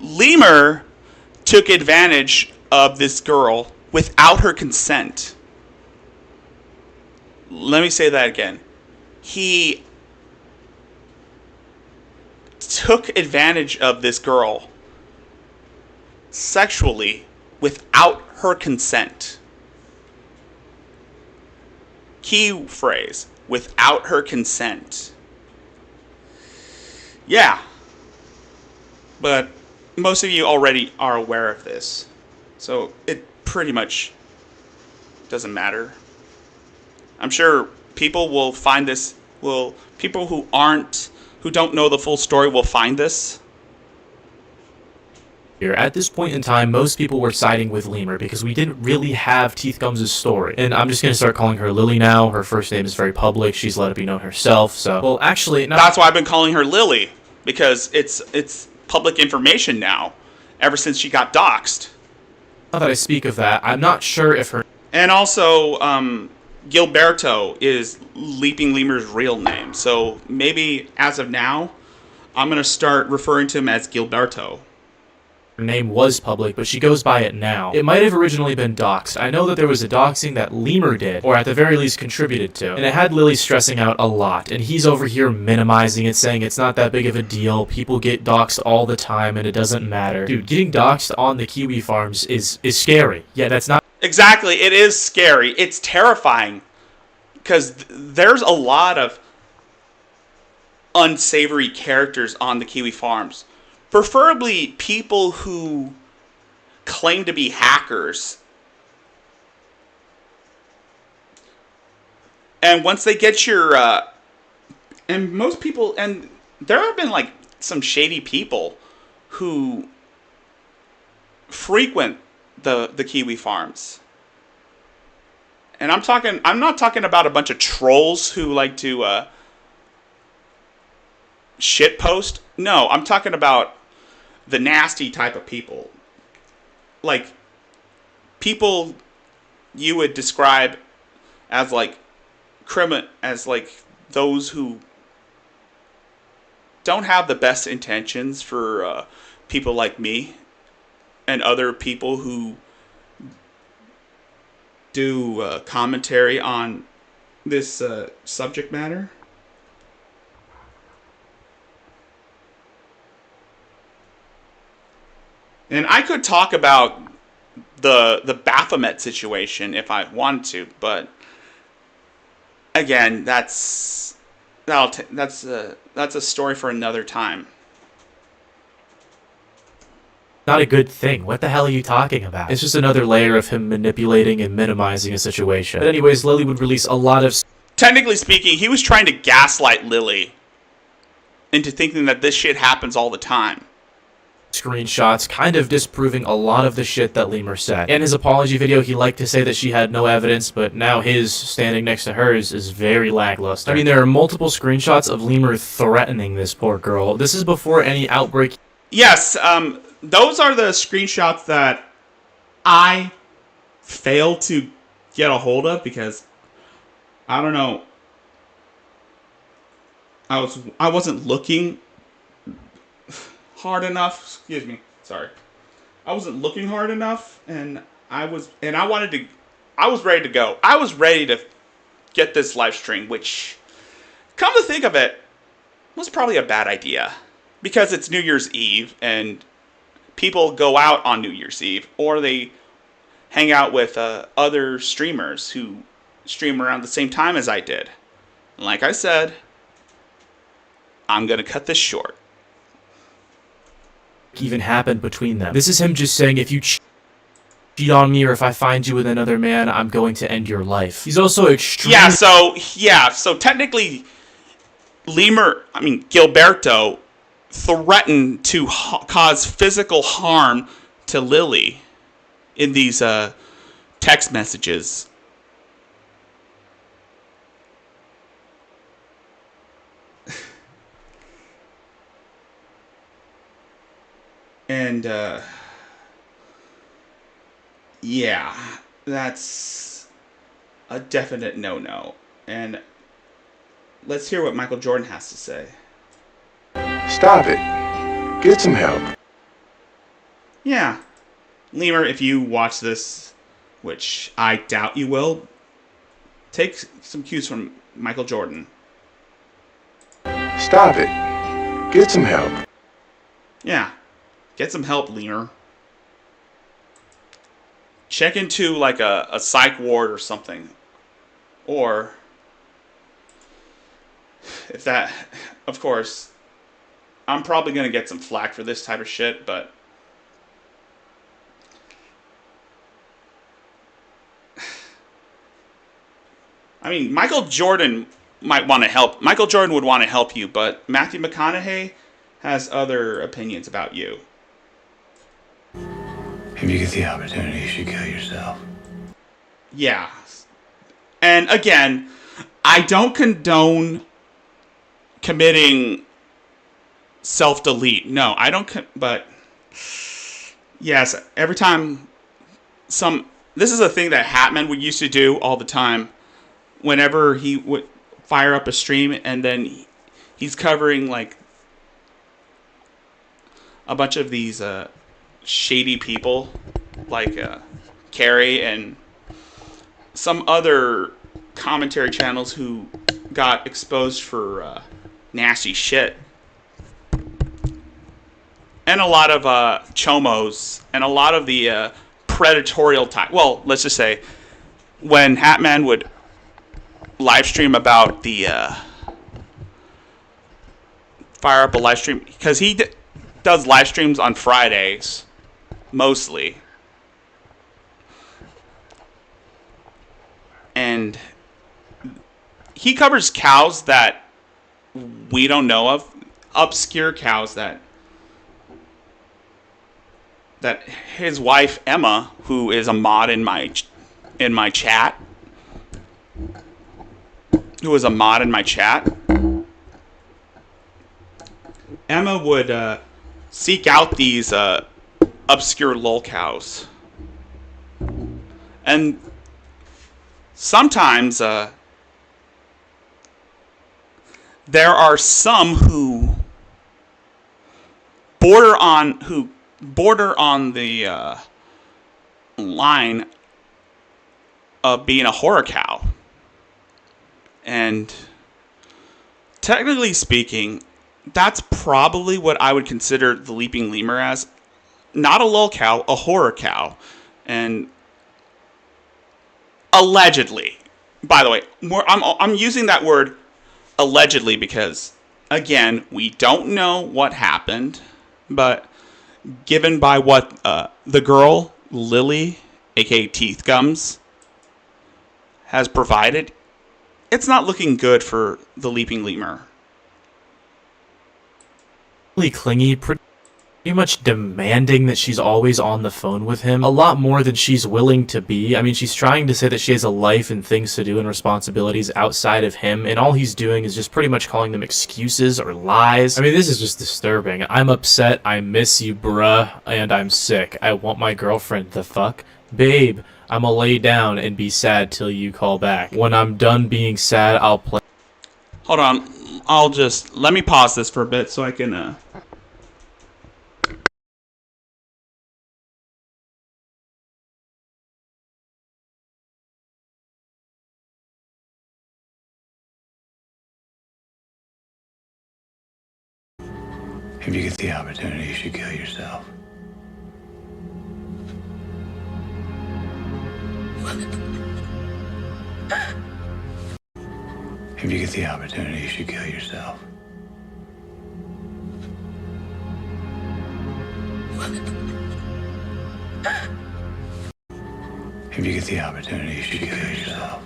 [SPEAKER 2] Lemur took advantage of this girl without her consent. Let me say that again. He took advantage of this girl sexually without her consent. Key phrase, without her consent. Yeah. But most of you already are aware of this. So it pretty much doesn't matter. I'm sure people will find this, people who don't know the full story will find this.
[SPEAKER 12] At this point in time, most people were siding with Lemur because we didn't really have Teeth Gums' story. And I'm just going to start calling her Lily now. Her first name is very public. She's let it be known herself. So, well, actually, no.
[SPEAKER 2] That's why I've been calling her Lily, because it's public information now, ever since she got doxxed.
[SPEAKER 12] Now that I speak of that, I'm not sure if her...
[SPEAKER 2] And also, Gilberto is Leaping Lemur's real name. So maybe, as of now, I'm going to start referring to him as Gilberto.
[SPEAKER 12] Her name was public, but she goes by it now. It might have originally been doxed. I know that there was a doxing that Lemur did, or at the very least contributed to, and it had Lily stressing out a lot, and he's over here minimizing it, saying it's not that big of a deal, people get doxed all the time, and it doesn't matter. Dude, getting doxed on the Kiwi farms is scary. Yeah, that's not...
[SPEAKER 2] Exactly, it is scary. It's terrifying, because there's a lot of unsavory characters on the Kiwi farms. Preferably people who claim to be hackers. And once they get your... and most people... And there have been, like, some shady people who frequent the Kiwi farms. And I'm not talking about a bunch of trolls who like to shitpost. No, I'm talking about the nasty type of people. Like, people you would describe as like as like those who don't have the best intentions for people like me and other people who do commentary on this subject matter. And I could talk about the Baphomet situation if I wanted to, but again, that's a story for another time.
[SPEAKER 12] Not a good thing. What the hell are you talking about? It's just another layer of him manipulating and minimizing a situation. But anyways, Lily would release a lot of...
[SPEAKER 2] Technically speaking, he was trying to gaslight Lily into thinking that this shit happens all the time.
[SPEAKER 12] Screenshots kind of disproving a lot of the shit that Lemur said. In his apology video, he liked to say that she had no evidence, but now his standing next to hers is very lackluster. I mean, there are multiple screenshots of Lemur threatening this poor girl. This is before any outbreak.
[SPEAKER 2] Yes, those are the screenshots that I failed to get a hold of because I don't know. I wasn't looking hard enough. Excuse me. Sorry. I wasn't looking hard enough, and I was ready to go. I was ready to get this live stream, which, come to think of it, was probably a bad idea because it's New Year's Eve and people go out on New Year's Eve, or they hang out with other streamers who stream around the same time as I did. Like I said, I'm gonna cut this short.
[SPEAKER 12] Even happened between them. This is him just saying, if you cheat on me or if I find you with another man, I'm going to end your life. He's also extremely...
[SPEAKER 2] So technically, Gilberto threatened to cause physical harm to Lily in these text messages. And, yeah, that's a definite no-no. And let's hear what Michael Jordan has to say.
[SPEAKER 14] Stop it. Get some help.
[SPEAKER 2] Yeah. Lemur, if you watch this, which I doubt you will, take some cues from Michael Jordan.
[SPEAKER 14] Stop it. Get some help.
[SPEAKER 2] Yeah. Get some help, Lemur. Check into like a psych ward or something. Or, if that, of course, I'm probably going to get some flack for this type of shit, but I mean, Michael Jordan might want to help. Michael Jordan would want to help you, but Matthew McConaughey has other opinions about you.
[SPEAKER 15] If you get the opportunity, you should kill yourself.
[SPEAKER 2] Yeah. And again, I don't condone committing self-delete. No, I don't. But yes, every time this is a thing that Hatman would used to do all the time. Whenever he would fire up a stream and then he's covering like a bunch of these shady people like Carrie and some other commentary channels who got exposed for nasty shit. And a lot of chomos and a lot of the predatorial type. Well, let's just say when Hatman would live stream about the fire up a live stream, because he does live streams on Fridays mostly, and he covers cows that we don't know of, obscure cows that his wife Emma, who is a mod in my chat, Emma would seek out these obscure lol cows. And sometimes there are some who border on the line of being a horror cow. And technically speaking, that's probably what I would consider the Leaping Lemur as. Not a lol cow, a horror cow. And allegedly, by the way, I'm using that word allegedly because, again, we don't know what happened. But given by what the girl, Lily, aka Teeth Gums, has provided, it's not looking good for the Leaping Lemur.
[SPEAKER 12] Really clingy, pretty much demanding that she's always on the phone with him, a lot more than she's willing to be. I mean, she's trying to say that she has a life and things to do and responsibilities outside of him, and all he's doing is just pretty much calling them excuses or lies. I mean, this is just disturbing. I'm upset, I miss you, bruh, and I'm sick. I want my girlfriend, the fuck? Babe, I'ma lay down and be sad till you call back. When I'm done being sad, I'll play.
[SPEAKER 2] Hold on, let me pause this for a bit so I can
[SPEAKER 15] If you get the opportunity, you should kill yourself. If you get the opportunity, you should kill yourself. If you get the opportunity, you should kill yourself.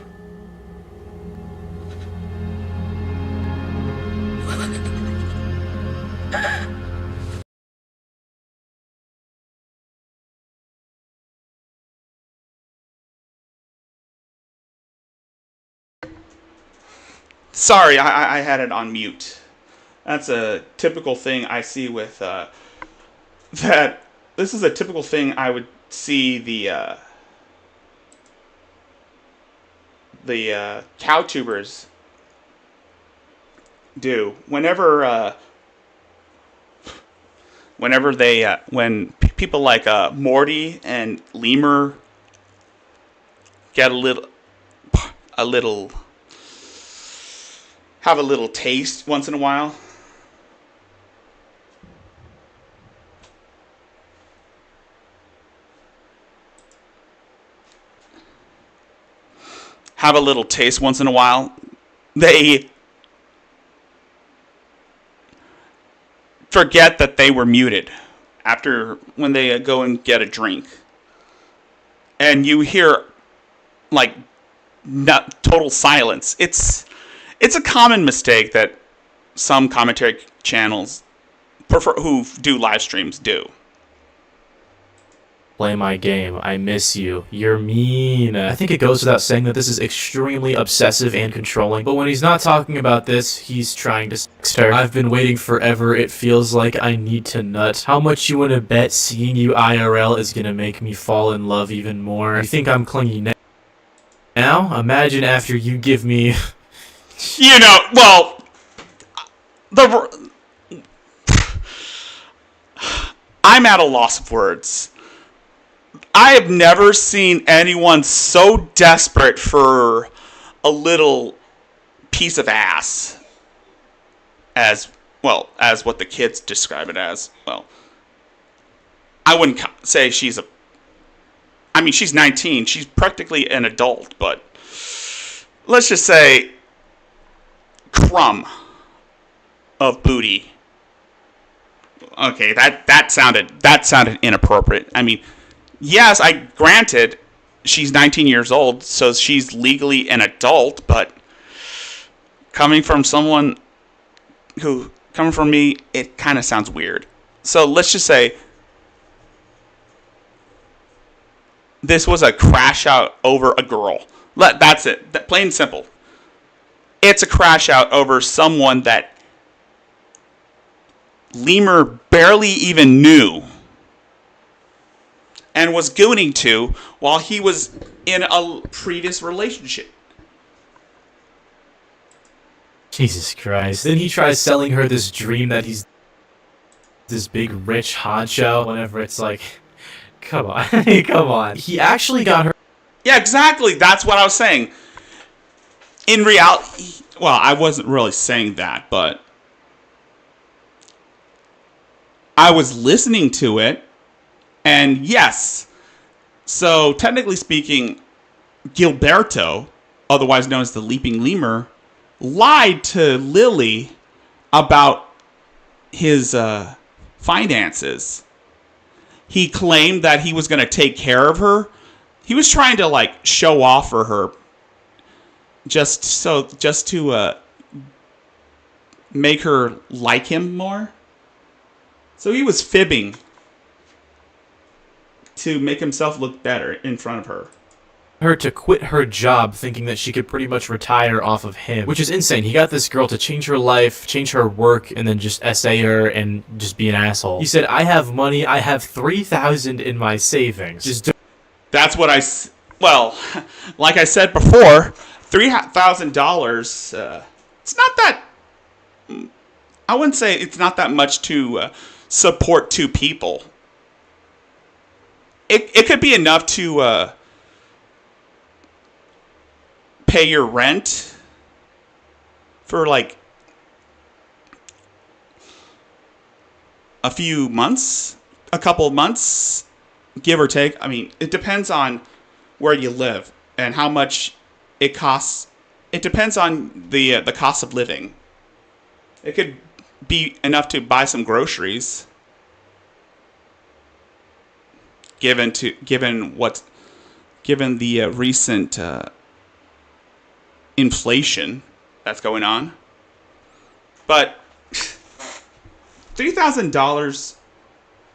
[SPEAKER 2] Sorry, I had it on mute. That's a typical thing I see with that. This is a typical thing I would see the cow tubers do whenever when people like Morty and Lemur get a little have a little taste once in a while. Have a little taste once in a while. They forget that they were muted after when they go and get a drink. And you hear like total silence. It's a common mistake that some commentary channels who do live streams do.
[SPEAKER 12] Play my game. I miss you. You're mean. I think it goes without saying that this is extremely obsessive and controlling, but when he's not talking about this, he's trying to sex her. I've been waiting forever. It feels like I need to nut. How much you wanna bet seeing you IRL is gonna make me fall in love even more? You think I'm clingy now? Imagine after you give me...
[SPEAKER 2] You know, well, I'm at a loss of words. I have never seen anyone so desperate for a little piece of ass as what the kids describe it as. Well, I wouldn't say she's 19. She's practically an adult, but let's just say crumb of booty. Okay, that sounded inappropriate. I mean, yes, granted, she's 19 years old, so she's legally an adult, but coming from me, it kind of sounds weird. So let's just say this was a crash out over a girl. That's it. Plain and simple. It's a crash out over someone that Lemur barely even knew and was gooning to while he was in a previous relationship.
[SPEAKER 12] Jesus Christ. Then he tries selling her this dream that he's this big rich honcho whenever it's like, come on, come on. He actually got her.
[SPEAKER 2] Yeah, exactly. That's what I was saying. In reality, well, I wasn't really saying that, but I was listening to it, and yes. So, technically speaking, Gilberto, otherwise known as the Leaping Lemur, lied to Lily about his finances. He claimed that he was going to take care of her. He was trying to show off for her, just to make her like him more. So he was fibbing to make himself look better in front of her.
[SPEAKER 12] Her to quit her job thinking that she could pretty much retire off of him, which is insane. He got this girl to change her life, change her work, and then just essay her and just be an asshole. He said, I have money, I have $3,000 in my savings.
[SPEAKER 2] That's what well, like I said before, $3,000, it's not that, I wouldn't say it's not that much to support two people. It could be enough to pay your rent for a few months, a couple of months, give or take. I mean, it depends on where you live and how much it costs. It depends on the cost of living. It could be enough to buy some groceries, given the recent inflation that's going on. But $3,000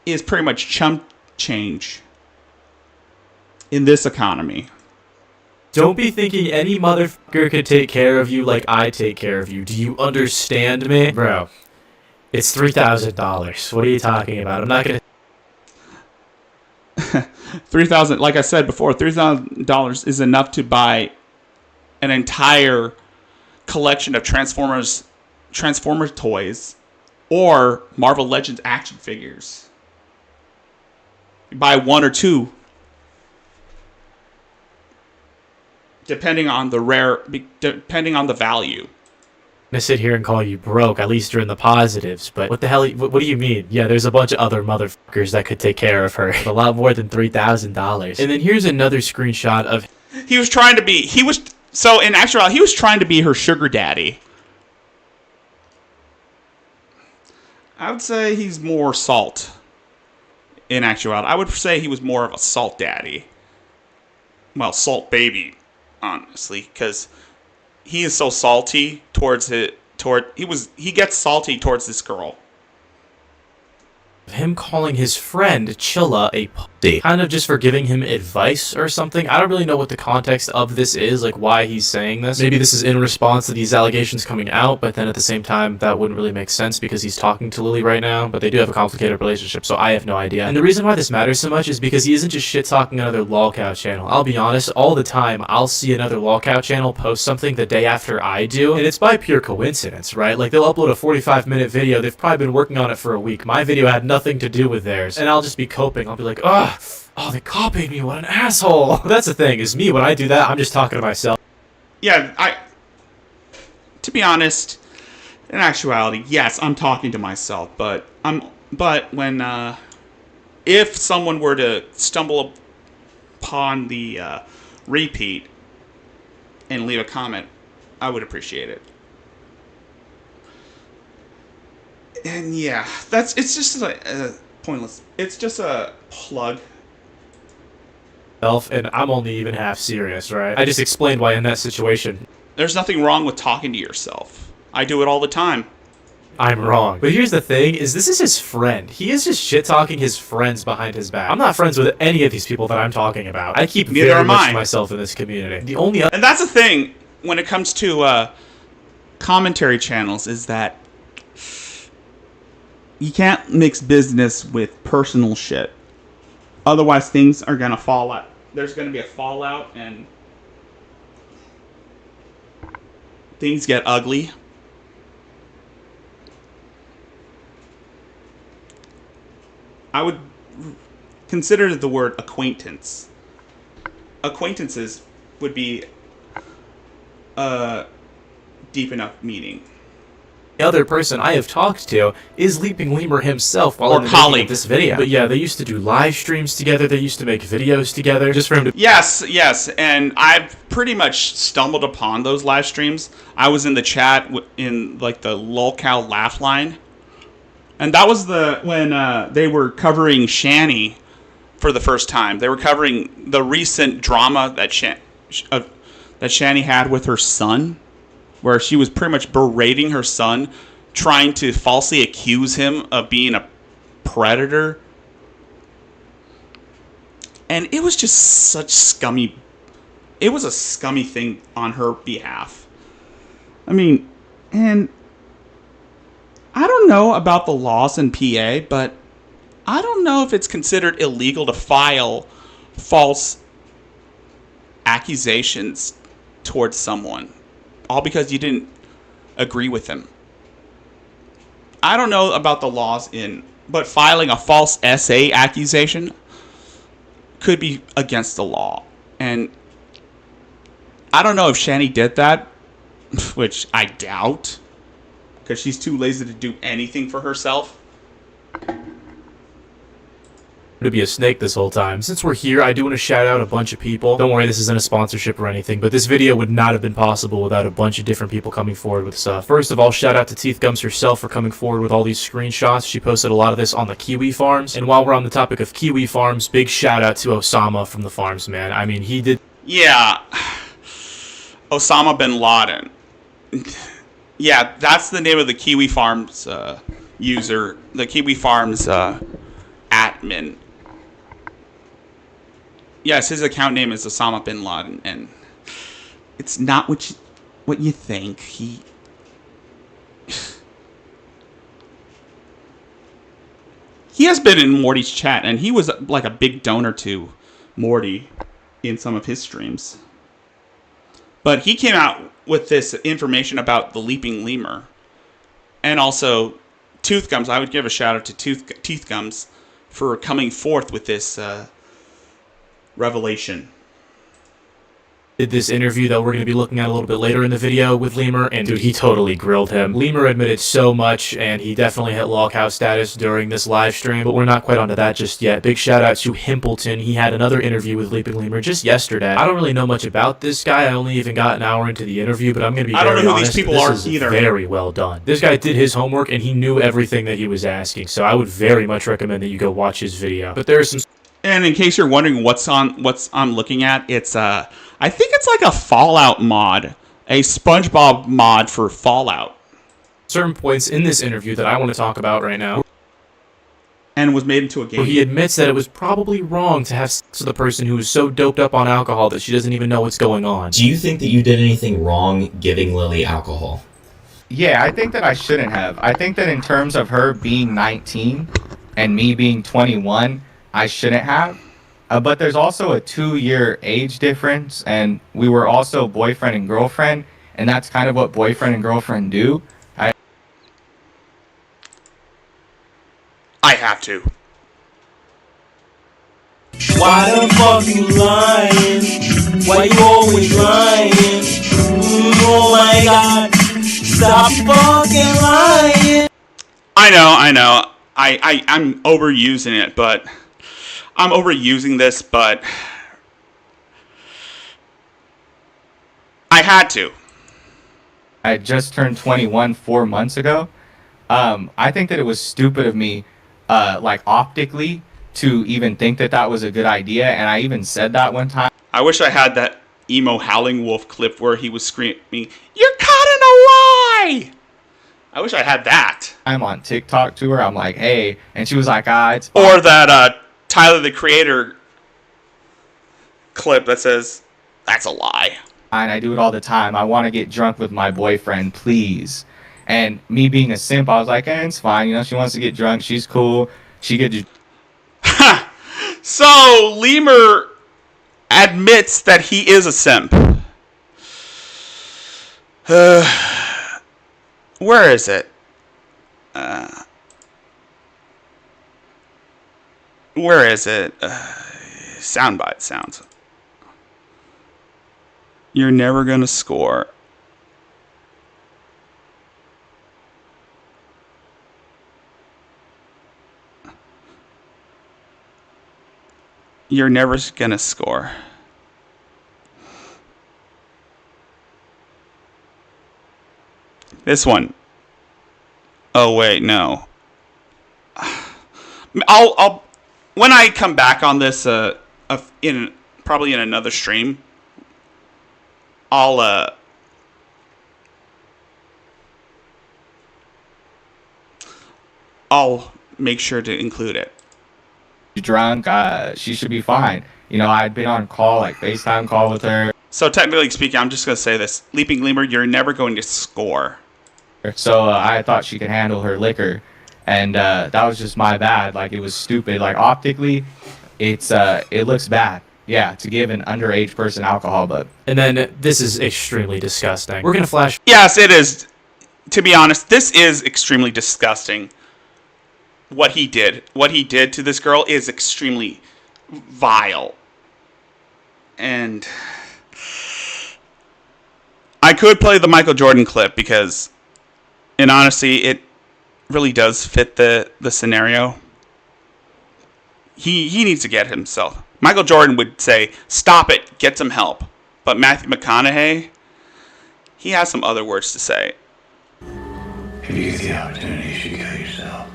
[SPEAKER 2] is pretty much chump change in this economy.
[SPEAKER 12] Don't be thinking any motherfucker could take care of you like I take care of you. Do you understand me? Bro, it's $3,000. What are you talking about? I'm not gonna...
[SPEAKER 2] $3,000, like I said before, $3,000 is enough to buy an entire collection of Transformers toys or Marvel Legends action figures. You buy one or two, depending on the value.
[SPEAKER 12] I'm gonna sit here and call you broke, at least you're in the positives, but what the hell, what do you mean? Yeah, there's a bunch of other motherfuckers that could take care of her. A lot more than $3,000. And then here's another screenshot of...
[SPEAKER 2] So in actuality, he was trying to be her sugar daddy. I would say he's more salt. In actuality, I would say he was more of a salt daddy. Well, salt baby, honestly, because he is so salty towards it. He gets salty towards this girl.
[SPEAKER 12] Him calling his friend Chilla a pussy, kind of just for giving him advice or something. I don't really know what the context of this is, like why he's saying this. Maybe this is in response to these allegations coming out, but then at the same time that wouldn't really make sense because he's talking to Lily right now, but they do have a complicated relationship, so I have no idea. And the reason why this matters so much is because he isn't just shit-talking another lolcow channel. I'll be honest, all the time I'll see another lolcow channel post something the day after I do, and it's by pure coincidence, right? Like they'll upload a 45-minute video, they've probably been working on it for a week. My video had nothing to do with theirs, and I'll just be coping. I'll be like, oh, they copied me, what an asshole. That's the thing, is me, when I do that, I'm just talking to myself.
[SPEAKER 2] Yeah, to be honest, in actuality, yes, I'm talking to myself, but when if someone were to stumble upon the repeat and leave a comment, I would appreciate it. And yeah, it's just pointless. It's just a plug.
[SPEAKER 12] And I'm only even half serious, right? I just explained why in that situation.
[SPEAKER 2] There's nothing wrong with talking to yourself. I do it all the time.
[SPEAKER 12] I'm wrong. But here's the thing, is this is his friend. He is just shit-talking his friends behind his back. I'm not friends with any of these people that I'm talking about. I keep very much to myself in this community.
[SPEAKER 2] And that's the thing when it comes to commentary channels, is that you can't mix business with personal shit. Otherwise, things are gonna fall out. There's gonna be a fallout, and things get ugly. I would consider the word acquaintance. Acquaintances would be a deep enough meaning.
[SPEAKER 12] The other person I have talked to is Leaping Lemur himself while in the making of this video. But yeah, they used to do live streams together, they used to make videos together, just for him to...
[SPEAKER 2] Yes, and I've pretty much stumbled upon those live streams. I was in the chat in like the lolcow laugh line. And that was when they were covering Shani for the first time. They were covering the recent drama that Shani had with her son, where she was pretty much berating her son, trying to falsely accuse him of being a predator. And it was just such scummy... It was a scummy thing on her behalf. I mean, and I don't know about the laws in PA, but I don't know if it's considered illegal to file false accusations towards someone, all because you didn't agree with him. I don't know about the laws but filing a false essay accusation could be against the law. And I don't know if Shani did that, which I doubt, because she's too lazy to do anything for herself.
[SPEAKER 12] To be a snake this whole time. Since we're here, I do want to shout out a bunch of people. Don't worry, this isn't a sponsorship or anything, but this video would not have been possible without a bunch of different people coming forward with stuff. First of all, shout out to Teeth Gums herself for coming forward with all these screenshots. She posted a lot of this on the Kiwi farms. And while we're on the topic of Kiwi farms, big shout out to Osama from the farms, man. I mean, he did...
[SPEAKER 2] Yeah. Osama bin Laden. Yeah, that's the name of the Kiwi Farms user. The Kiwi Farms admin. Yes, his account name is Osama bin Laden, and it's not what you think. He has been in Morty's chat, and he was like a big donor to Morty in some of his streams. But he came out with this information about the leaping lemur. And also Tooth Gums. I would give a shout out to Teeth Gums for coming forth with this revelation.
[SPEAKER 12] Did this interview that we're going to be looking at a little bit later in the video with Lemur, and dude, he totally grilled him. Lemur admitted so much, and he definitely hit lolcow status during this live stream, but we're not quite onto that just yet. Big shout out to Himpleton. He had another interview with Leaping Lemur just yesterday. I don't really know much about this guy. I only even got an hour into the interview, but I'm going to be very honest.
[SPEAKER 2] I don't know who these people are either.
[SPEAKER 12] Very well done. This guy did his homework, and he knew everything that he was asking, so I would very much recommend that you go watch his video. But there's some...
[SPEAKER 2] And in case you're wondering what I'm looking at, it's I think it's like a Fallout mod, a SpongeBob mod for Fallout.
[SPEAKER 12] Certain points in this interview that I want to talk about right now.
[SPEAKER 2] And was made into a game.
[SPEAKER 12] Where he admits that it was probably wrong to have sex with a person who is so doped up on alcohol that she doesn't even know what's going on.
[SPEAKER 16] Do you think that you did anything wrong giving Lily alcohol?
[SPEAKER 4] Yeah, I think that I shouldn't have. I think that in terms of her being 19 and me being 21, I shouldn't have. But there's also a 2-year age difference, and we were also boyfriend and girlfriend, and that's kind of what boyfriend and girlfriend do.
[SPEAKER 2] I have to.
[SPEAKER 5] Why the fuck you lying? Why you always lying? Oh my god, stop fucking lying.
[SPEAKER 2] I know. I'm overusing it, but I'm overusing this, but I had to.
[SPEAKER 4] I just turned 21 4 months ago. I think that it was stupid of me, like optically, to even think that that was a good idea, and I even said that one time.
[SPEAKER 2] I wish I had that emo Howling Wolf clip where he was screaming, "You're caught in a lie!" I wish I had that.
[SPEAKER 4] I'm on TikTok to her. I'm like, hey, and she was like, it's fine.
[SPEAKER 2] Or that Tyler the Creator clip that says, "That's a lie."
[SPEAKER 4] And I do it all the time. I want to get drunk with my boyfriend, please. And me being a simp, I was like, it's fine. You know, she wants to get drunk. She's cool. She could.
[SPEAKER 2] So Lemur admits that he is a simp. Where is it? Where is it? Soundbite sounds. You're never gonna score. You're never gonna score. This one. Oh wait, no. I'll when I come back on this probably in another stream, I'll make sure to include it.
[SPEAKER 4] Drunk, she should be fine. You know, I'd been on call, like FaceTime call with her.
[SPEAKER 2] So technically speaking, I'm just gonna say this: Leaping Lemur, you're never going to score.
[SPEAKER 4] So I thought she could handle her liquor, and that was just my bad. Like, it was stupid. Like, optically, it looks bad. Yeah, to give an underage person alcohol, but...
[SPEAKER 12] And then this is extremely disgusting. We're gonna flash...
[SPEAKER 2] Yes, it is. To be honest, this is extremely disgusting. What he did to this girl is extremely vile. And I could play the Michael Jordan clip because, in honesty, it really does fit the scenario. He needs to get himself. Michael Jordan would say, "Stop it, get some help." But Matthew McConaughey, he has some other words to say.
[SPEAKER 15] If you get the opportunity, you should kill yourself.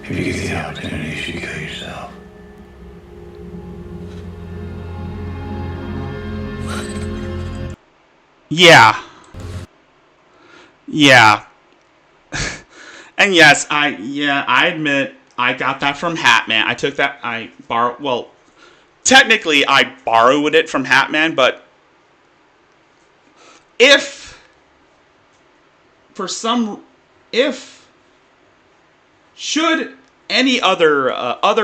[SPEAKER 15] If you get the opportunity, you should kill yourself.
[SPEAKER 2] Yeah. And yes, I admit I got that from Hatman. I took that, technically I borrowed it from Hatman, but should any other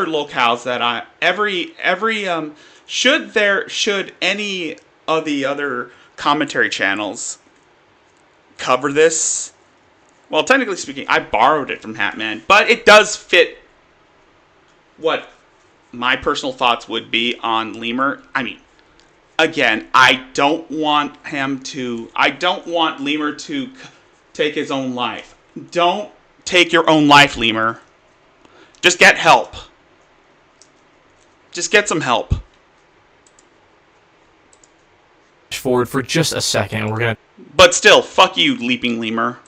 [SPEAKER 2] locales that every should any of the other commentary channels cover this? Well, technically speaking, I borrowed it from Hatman, but it does fit what my personal thoughts would be on Lemur. I mean, again, I don't want Lemur to take his own life. Don't take your own life, Lemur. Just get help. Just get some help.
[SPEAKER 12] Forward for just a second. We're gonna.
[SPEAKER 2] But still, fuck you, Leaping Lemur.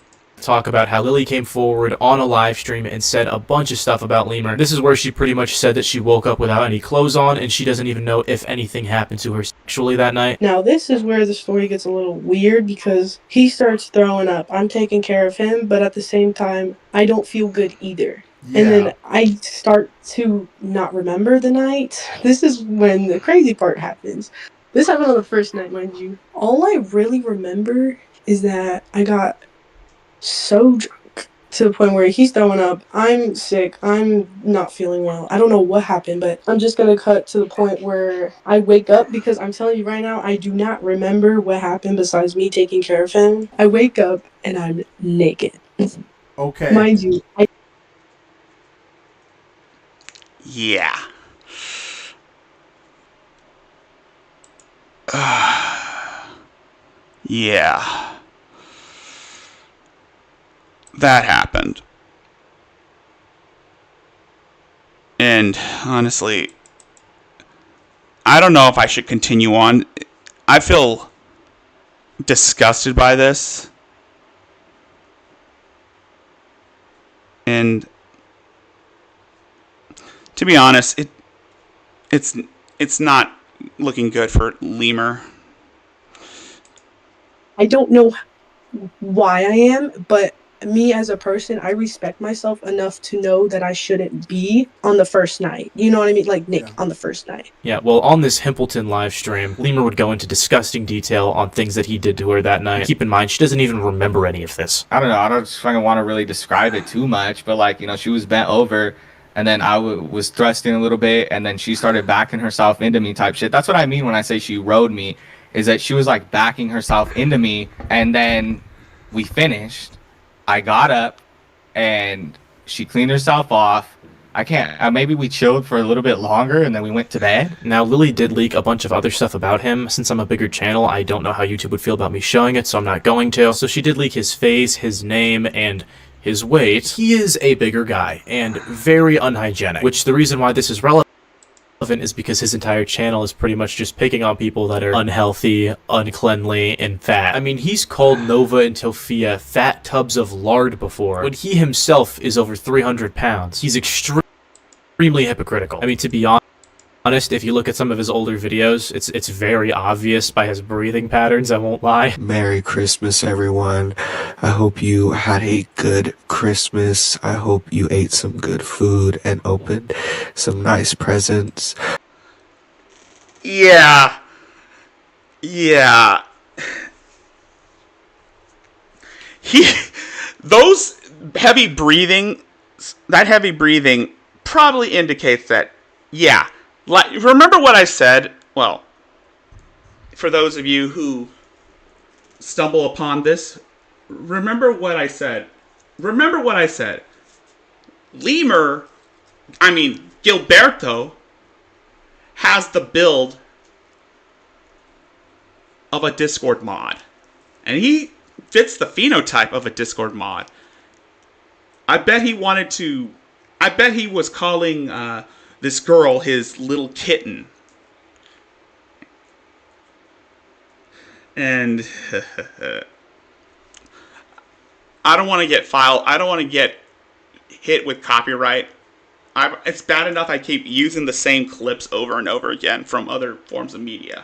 [SPEAKER 12] Talk about how Lily came forward on a live stream and said a bunch of stuff about Lemur. This is where she pretty much said that she woke up without any clothes on and she doesn't even know if anything happened to her sexually that night.
[SPEAKER 7] Now this is where the story gets a little weird because he starts throwing up. I'm taking care of him, but at the same time, I don't feel good either. Yeah. And then I start to not remember the night. This is when the crazy part happens. This happened on the first night, mind you. All I really remember is that I got so drunk to the point where he's throwing up. I'm sick. I'm not feeling well. I don't know what happened, but I'm just going to cut to the point where I wake up because I'm telling you right now, I do not remember what happened besides me taking care of him. I wake up and I'm naked.
[SPEAKER 17] Okay.
[SPEAKER 7] Mind you,
[SPEAKER 2] Yeah. Yeah. That happened. And honestly, I don't know if I should continue on. I feel disgusted by this. And to be honest, it's not looking good for Lemur.
[SPEAKER 7] I don't know why I am, but me as a person, I respect myself enough to know that I shouldn't be on the first night. You know what I mean? Like Nick on the first night.
[SPEAKER 12] Yeah, well, on this Himpleton live stream, Lemur would go into disgusting detail on things that he did to her that night. Keep in mind, she doesn't even remember any of this.
[SPEAKER 4] I don't know. I don't fucking want to really describe it too much, but like, you know, she was bent over and then I was thrusting a little bit and then she started backing herself into me type shit. That's what I mean when I say she rode me, is that she was like backing herself into me and then we finished. I got up and she cleaned herself off. Maybe we chilled for a little bit longer and then we went to bed.
[SPEAKER 12] Now, Lily did leak a bunch of other stuff about him. Since I'm a bigger channel, I don't know how YouTube would feel about me showing it, so I'm not going to. So she did leak his face, his name, and his weight. He is a bigger guy and very unhygienic, which the reason why this is relevant is because his entire channel is pretty much just picking on people that are unhealthy, uncleanly, and fat. I mean, he's called Nova and Tofia fat tubs of lard before, when he himself is over 300 pounds. He's extremely hypocritical. I mean, to be honest, if you look at some of his older videos, it's very obvious by his breathing patterns, I won't lie.
[SPEAKER 18] Merry Christmas, everyone. I hope you had a good Christmas. I hope you ate some good food and opened some nice presents.
[SPEAKER 2] Yeah. Those heavy breathing, that heavy breathing probably indicates that, yeah. Like, remember what I said? Well, for those of you who stumble upon this, remember what I said. Gilberto has the build of a Discord mod. And he fits the phenotype of a Discord mod. I bet he was calling this girl his little kitten. And I don't want to get hit with copyright. It's bad enough I keep using the same clips over and over again from other forms of media.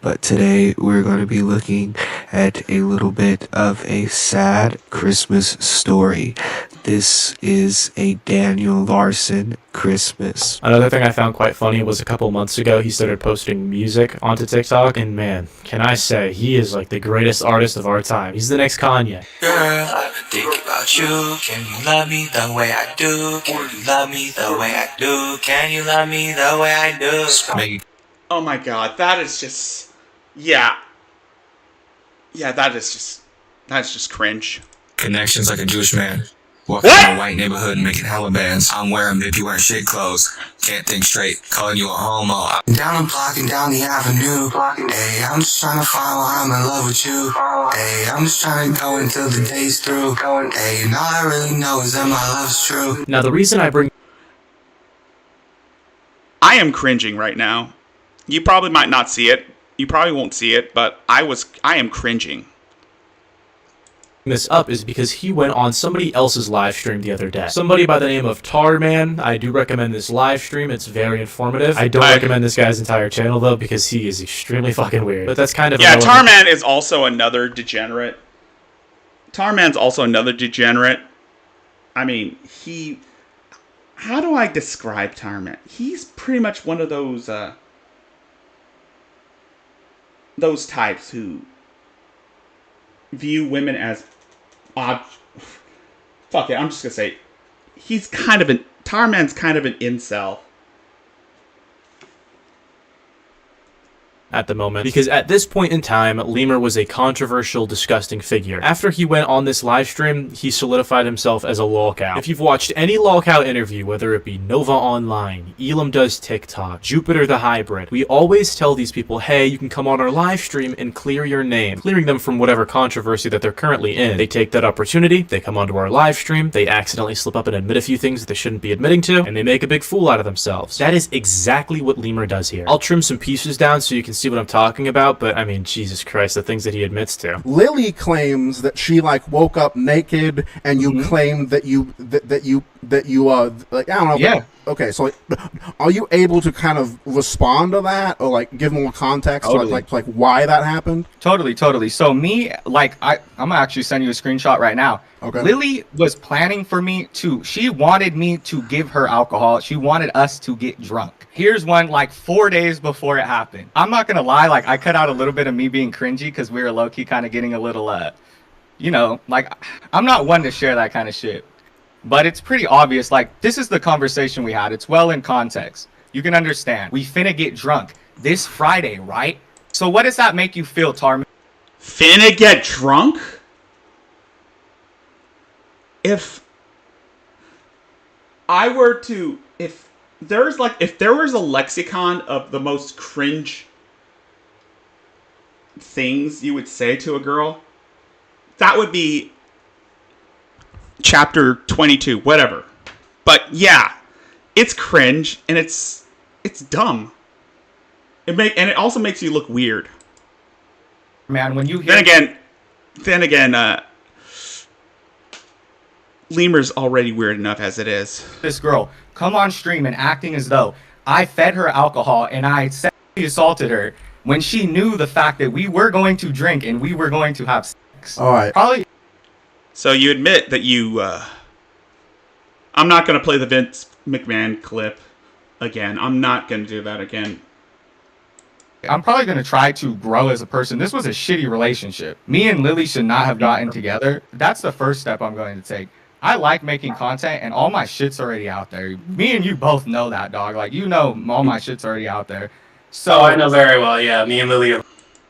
[SPEAKER 18] But today we're going to be looking at a little bit of a sad Christmas story. This is a Daniel Larson Christmas.
[SPEAKER 12] Another thing I found quite funny was a couple months ago he started posting music onto TikTok, and man, can I say, he is like the greatest artist of our time. He's the next Kanye.
[SPEAKER 19] Girl, I've been thinking about you. Can you love me the way I do? Can you love me the way I do? Can you love me the way I do?
[SPEAKER 2] Oh my god, that is just... Yeah. Yeah, that's just cringe.
[SPEAKER 17] Connections like a Jewish man. Walking in a white neighborhood and making hella bands. I'm wearing baby wearing shit clothes. Can't think straight, calling you a homo. Down the block and down the avenue. Hey, I'm just trying to find why I'm in love with you. Hey, I'm just trying to go until the day's through. Hey, and all I really know is that my love's true.
[SPEAKER 12] Now the reason I bring...
[SPEAKER 2] I am cringing right now. You probably might not see it. You probably won't see it, but I am cringing.
[SPEAKER 12] This up is because he went on somebody else's live stream the other day. Somebody by the name of Tarman. I do recommend this live stream. It's very informative. I don't recommend this guy's entire channel though because he is extremely fucking weird. But that's kind of
[SPEAKER 2] Tarman is also another degenerate. Tarman's also another degenerate. I mean, how do I describe Tarman? He's pretty much one of those types who view women as odd. Fuck it, I'm just gonna say Tarman's kind of an incel.
[SPEAKER 12] At the moment, because at this point in time, Lemur was a controversial, disgusting figure. After he went on this live stream, he solidified himself as a lolcow. If you've watched any lolcow interview, whether it be Nova Online, Elam Does TikTok, Jupiter the Hybrid, we always tell these people, hey, you can come on our live stream and clear your name, clearing them from whatever controversy that they're currently in. They take that opportunity, they come onto our live stream, they accidentally slip up and admit a few things that they shouldn't be admitting to, and they make a big fool out of themselves. That is exactly what Lemur does here. I'll trim some pieces down so you can see what I'm talking about, but I mean, Jesus Christ, the things that he admits to.
[SPEAKER 20] Lily claims that she like woke up naked, and you claim that you like, I don't know.
[SPEAKER 4] Yeah.
[SPEAKER 20] Okay, so like, are you able to kind of respond to that, or like give more context,
[SPEAKER 4] Totally.
[SPEAKER 20] like why that happened?
[SPEAKER 4] Totally. So me, like, I'm gonna actually send you a screenshot right now.
[SPEAKER 20] Okay.
[SPEAKER 4] Lily was planning for me to. She wanted me to give her alcohol. She wanted us to get drunk. Here's one like 4 days before it happened. I'm not gonna lie, like I cut out a little bit of me being cringy because we were low key kind of getting a little, like I'm not one to share that kind of shit. But it's pretty obvious, like, this is the conversation we had. It's well in context. You can understand. We finna get drunk this Friday, right? So what does that make you feel, Tarman?
[SPEAKER 2] Finna get drunk? If there was a lexicon of the most cringe things you would say to a girl, that would be chapter 22, whatever. But yeah, it's cringe and it's dumb. It also makes you look weird.
[SPEAKER 4] Man, when you hear
[SPEAKER 2] then again, Lemur's already weird enough as it is.
[SPEAKER 4] This girl come on stream and acting as though I fed her alcohol and I sexually assaulted her when she knew the fact that we were going to drink and we were going to have sex.
[SPEAKER 20] All right.
[SPEAKER 4] Probably.
[SPEAKER 2] So you admit that you, I'm not going to play the Vince McMahon clip again. I'm not going to do that again.
[SPEAKER 4] I'm probably going to try to grow as a person. This was a shitty relationship. Me and Lily should not have gotten together. That's the first step I'm going to take. I like making content, and all my shit's already out there. Me and you both know that, dog. Like, you know all my shit's already out there. So
[SPEAKER 21] I know very well, yeah. Me and Lily are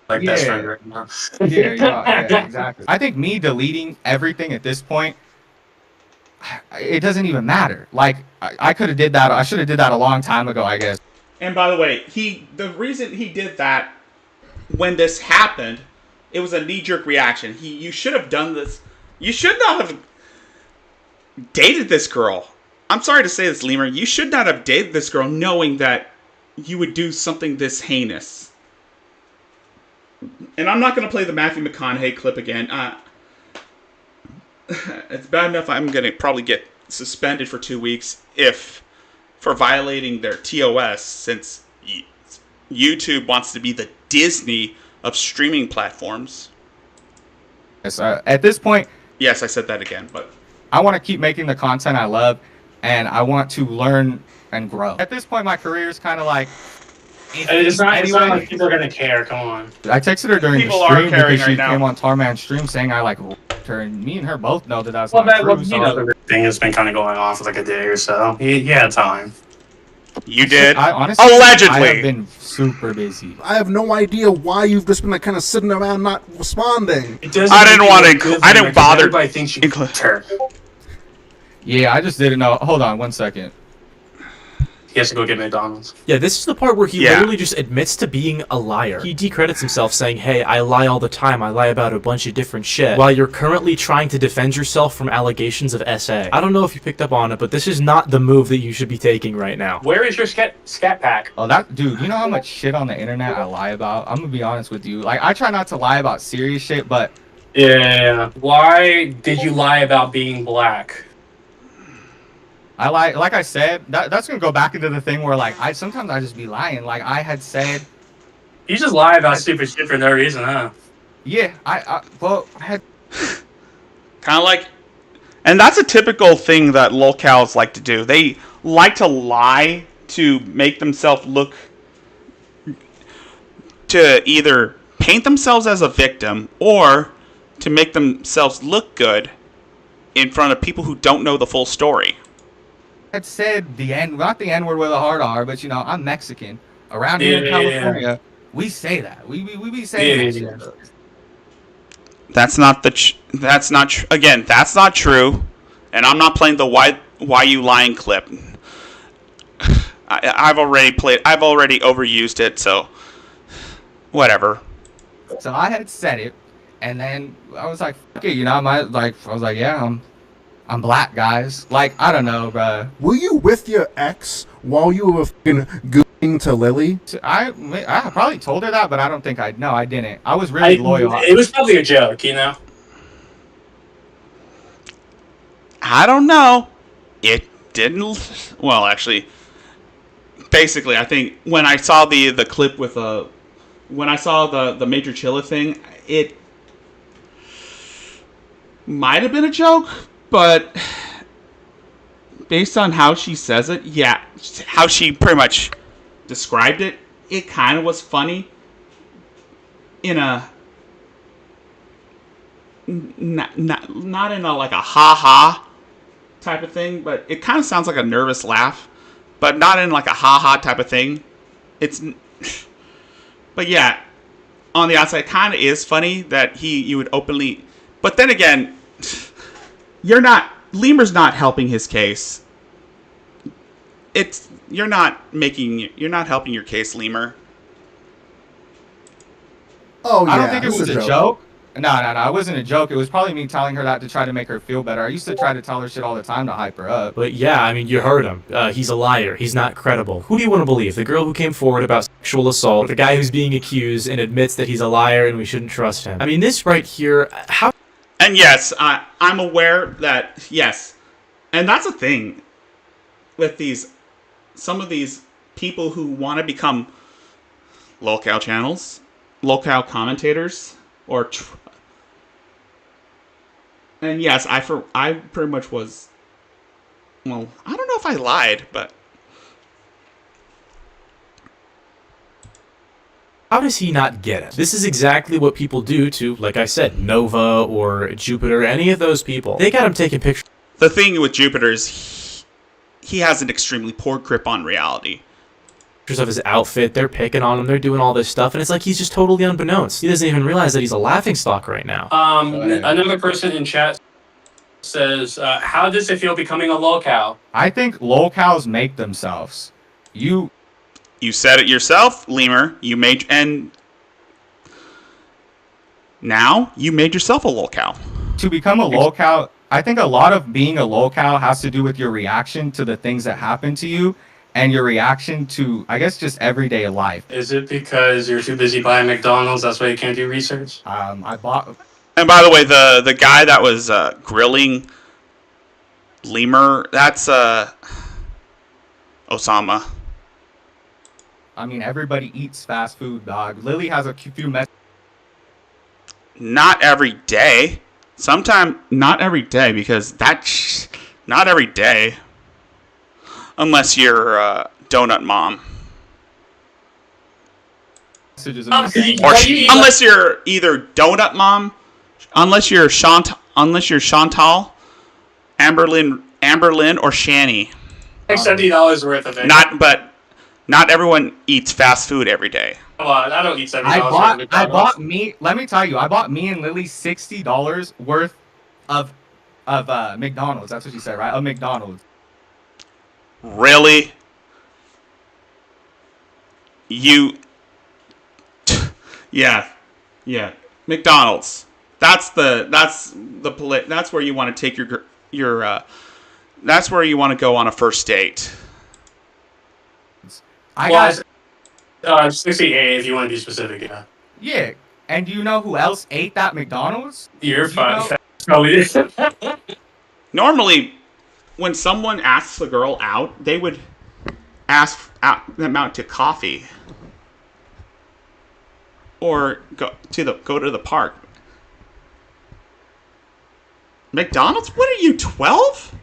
[SPEAKER 21] like best friends right now.
[SPEAKER 4] Yeah, exactly. I think me deleting everything at this point, it doesn't even matter. Like, I could have did that. I should have did that a long time ago, I guess.
[SPEAKER 2] And by the way, the reason he did that when this happened, it was a knee-jerk reaction. You should have done this. You should not have dated this girl. I'm sorry to say this, Lemur. You should not have dated this girl knowing that you would do something this heinous. And I'm not going to play the Matthew McConaughey clip again. It's bad enough I'm going to probably get suspended for 2 weeks for violating their TOS, since YouTube wants to be the Disney of streaming platforms.
[SPEAKER 4] Yes, at this point...
[SPEAKER 2] Yes, I said that again, but...
[SPEAKER 4] I want to keep making the content I love, and I want to learn and grow. At this point, my career is kind of like...
[SPEAKER 21] It's not like people are going to care, come on.
[SPEAKER 4] I texted her during the stream because she came on Tarman's stream saying I like her, and me and her both know that that's not true.
[SPEAKER 21] The thing has been kind of going on for like a day or so. He had time.
[SPEAKER 2] You did?
[SPEAKER 4] I honestly,
[SPEAKER 2] allegedly.
[SPEAKER 4] I have been super busy.
[SPEAKER 20] I have no idea why you've just been like kind of sitting around not responding.
[SPEAKER 2] I didn't want to. I didn't bother.
[SPEAKER 21] Everybody thinks you her.
[SPEAKER 4] Yeah, I just didn't know. Hold on 1 second.
[SPEAKER 21] He has to go get McDonald's.
[SPEAKER 12] Yeah, this is the part where he literally just admits to being a liar. He decredits himself saying, hey, I lie all the time. I lie about a bunch of different shit. While you're currently trying to defend yourself from allegations of SA. I don't know if you picked up on it, but this is not the move that you should be taking right now.
[SPEAKER 21] Where is your scat pack?
[SPEAKER 4] Oh, that dude, you know how much shit on the internet I lie about? I'm gonna be honest with you. Like, I try not to lie about serious shit, but...
[SPEAKER 21] Yeah. Why did you lie about being black?
[SPEAKER 4] I like I said, that's gonna go back into the thing where like sometimes I just be lying. Like I had said,
[SPEAKER 21] You just lie about stupid shit for no reason, huh?
[SPEAKER 4] Yeah, I had
[SPEAKER 2] kind of like, and that's a typical thing that lolcows like to do. They like to lie to make themselves look, to either paint themselves as a victim or to make themselves look good in front of people who don't know the full story.
[SPEAKER 4] Had said not the N-word with a hard R, but you know, I'm Mexican. Around here in California, we say that. We be saying that shit.
[SPEAKER 2] That's not again, that's not true. And I'm not playing the why you lying clip. I've already overused it, so whatever.
[SPEAKER 4] So I had said it, and then I was like, fuck it, you know, I was like, yeah, I'm black, guys. Like, I don't know, bruh.
[SPEAKER 20] Were you with your ex while you were fucking goofing to Lily?
[SPEAKER 4] I probably told her that, but I don't think I didn't. I was really loyal.
[SPEAKER 21] It was probably a joke, you know?
[SPEAKER 2] I don't know. It didn't. Well, actually, basically, I think when I saw the clip with when I saw the Major Chilla thing, it might have been a joke, but based on how she says it, yeah, how she pretty much described it, it kind of was funny in a not in a like a ha-ha type of thing, but it kind of sounds like a nervous laugh, but not in like a ha-ha type of thing. But yeah, on the outside, it kind of is funny that you would openly, but then again, Lemur's not helping his case. You're not helping your case, Lemur.
[SPEAKER 20] Oh yeah,
[SPEAKER 4] I don't think it was a joke. No, it wasn't a joke. It was probably me telling her that to try to make her feel better. I used to try to tell her shit all the time to hype her up.
[SPEAKER 12] But yeah, I mean, you heard him. He's a liar. He's not credible. Who do you want to believe? The girl who came forward about sexual assault, or the guy who's being accused and admits that he's a liar and we shouldn't trust him? I mean, this right here, how...
[SPEAKER 2] And yes, I'm aware that, yes. And that's a thing with some of these people who want to become lolcow channels, lolcow commentators, or... And yes, I pretty much was... Well, I don't know if I lied, but...
[SPEAKER 12] How does he not get it? This is exactly what people do to, like I said, Nova or Jupiter, any of those people. They got him taking pictures.
[SPEAKER 2] The thing with Jupiter is he has an extremely poor grip on reality.
[SPEAKER 12] Pictures of his outfit, they're picking on him, they're doing all this stuff, and it's like he's just totally unbeknownst. He doesn't even realize that he's a laughingstock right now.
[SPEAKER 21] Another person in chat says, how does it feel becoming a lolcow?
[SPEAKER 4] I think lolcows make themselves.
[SPEAKER 2] You said it yourself, Lemur. Now you made yourself a lolcow.
[SPEAKER 4] To become a lolcow, I think a lot of being a lolcow has to do with your reaction to the things that happen to you and your reaction to, I guess, just everyday life.
[SPEAKER 21] Is it because you're too busy buying McDonald's, that's why you can't do research?
[SPEAKER 4] I bought...
[SPEAKER 2] And by the way, the guy that was grilling Lemur, that's Osama.
[SPEAKER 4] I mean, everybody eats fast food, dog. Lily has a few messages.
[SPEAKER 2] Not every day. Sometime, not every day, because that's not every day. Unless you're Donut Mom. Unless you're either Donut Mom, unless you're Chantal, Amberlyn, or Shani.
[SPEAKER 21] $70 worth of it.
[SPEAKER 2] But Not everyone eats fast food every day.
[SPEAKER 21] Well, I don't eat $70
[SPEAKER 12] I
[SPEAKER 21] at
[SPEAKER 12] bought
[SPEAKER 21] McDonald's.
[SPEAKER 12] me. Let me tell you, I bought me and Lily $60 worth of McDonald's. That's what she said, right? Of McDonald's.
[SPEAKER 2] Really? You? Yeah. McDonald's. That's where you want to take your. That's where you want to go on a first date.
[SPEAKER 12] I got
[SPEAKER 21] 68 if you want to be specific. Yeah.
[SPEAKER 12] Yeah, and do you know who else ate that McDonald's?
[SPEAKER 21] You're fine.
[SPEAKER 2] Normally, when someone asks a girl out, they would ask them out to coffee or go to the park. McDonald's? What are you, 12?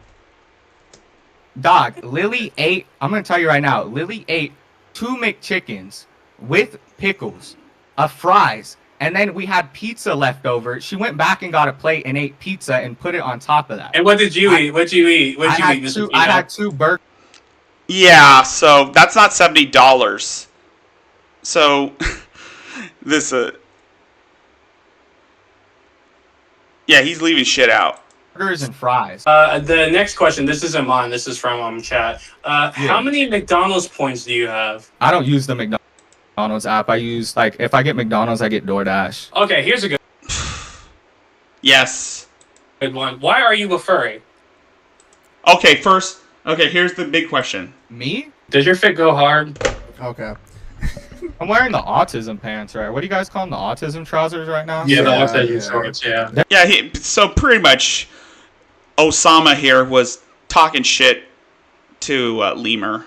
[SPEAKER 12] Dog, Lily ate. I'm gonna tell you right now. Lily ate 2 McChickens with pickles, fries, and then we had pizza left over. She went back and got a plate and ate pizza and put it on top of that.
[SPEAKER 21] And what did you eat? What'd you eat?
[SPEAKER 12] I had 2 burgers.
[SPEAKER 2] Yeah, so that's not $70. So this yeah, he's leaving shit out.
[SPEAKER 12] Burgers and fries.
[SPEAKER 21] The next question. This isn't mine. This is from chat. How many McDonald's points do you have?
[SPEAKER 12] I don't use the McDonald's app. I use, like, if I get McDonald's, I get DoorDash.
[SPEAKER 21] Okay, here's a good.
[SPEAKER 2] Yes.
[SPEAKER 21] Good one. Why are you a furry?
[SPEAKER 2] Okay, here's the big question.
[SPEAKER 12] Me?
[SPEAKER 21] Does your fit go hard?
[SPEAKER 20] Okay.
[SPEAKER 12] I'm wearing the autism pants, right? What do you guys call them? The autism trousers right now?
[SPEAKER 21] Yeah, the autism shorts. Yeah.
[SPEAKER 2] Yeah. So pretty much, Osama here was talking shit to Lemur,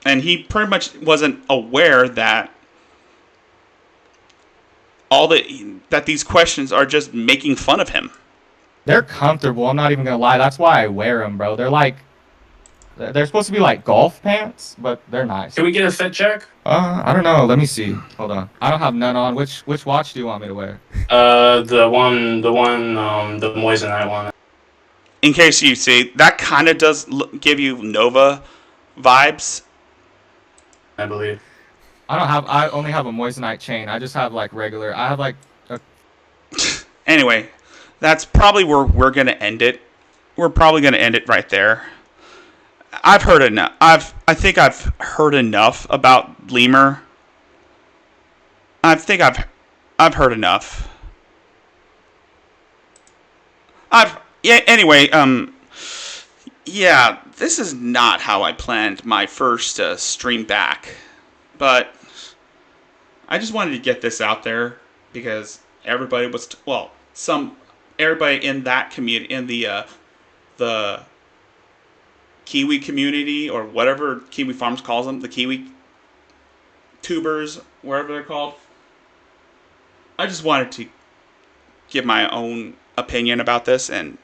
[SPEAKER 2] and he pretty much wasn't aware that that these questions are just making fun of him.
[SPEAKER 12] They're comfortable. I'm not even gonna lie. That's why I wear them, bro. They're supposed to be like golf pants, but they're nice.
[SPEAKER 21] Can we get a fit check?
[SPEAKER 12] I don't know. Let me see. Hold on. I don't have none on. Which watch do you want me to wear?
[SPEAKER 21] The Moissanite one.
[SPEAKER 2] In case you see, that kind of does give you Nova vibes.
[SPEAKER 21] I believe.
[SPEAKER 12] I only have a Moissanite chain. I just have like regular. I have like a...
[SPEAKER 2] Anyway, that's probably where we're going to end it. We're probably going to end it right there. I've heard enough. I think I've heard enough about Lemur. I think I've heard enough. Anyway, yeah, this is not how I planned my first stream back, but I just wanted to get this out there because everybody was everybody in that community, in the Kiwi community, or whatever Kiwi Farms calls them, the Kiwi tubers, wherever they're called. I just wanted to give my own opinion about this, and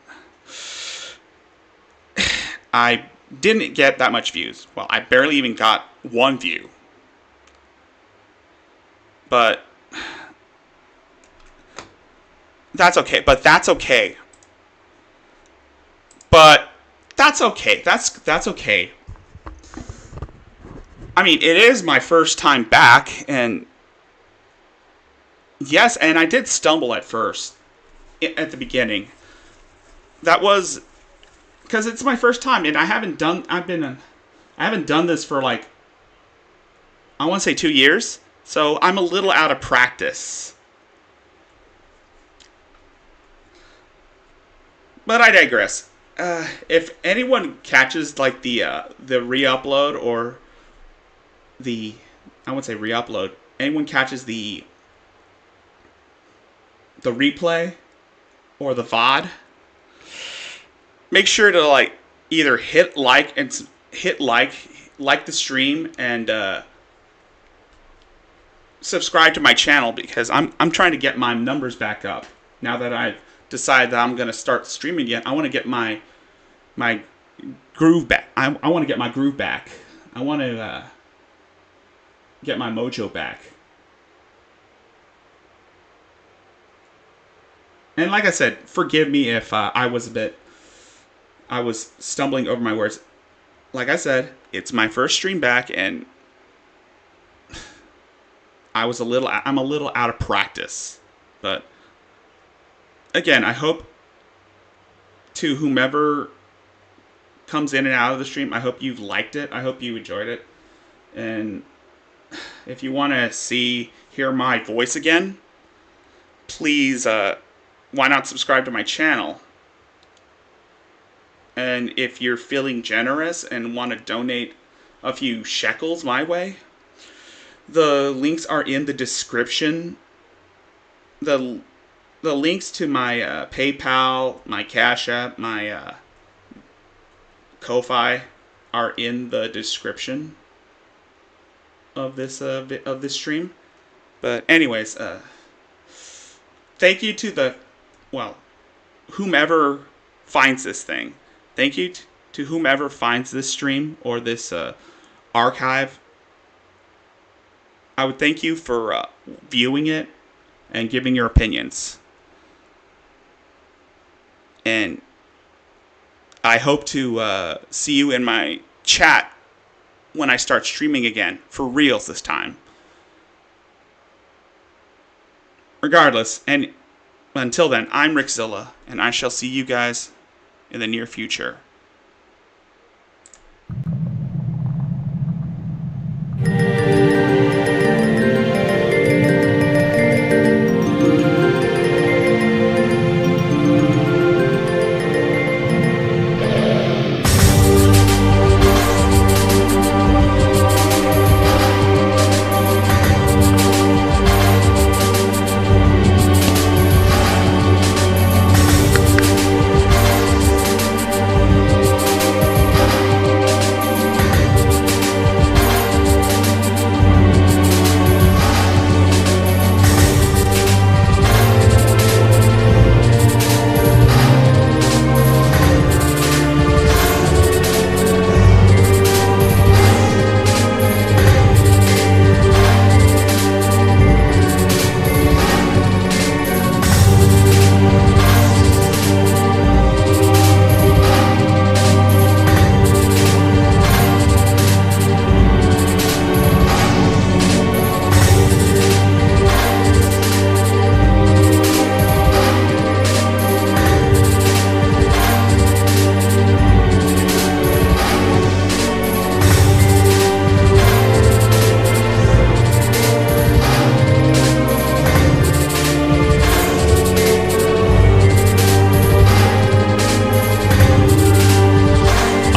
[SPEAKER 2] I didn't get that much views. Well, I barely even got 1 view. But that's okay. That's okay. I mean, it is my first time back, and yes, and I did stumble at first, at the beginning. That was because it's my first time, and I haven't done this for like, I want to say 2 years, so I'm a little out of practice. But I digress. If anyone catches like the re-upload, or I wouldn't say re-upload, anyone catches the replay or the VOD, make sure to like either hit like the stream, and subscribe to my channel, because I'm trying to get my numbers back up now that I've decided that I'm going to start streaming again. I want to get my groove back. I want to get my groove back. I want to get my mojo back. And like I said, forgive me if I was stumbling over my words. Like I said, it's my first stream back, and I'm a little out of practice. But again, I hope to whomever comes in and out of the stream, I hope you liked it. I hope you enjoyed it. And if you want to hear my voice again, please, why not subscribe to my channel? And if you're feeling generous and want to donate a few shekels my way, the links are in the description. The links to my PayPal, my Cash App, my Ko-Fi are in the description of this stream. But anyways, thank you to whomever finds this thing. Thank you to whomever finds this stream or this archive. I would thank you for viewing it and giving your opinions. And I hope to see you in my chat when I start streaming again, for reals this time. Regardless, and until then, I'm Rick Zilla, and I shall see you guys in the near future.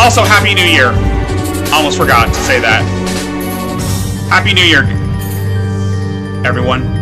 [SPEAKER 2] Also, Happy New Year. Almost forgot to say that. Happy New Year, everyone.